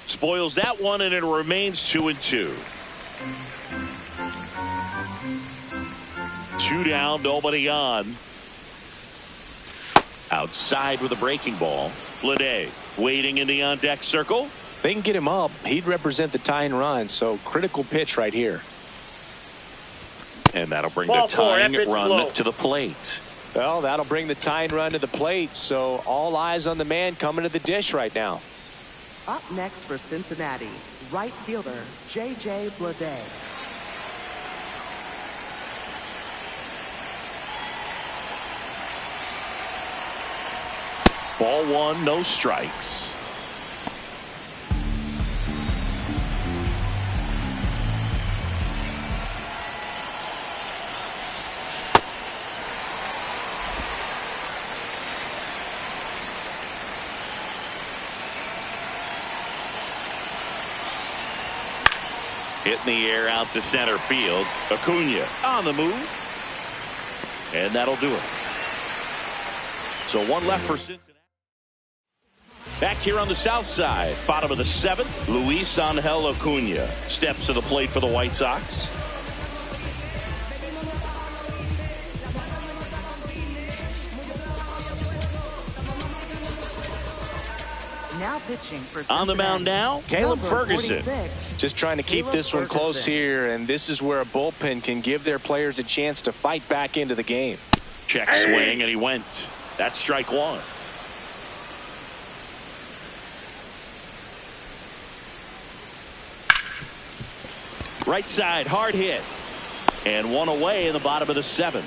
Spoils that one, and it remains 2-2. 2 down, nobody on. Outside with a breaking ball. Bleday waiting in the on-deck circle. They can get him up. He'd represent the tying run, so critical pitch right here. And that'll bring the tying run to the plate. Well, that'll bring the tying run to the plate, so all eyes on the man coming to the dish right now. Up next for Cincinnati, right fielder J.J. Bleday. Ball 1, no strikes. Hit in the air out to center field. Acuna on the move. And that'll do it. So 1 left for Cincinnati. Back here on the south side, bottom of the 7th, Luis Angel Acuna steps to the plate for the White Sox. Now pitching for Cincinnati. On the mound now, Caleb Ferguson. Just trying to keep this one close here, and this is where a bullpen can give their players a chance to fight back into the game. Check swing, and he went. That's strike 1. Right side, hard hit. And 1 away in the bottom of the 7th.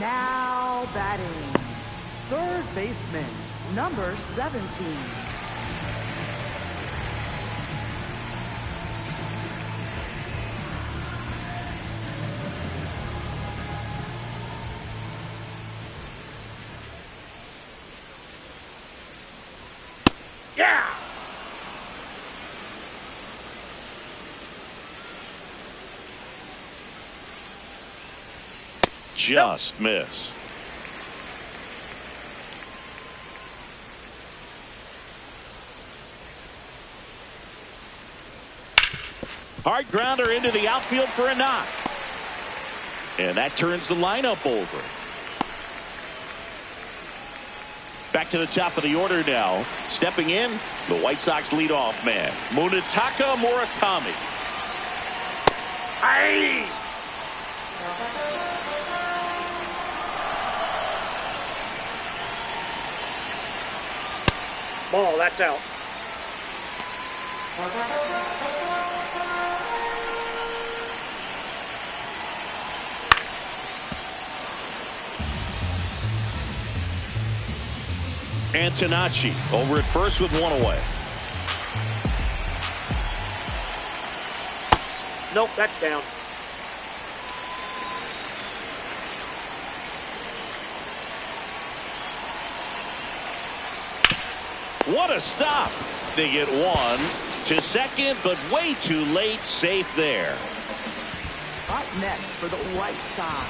Now batting, third baseman, number 17. Yeah! Just missed. Hard grounder into the outfield for a knock. And that turns the lineup over. Back to the top of the order now. Stepping in, the White Sox leadoff man, Munetaka Murakami. Hey! Ball, that's out. Antonacci over at first with one away. Nope, that's down. What a stop. They get one to second, but way too late. Safe there. Up next for the White Sox,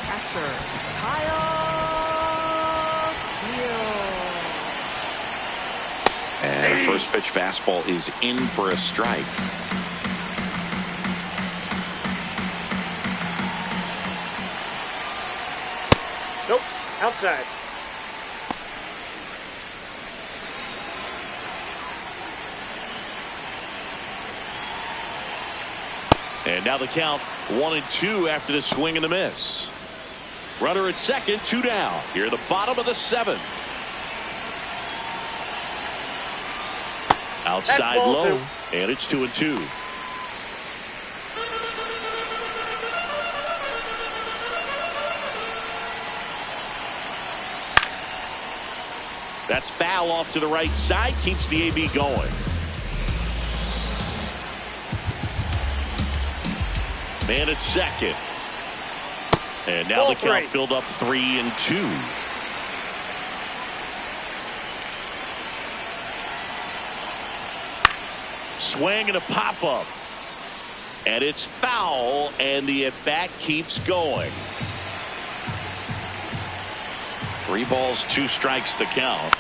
catcher Kyle Steele. And the first pitch fastball is in for a strike. Nope, outside. And now the count 1-2 after the swing and the miss. Runner at second, 2 down. Here at the bottom of the 7th. Outside low, and it's 2-2. That's foul off to the right side, keeps the AB going. Man at second. And now Ball the count 3. filled up 3-2. Swing and a pop-up. And it's foul, and the at-bat keeps going. 3 balls, 2 strikes the count.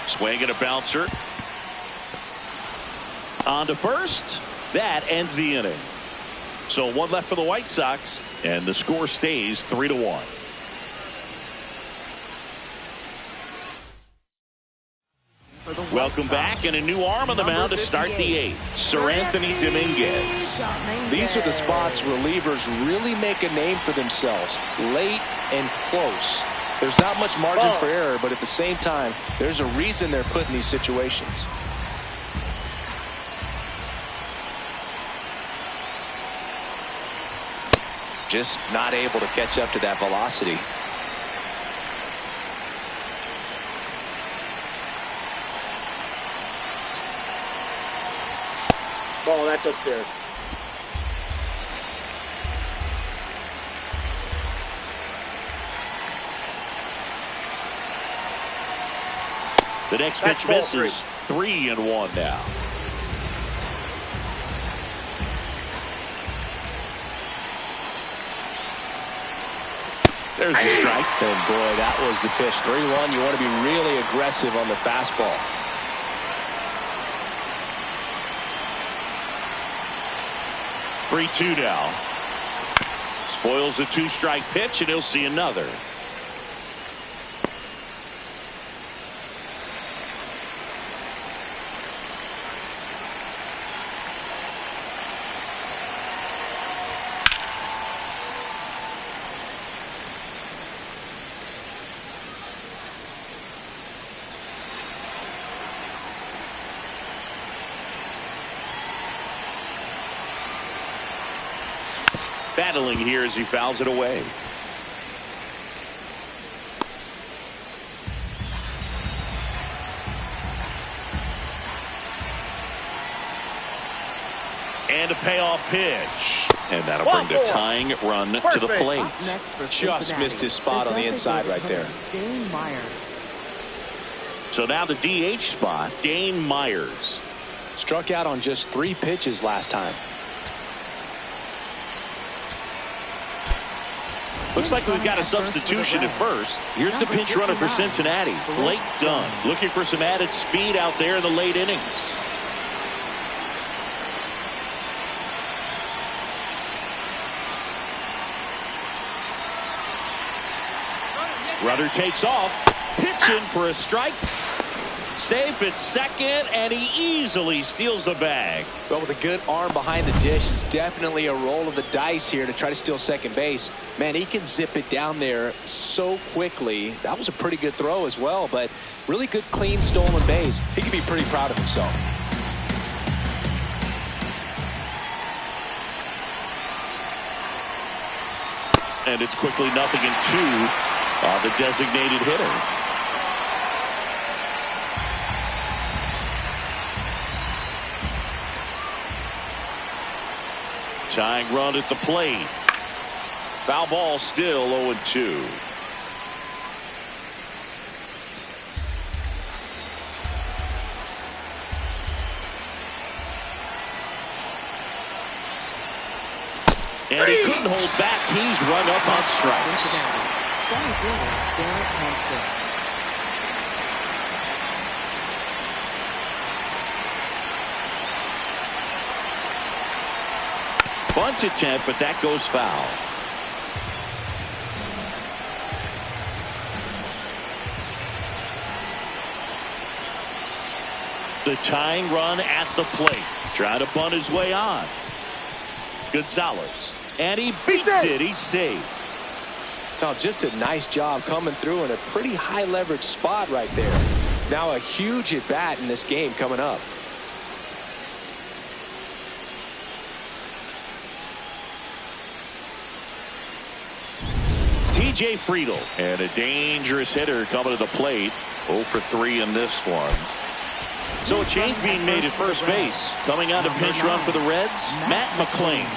Swing and a bouncer. On to first. That ends the inning. So 1 left for the White Sox, and the score stays 3-1. Welcome back, and a new arm on the mound to start the 8th. Sir Anthony Dominguez. These are the spots relievers really make a name for themselves. Late and close. There's not much margin for error, but at the same time, there's a reason they're put in these situations. Just not able to catch up to that velocity. Ball, that's upstairs. The next pitch misses. 3-1 now. There's the strike. And boy, that was the pitch. 3-1. You want to be really aggressive on the fastball. Three-2 now. Spoils the 2-strike pitch, and he'll see another. Battling here as he fouls it away. And a payoff pitch. And that'll bring the tying run to the plate. Just missed his spot on the inside right there. Dane Myers. So now the DH spot, Dane Myers. Struck out on just 3 pitches last time. Looks like we've got a substitution at first. Here's the pinch runner for Cincinnati, Blake Dunn, looking for some added speed out there in the late innings. Runner takes off. Pitching for a strike. Safe at second, and he easily steals the bag. But with a good arm behind the dish, it's definitely a roll of the dice here to try to steal second base. Man, he can zip it down there so quickly. That was a pretty good throw as well, but really good, clean, stolen base. He can be pretty proud of himself. And it's quickly 0-2 on the designated hitter. Tying run at the plate. Foul ball, still 0-2. And he couldn't hold back. He's run up on strikes. Bunt attempt, but that goes foul. The tying run at the plate. Trying to bunt his way on. Gonzalez. And he beats it. He's safe. Now, just a nice job coming through in a pretty high leverage spot right there. Now a huge at bat in this game coming up. TJ Friedl, and a dangerous hitter coming to the plate. 0 for 3 in this one. So a change being made at first base. Coming on to pinch run for the Reds, Matt McClain.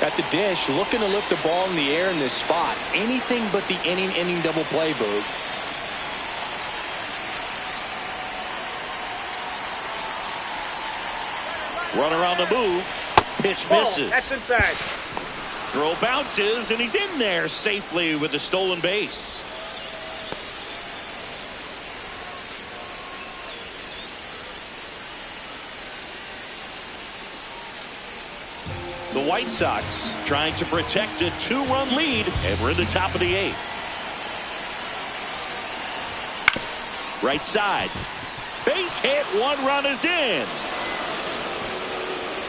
At the dish, looking to lift the ball in the air in this spot. Anything but the inning double play, Boog. Runner on the move. Pitch misses. That's inside. Throw bounces, and he's in there safely with the stolen base. The White Sox trying to protect a 2-run lead, and we're in the top of the 8th. Right side. Base hit. 1 run is in.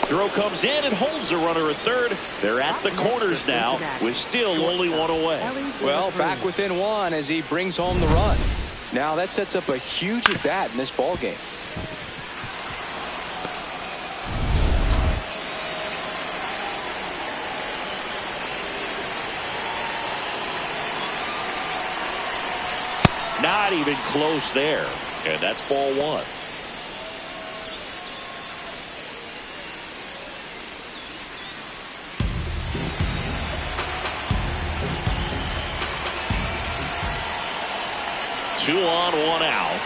Throw comes in and holds the runner at third. They're at the corners now with still only 1 away. Well, back within 1 as he brings home the run. Now that sets up a huge at bat in this ball game. Not even close there. And that's ball 1. Two on, 1 out.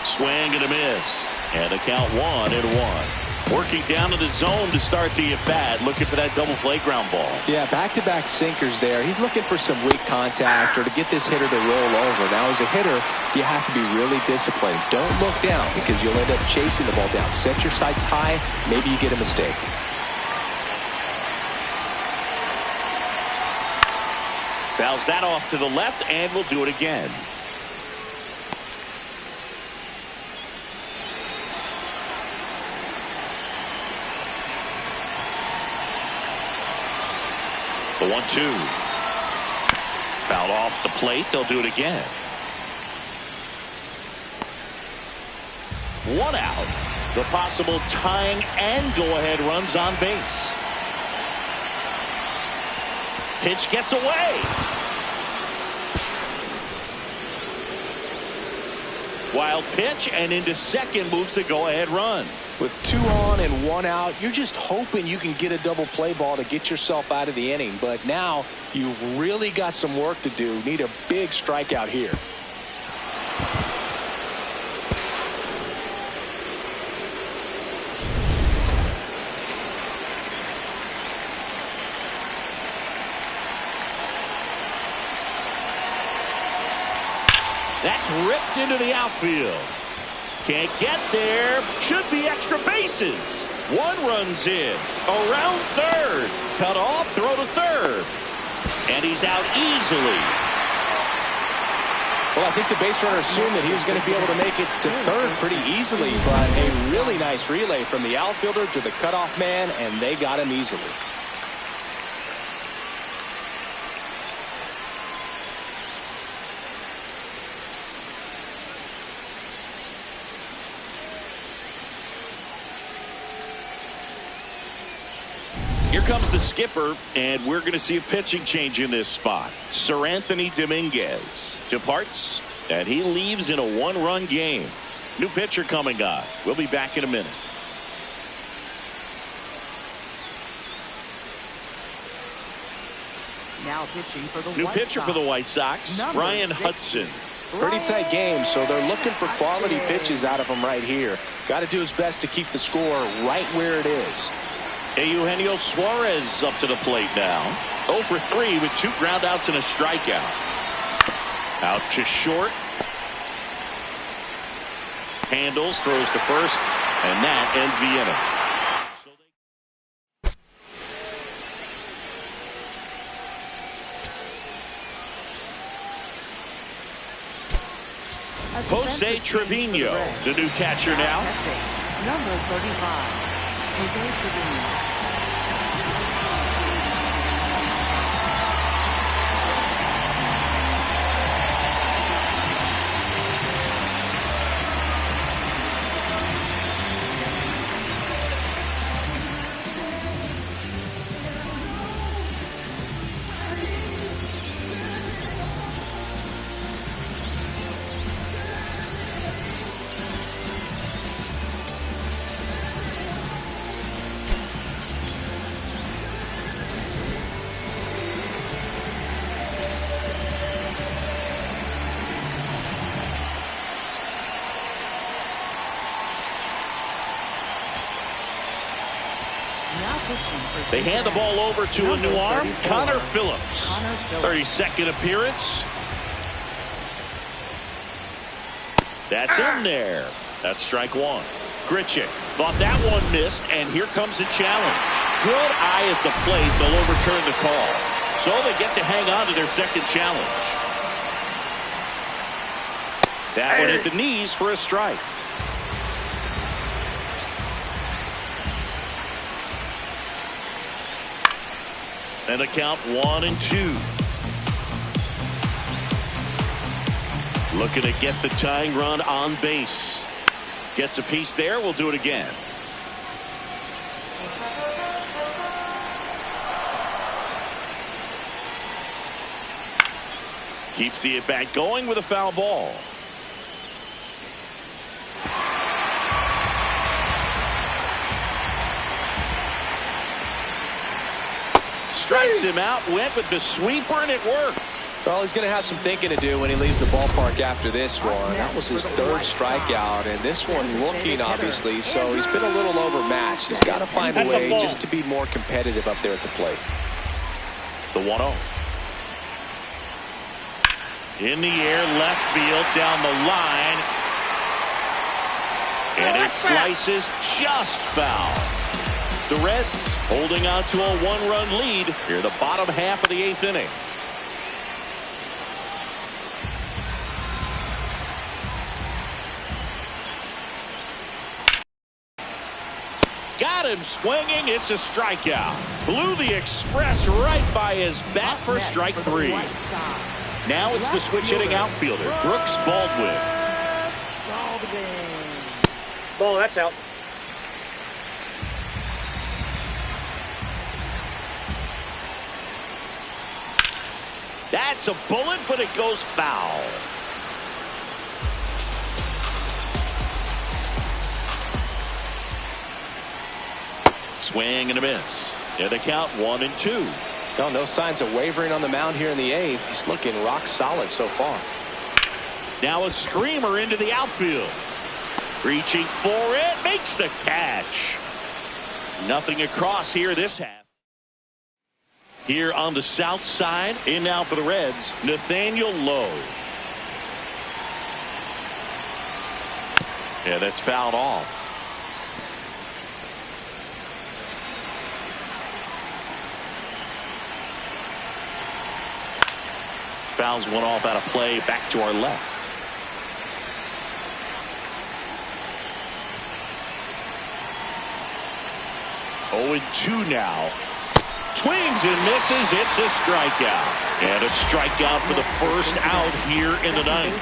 Swing and a miss. And the count 1-1. Working down to the zone to start the at-bat, looking for that double play ground ball. Yeah, back-to-back sinkers there. He's looking for some weak contact or to get this hitter to roll over. Now, as a hitter, you have to be really disciplined. Don't look down because you'll end up chasing the ball down. Set your sights high. Maybe you get a mistake. Fouls that off to the left, and we'll do it again. The 1-2. Fouled off the plate. They'll do it again. 1 out. The possible tying and go-ahead runs on base. Pitch gets away. Wild pitch, and into second moves the go-ahead run. With 2 on and 1 out, you're just hoping you can get a double play ball to get yourself out of the inning. But now you've really got some work to do. Need a big strikeout here. That's ripped into the outfield. Can't get there. Should be extra bases. 1 run's in. Around third. Cut off. Throw to third. And he's out easily. Well, I think the base runner assumed that he was going to be able to make it to third pretty easily, but a really nice relay from the outfielder to the cutoff man, and they got him easily. Here comes the skipper, and we're going to see a pitching change in this spot. Sir Anthony Dominguez departs, and he leaves in a one-run game. New pitcher coming on. We'll be back in a minute. Now pitching for the New White pitcher Sox. for the White Sox, Number Brian 6. Hudson. Pretty tight game, so they're looking for quality pitches out of him right here. Got to do his best to keep the score right where it is. Eugenio Suarez up to the plate now. 0 for 3 with 2 groundouts and a strikeout. Out to short. Handles, throws to first, and that ends the inning. Jose Trevino, the new catcher now. Number 35, Jose Trevino. They hand the ball over to a new arm, Connor Phillips. 32nd appearance. That's in there. That's strike one. Grichuk thought that one missed, and here comes a challenge. Good eye at the plate. They'll overturn the call. So they get to hang on to their second challenge. That one at the knees for a strike. And a count 1-2. Looking to get the tying run on base. Gets a piece there. We'll do it again. Keeps the at-bat going with a foul ball. Strikes him out, went with the sweeper, and it worked. Well, he's going to have some thinking to do when he leaves the ballpark after this one. That was his third strikeout, and this one looking, obviously, so he's been a little overmatched. He's got to find a way just to be more competitive up there at the plate. The 1-0. In the air, left field, down the line. And it slices just foul. The Reds holding on to a one-run lead here in the bottom half of the 8th inning. Got him swinging. It's a strikeout. Blew the express right by his bat for strike 3. Now it's the switch hitting outfielder, Brooks Baldwin. Ball, that's out. That's a bullet, but it goes foul. Swing and a miss. And the count 1-2. No signs of wavering on the mound here in the 8th. He's looking rock solid so far. Now a screamer into the outfield. Reaching for it. Makes the catch. Nothing across here this half. Here on the south side, in now for the Reds, Nathaniel Lowe. Yeah, that's fouled off. fouls one off out of play back to our left. Oh, 2 now. Swings and misses. It's a strikeout. And a strikeout for the first out here in the ninth.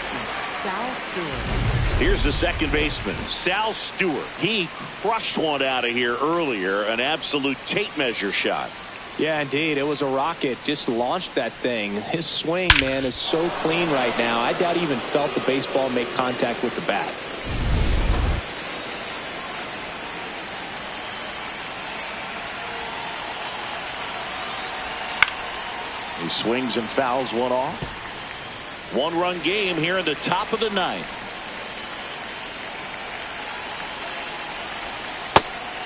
Here's the second baseman, Sal Stewart. He crushed one out of here earlier, an absolute tape measure shot. Yeah, indeed. It was a rocket. Just launched that thing. His swing, man, is so clean right now. I doubt he even felt the baseball make contact with the bat. He swings and fouls one off. 1-run game here in the top of the ninth.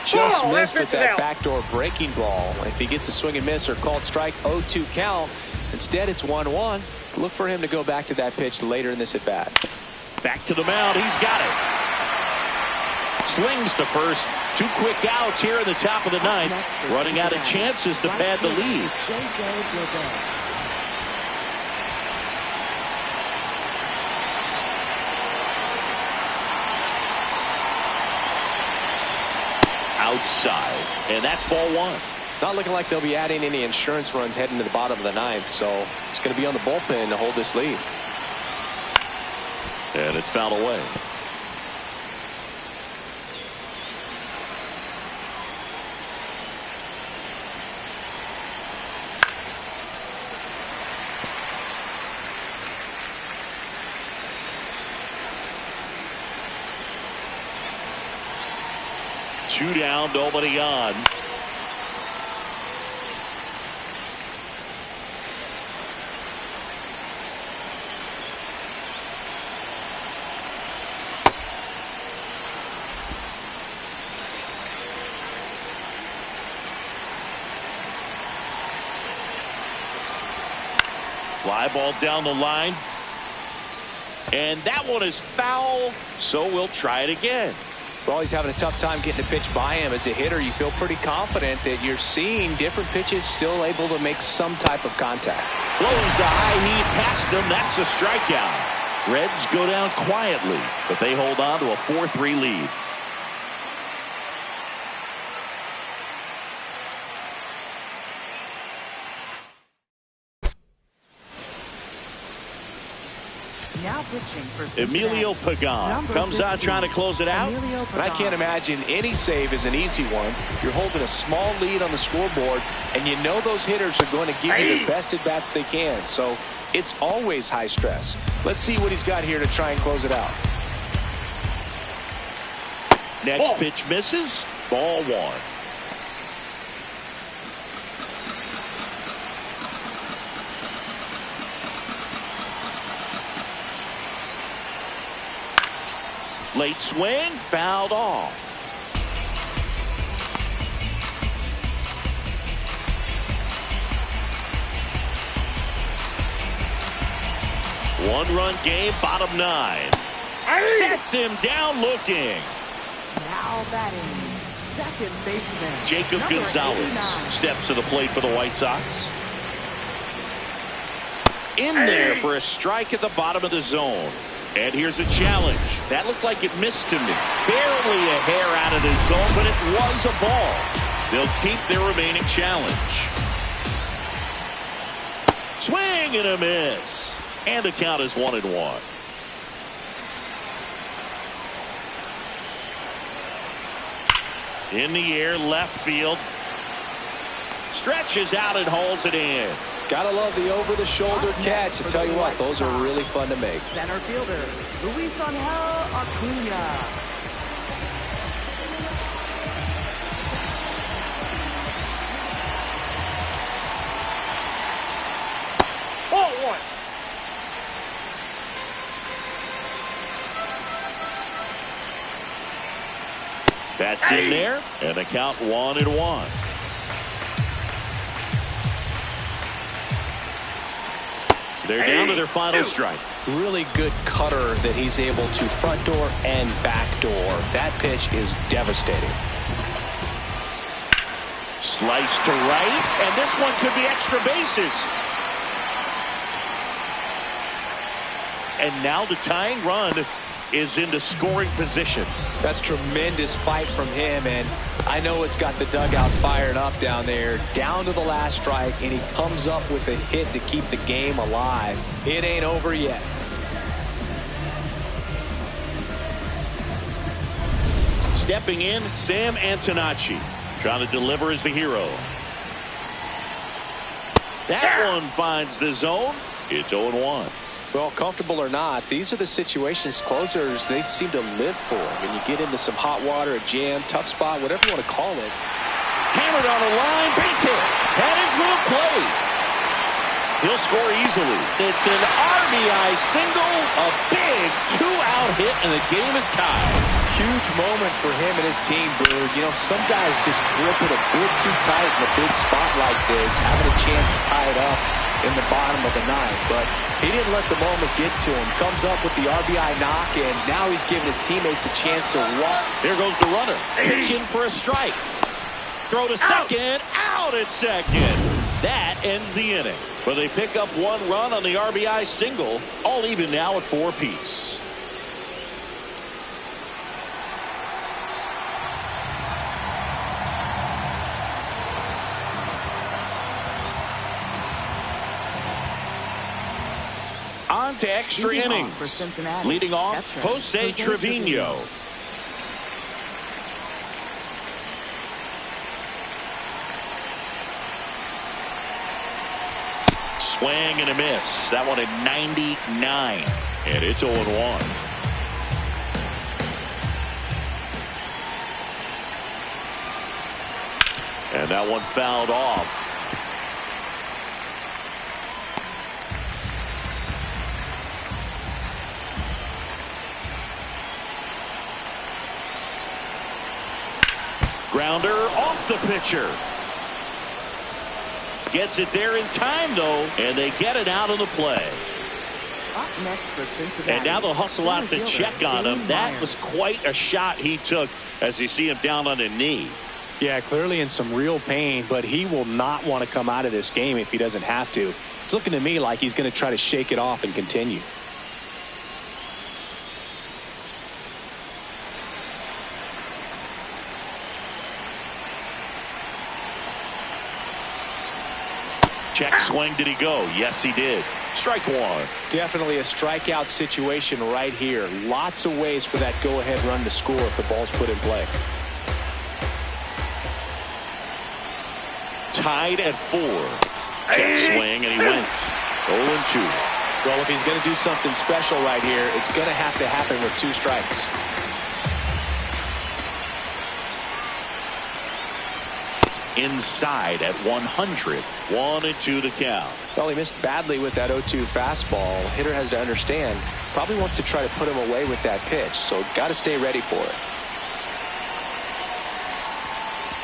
Just missed with that backdoor breaking ball. If he gets a swing and miss or called strike, 0-2 count. Instead, it's 1-1. Look for him to go back to that pitch later in this at bat. Back to the mound. He's got it. Slings to first. 2 quick outs here in the top of the ninth. Running out of chances to pad the lead. Outside, and that's ball 1. Not looking like they'll be adding any insurance runs heading to the bottom of the ninth, so it's going to be on the bullpen to hold this lead. And it's fouled away. Two down, nobody on. Fly ball down the line. And that one is foul, so we'll try it again. Well, he's having a tough time getting a pitch by him. As a hitter, you feel pretty confident that you're seeing different pitches still able to make some type of contact. Blows the high heat past him. That's a strikeout. Reds go down quietly, but they hold on to a 4-3 lead. Now pitching for Emilio Pagan comes out trying to close it out. And I can't imagine any save is an easy one. You're holding a small lead on the scoreboard, and you know those hitters are going to give you the best at-bats they can. So it's always high stress. Let's see what he's got here to try and close it out. Next pitch misses. Ball 1. Late swing, fouled off. One-run game, bottom 9. Sets him down looking. Now batting, second baseman Jacob Gonzalez steps to the plate for the White Sox. In there for a strike at the bottom of the zone. And here's a challenge. That looked like it missed to me. Barely a hair out of the zone, but it was a ball. They'll keep their remaining challenge. Swing and a miss. And the count is 1-1. In the air, left field. Stretches out and holds it in. Gotta love the over-the-shoulder catch. I tell you what, those are really fun to make. Center fielder, Luisangel Acuna. Ball 1. That's in there, and the count 1-1. They're down to their final strike. Really good cutter that he's able to front door and back door. That pitch is devastating. Slice to right, and this one could be extra bases. and now the tying run is into scoring position. That's tremendous fight from him, and I know it's got the dugout fired up down there. Down to the last strike, and he comes up with a hit to keep the game alive. It ain't over yet. Stepping in, Sam Antonacci. Trying to deliver as the hero. That one finds the zone. It's 0-1. Well, comfortable or not, these are the situations closers they seem to live for. When you get into some hot water, a jam, tough spot, whatever you want to call it. Hammered on the line, base hit. Heading for the plate. He'll score easily. It's an RBI single, a big two-out hit, and the game is tied. Huge moment for him and his team, Boog. You know, some guys just grip it a bit too tight in a big spot like this, having a chance to tie it up in the bottom of the ninth, but he didn't let the moment get to him. Comes up with the RBI knock, and now he's giving his teammates a chance to walk. Here goes the runner. Pitching for a strike. Throw to second. Out at second. That ends the inning. But they pick up one run on the RBI single. All even now at 4 apiece. On to extra innings. Leading off, Jose Trevino. Swing and a miss. That one at 99. And it's 0-1. And that one fouled off. Grounder off the pitcher. Gets it there in time, though, and they get it out of the play. Up next for Cincinnati. And now they'll hustle out to check on him. That was quite a shot he took as you see him down on a knee. Yeah, clearly in some real pain, but he will not want to come out of this game if he doesn't have to. It's looking to me like he's going to try to shake it off and continue. Check swing. Did he go? Yes, he did. Strike one. Definitely a strikeout situation right here. Lots of ways for that go-ahead run to score if the ball's put in play. Tied at 4. Check swing, and he went 0-2. Well, if he's going to do something special right here, it's going to have to happen with 2 strikes. Inside at 100. 1-2 to count. Well, he missed badly with that 0-2 fastball. Hitter has to understand, probably wants to try to put him away with that pitch, so got to stay ready for it.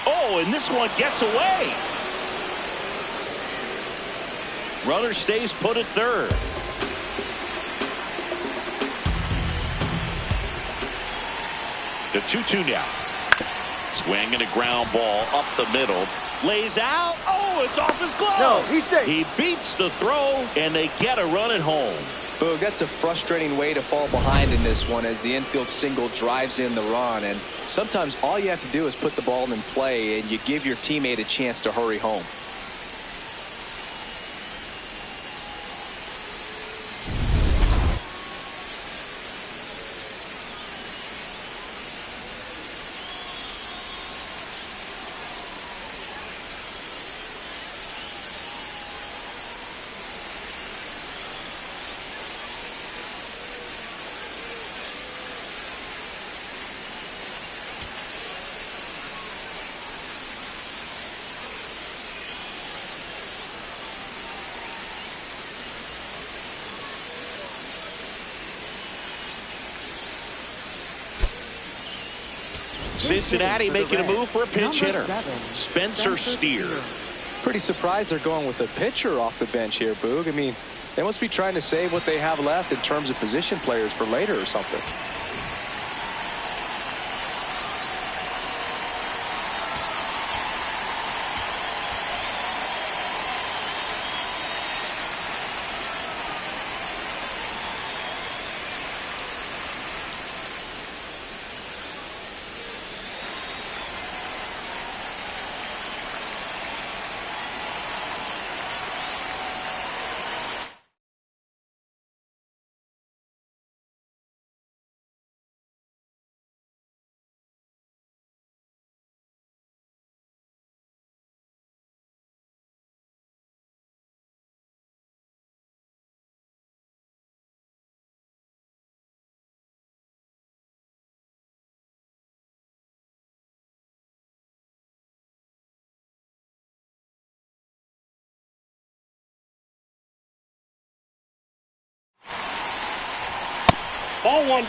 Oh, and this one gets away. Runner stays put at third. The 2-2 now. Swing and a ground ball up the middle. Lays out. Oh, it's off his glove. No, he's safe. He beats the throw, and they get a run at home. Boog, that's a frustrating way to fall behind in this one as the infield single drives in the run. And sometimes all you have to do is put the ball in play, and you give your teammate a chance to hurry home. Cincinnati making a move for a pinch hitter. Spencer Steer. Pretty surprised they're going with a pitcher off the bench here, Boog. I mean, they must be trying to save what they have left in terms of position players for later or something. Ball one.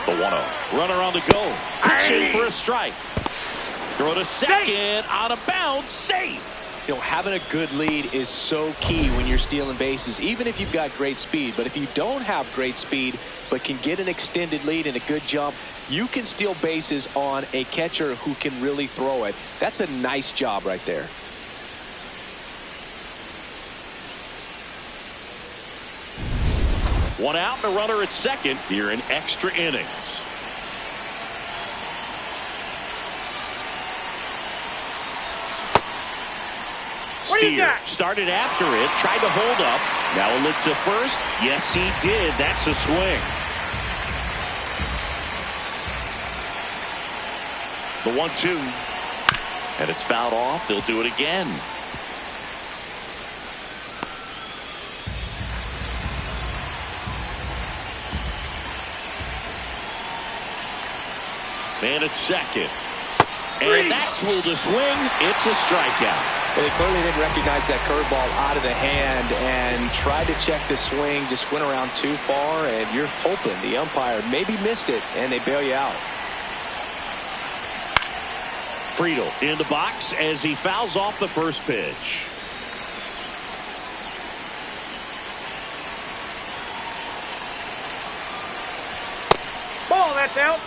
The 1-0. Runner on the go. Pitching for a strike. Throw to second. Out of bounds. Safe. You know, having a good lead is so key when you're stealing bases, even if you've got great speed. But if you don't have great speed but can get an extended lead and a good jump, you can steal bases on a catcher who can really throw it. That's a nice job right there. One out and a runner at second here in extra innings. Steer started after it, tried to hold up. Now a look to first. Yes, he did. That's a swing. The 1-2. And it's fouled off. They'll do it again. And it's second. And that's ruled a swing. It's a strikeout. Well, they clearly didn't recognize that curveball out of the hand and tried to check the swing. Just went around too far, and you're hoping the umpire maybe missed it, and they bail you out. Friedel in the box as he fouls off the first pitch. Ball, that's out.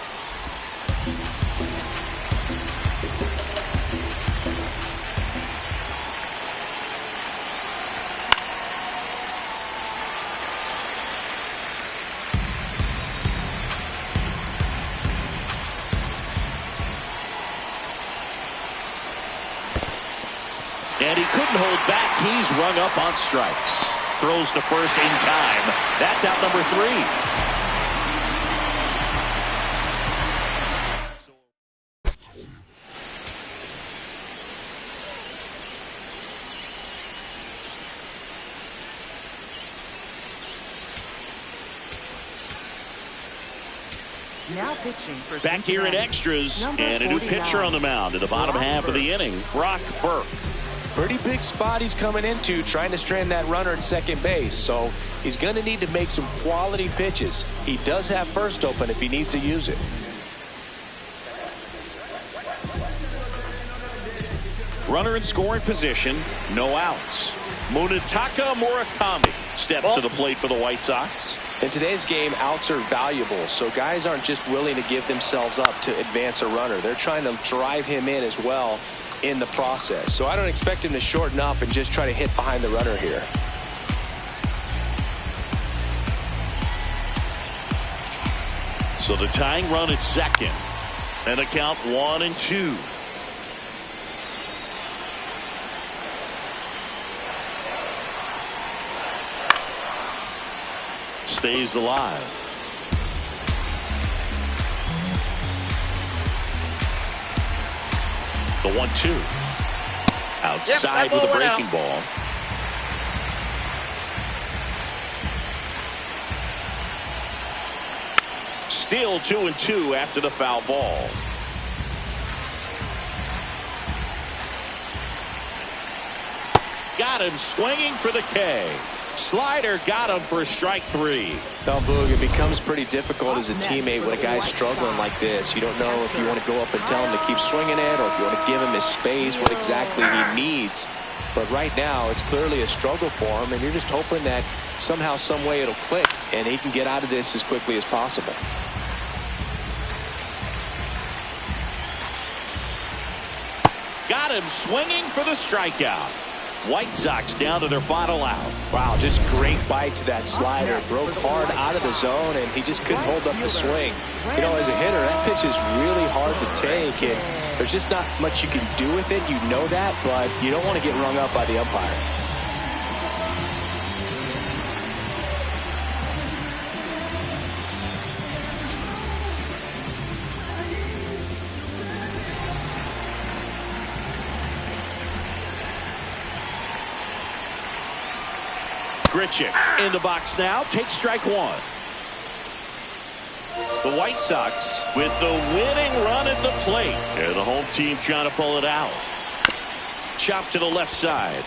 And he couldn't hold back. He's rung up on strikes. Throws to first in time. That's out number 3. Now pitching for Back here in extras, and a new pitcher on the mound in the bottom half of the inning, Brock Burke. Pretty big spot he's coming into, trying to strand that runner at second base. So he's going to need to make some quality pitches. He does have first open if he needs to use it. Runner in scoring position, no outs. Munetaka Murakami steps to the plate for the White Sox. In today's game, outs are valuable, so guys aren't just willing to give themselves up to advance a runner. They're trying to drive him in as well in the process. So I don't expect him to shorten up and just try to hit behind the runner here. So the tying run at second, and a count 1-2. Stays alive. The 1-2. Outside with a breaking ball. Still 2-2 after the foul ball. Got him swinging for the K. Slider got him for strike 3. Now, Boog, it becomes pretty difficult as a teammate when a guy's struggling like this. You don't know if you want to go up and tell him to keep swinging it or if you want to give him his space, what exactly he needs. But right now, it's clearly a struggle for him, and you're just hoping that somehow, some way it'll click, and he can get out of this as quickly as possible. Got him swinging for the strikeout. White Sox down to their final out. Wow, just great bite to that slider. Broke hard out of the zone, and he just couldn't hold up the swing. You know, as a hitter, that pitch is really hard to take, and there's just not much you can do with it. You know that, but you don't want to get rung up by the umpire. Grichuk in the box now. Takes strike 1. The White Sox with the winning run at the plate. And the home team trying to pull it out. Chop to the left side.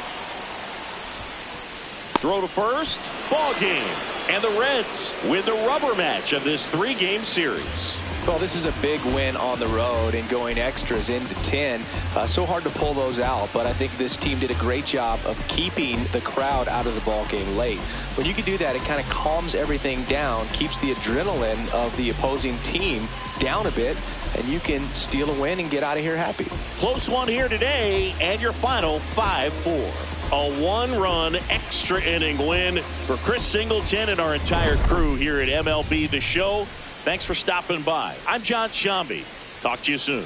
Throw to first. Ball game. And the Reds win the rubber match of this 3-game series. Well, this is a big win on the road and going extras into 10. So hard to pull those out, but I think this team did a great job of keeping the crowd out of the ball game late. When you can do that, it kind of calms everything down, keeps the adrenaline of the opposing team down a bit, and you can steal a win and get out of here happy. Close one here today, and your final 5-4. A 1-run extra inning win for Chris Singleton and our entire crew here at MLB The Show. Thanks for stopping by. I'm John Sciambi. Talk to you soon.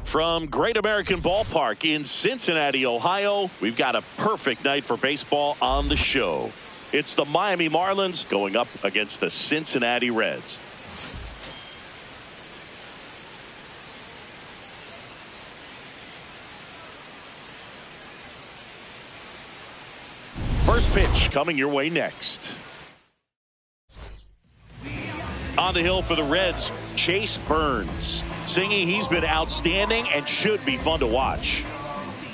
From Great American Ballpark in Cincinnati, Ohio, we've got a perfect night for baseball on the show. It's the Miami Marlins going up against the Cincinnati Reds. First pitch coming your way next. On the hill for the Reds, Chase Burns. Singy, he's been outstanding and should be fun to watch.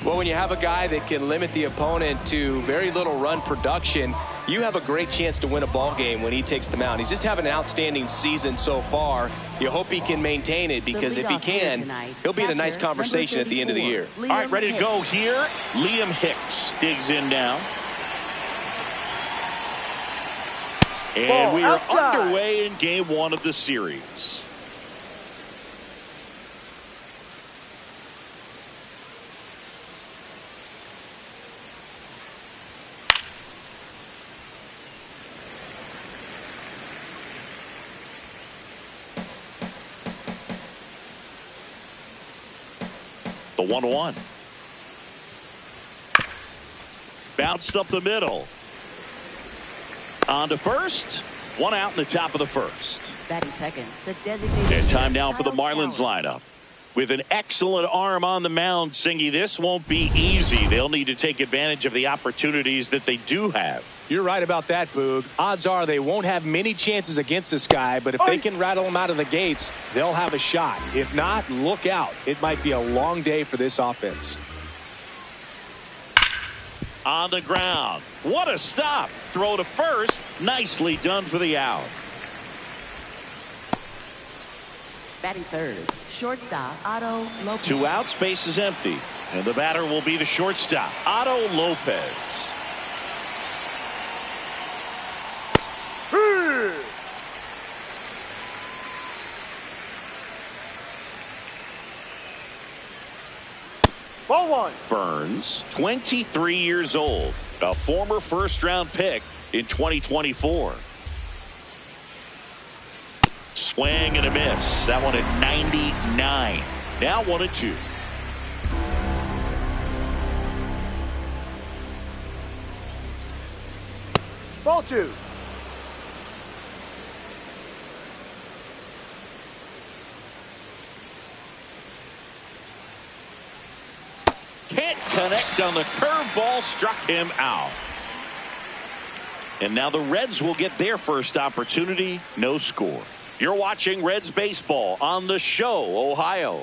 Well, when you have a guy that can limit the opponent to very little run production, you have a great chance to win a ball game when he takes the mound. He's just having an outstanding season so far. You hope he can maintain it, because if he can, he'll be in a nice conversation at the end of the year. All right, ready to go here. Liam Hicks digs in now. And we are underway in game one of the series. The 1-1. Bounced up the middle. On to first. One out in the top of the first. Batting second, the designated. And time now for the Marlins lineup. With an excellent arm on the mound, Singy, this won't be easy. They'll need to take advantage of the opportunities that they do have. You're right about that, Boog. Odds are they won't have many chances against this guy, but if they can rattle him out of the gates, they'll have a shot. If not, look out. It might be a long day for this offense. On the ground. What a stop. Throw to first. Nicely done for the out. Batting third, shortstop, Otto Lopez. 2 outs, base is empty. And the batter will be the shortstop, Otto Lopez. Ball one. Burns, 23 years old, a former first-round pick in 2024. Swing and a miss. That one at 99. Now 1-2. Ball two. Can't connect on the curveball, struck him out. And now the Reds will get their first opportunity. No score. You're watching Reds baseball on the show, Ohio.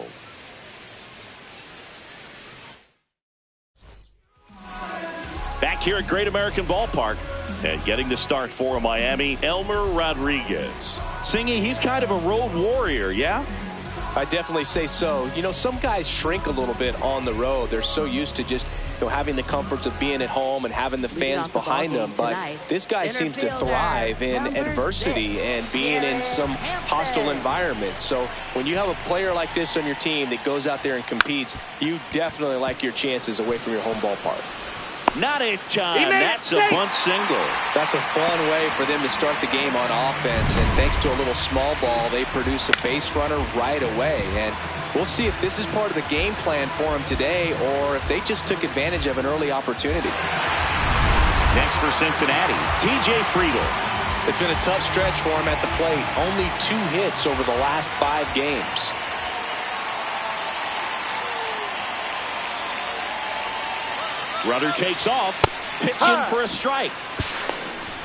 Back here at Great American Ballpark, and getting the start for Miami, Elmer Rodriguez. Singy, he's kind of a road warrior, yeah? I definitely say so. You know, some guys shrink a little bit on the road. They're so used to just, you know, having the comforts of being at home and having the fans behind them. But this guy seems to thrive in adversity and being in some hostile environments. So when you have a player like this on your team that goes out there and competes, you definitely like your chances away from your home ballpark. Not in time. That's a bunt single. That's a fun way for them to start the game on offense. And thanks to a little small ball, they produce a base runner right away. And we'll see if this is part of the game plan for them today, or if they just took advantage of an early opportunity. Next for Cincinnati, TJ Friedl. It's been a tough stretch for him at the plate. Only 2 hits over the last 5 games. Runner takes off, pitching for a strike.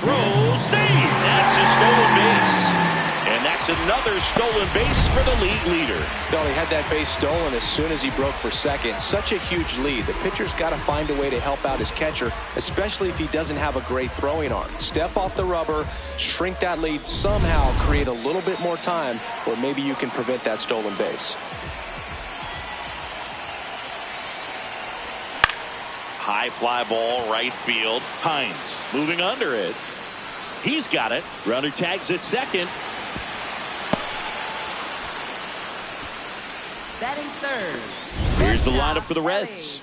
Throw, save. That's a stolen base. And that's another stolen base for the league leader. No, he had that base stolen as soon as he broke for second. Such a huge lead. The pitcher's got to find a way to help out his catcher, especially if he doesn't have a great throwing arm. Step off the rubber, shrink that lead somehow, create a little bit more time, or maybe you can prevent that stolen base. High fly ball, right field. Hines moving under it. He's got it. Runner tags at second. Batting third. Here's the lineup for the Reds.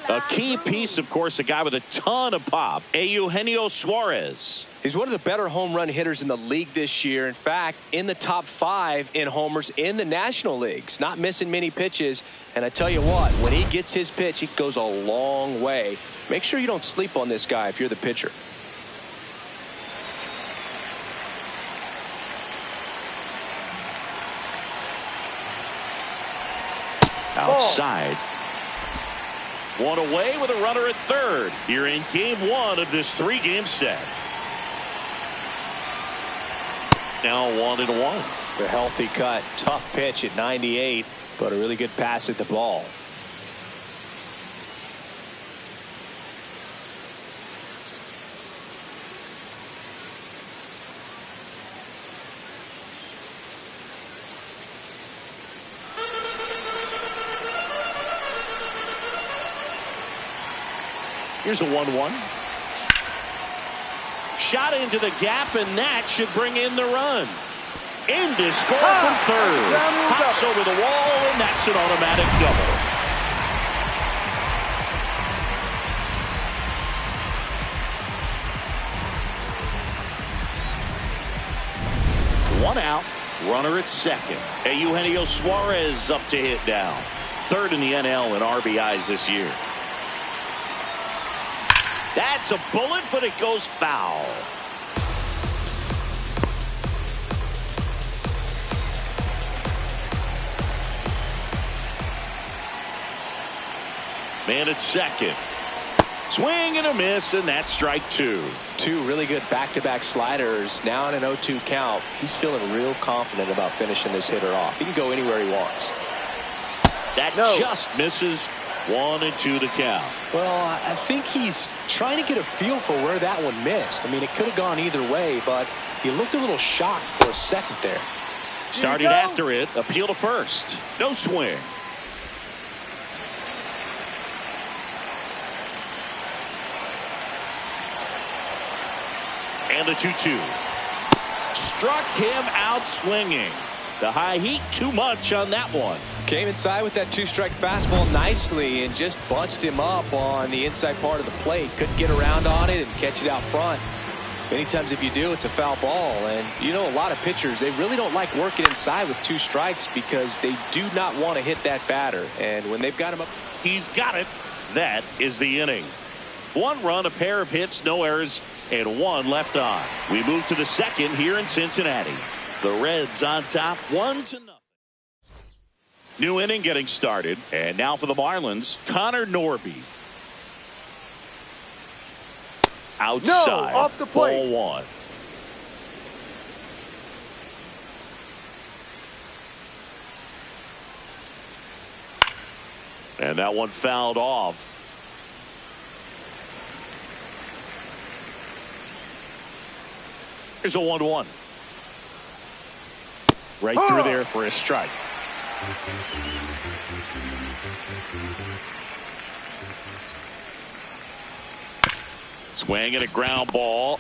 A key piece, of course, a guy with a ton of pop, Eugenio Suarez. He's one of the better home run hitters in the league this year. In fact, in the top 5 in homers in the National Leagues. Not missing many pitches. And I tell you what, when he gets his pitch, it goes a long way. Make sure you don't sleep on this guy if you're the pitcher. Outside. One away with a runner at third here in game 1 of this 3-game set. Now 1-1. The healthy cut. Tough pitch at 98, but a really good pass at the ball. Here's a 1-1. Shot into the gap, and that should bring in the run. In to score from third. Hops over the wall, and that's an automatic double. One out. Runner at second. Eugenio Suarez up to hit now. Third in the NL in RBIs this year. That's a bullet, but it goes foul. Man at second. Swing and a miss, and that's strike 2. 2 really good back-to-back sliders. Now in an 0-2 count. He's feeling real confident about finishing this hitter off. He can go anywhere he wants. That just misses. 1-2 to count. Well, I think he's trying to get a feel for where that one missed. I mean, it could have gone either way, but he looked a little shocked for a second there. Starting after it, appeal to first. No swing. And a 2-2. Struck him out swinging. The high heat, too much on that one. Came inside with that 2-strike fastball nicely and just bunched him up on the inside part of the plate. Couldn't get around on it and catch it out front. Many times if you do, it's a foul ball. And you know, a lot of pitchers, they really don't like working inside with 2 strikes because they do not want to hit that batter. And when they've got him up, he's got it. That is the inning. 1 run, a pair of hits, no errors, and 1 left on. We move to the second here in Cincinnati. The Reds on top, 1-0. New inning getting started. And now for the Marlins, Connor Norby. Outside. No, off the plate. Ball 1. And that one fouled off. Here's a 1-1. Right through there for a strike. Swing and a ground ball.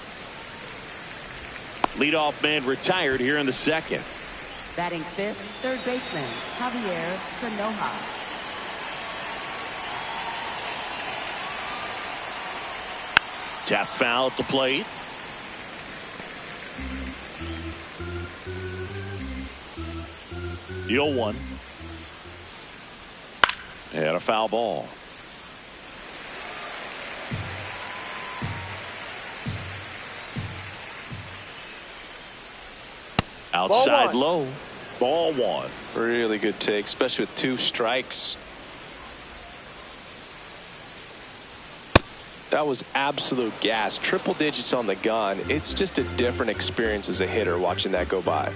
Leadoff man retired here in the second. Batting 5th, third baseman, Javier Sanoja. Tap foul at the plate. The 0-1. And a foul ball. Outside low. Ball 1. really good take, especially with 2 strikes. That was absolute gas. Triple digits on the gun. It's just a different experience as a hitter watching that go by.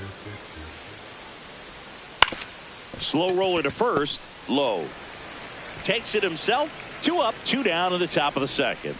Slow roller to first. Low. Takes it himself. 2 up, 2 down in the top of the second.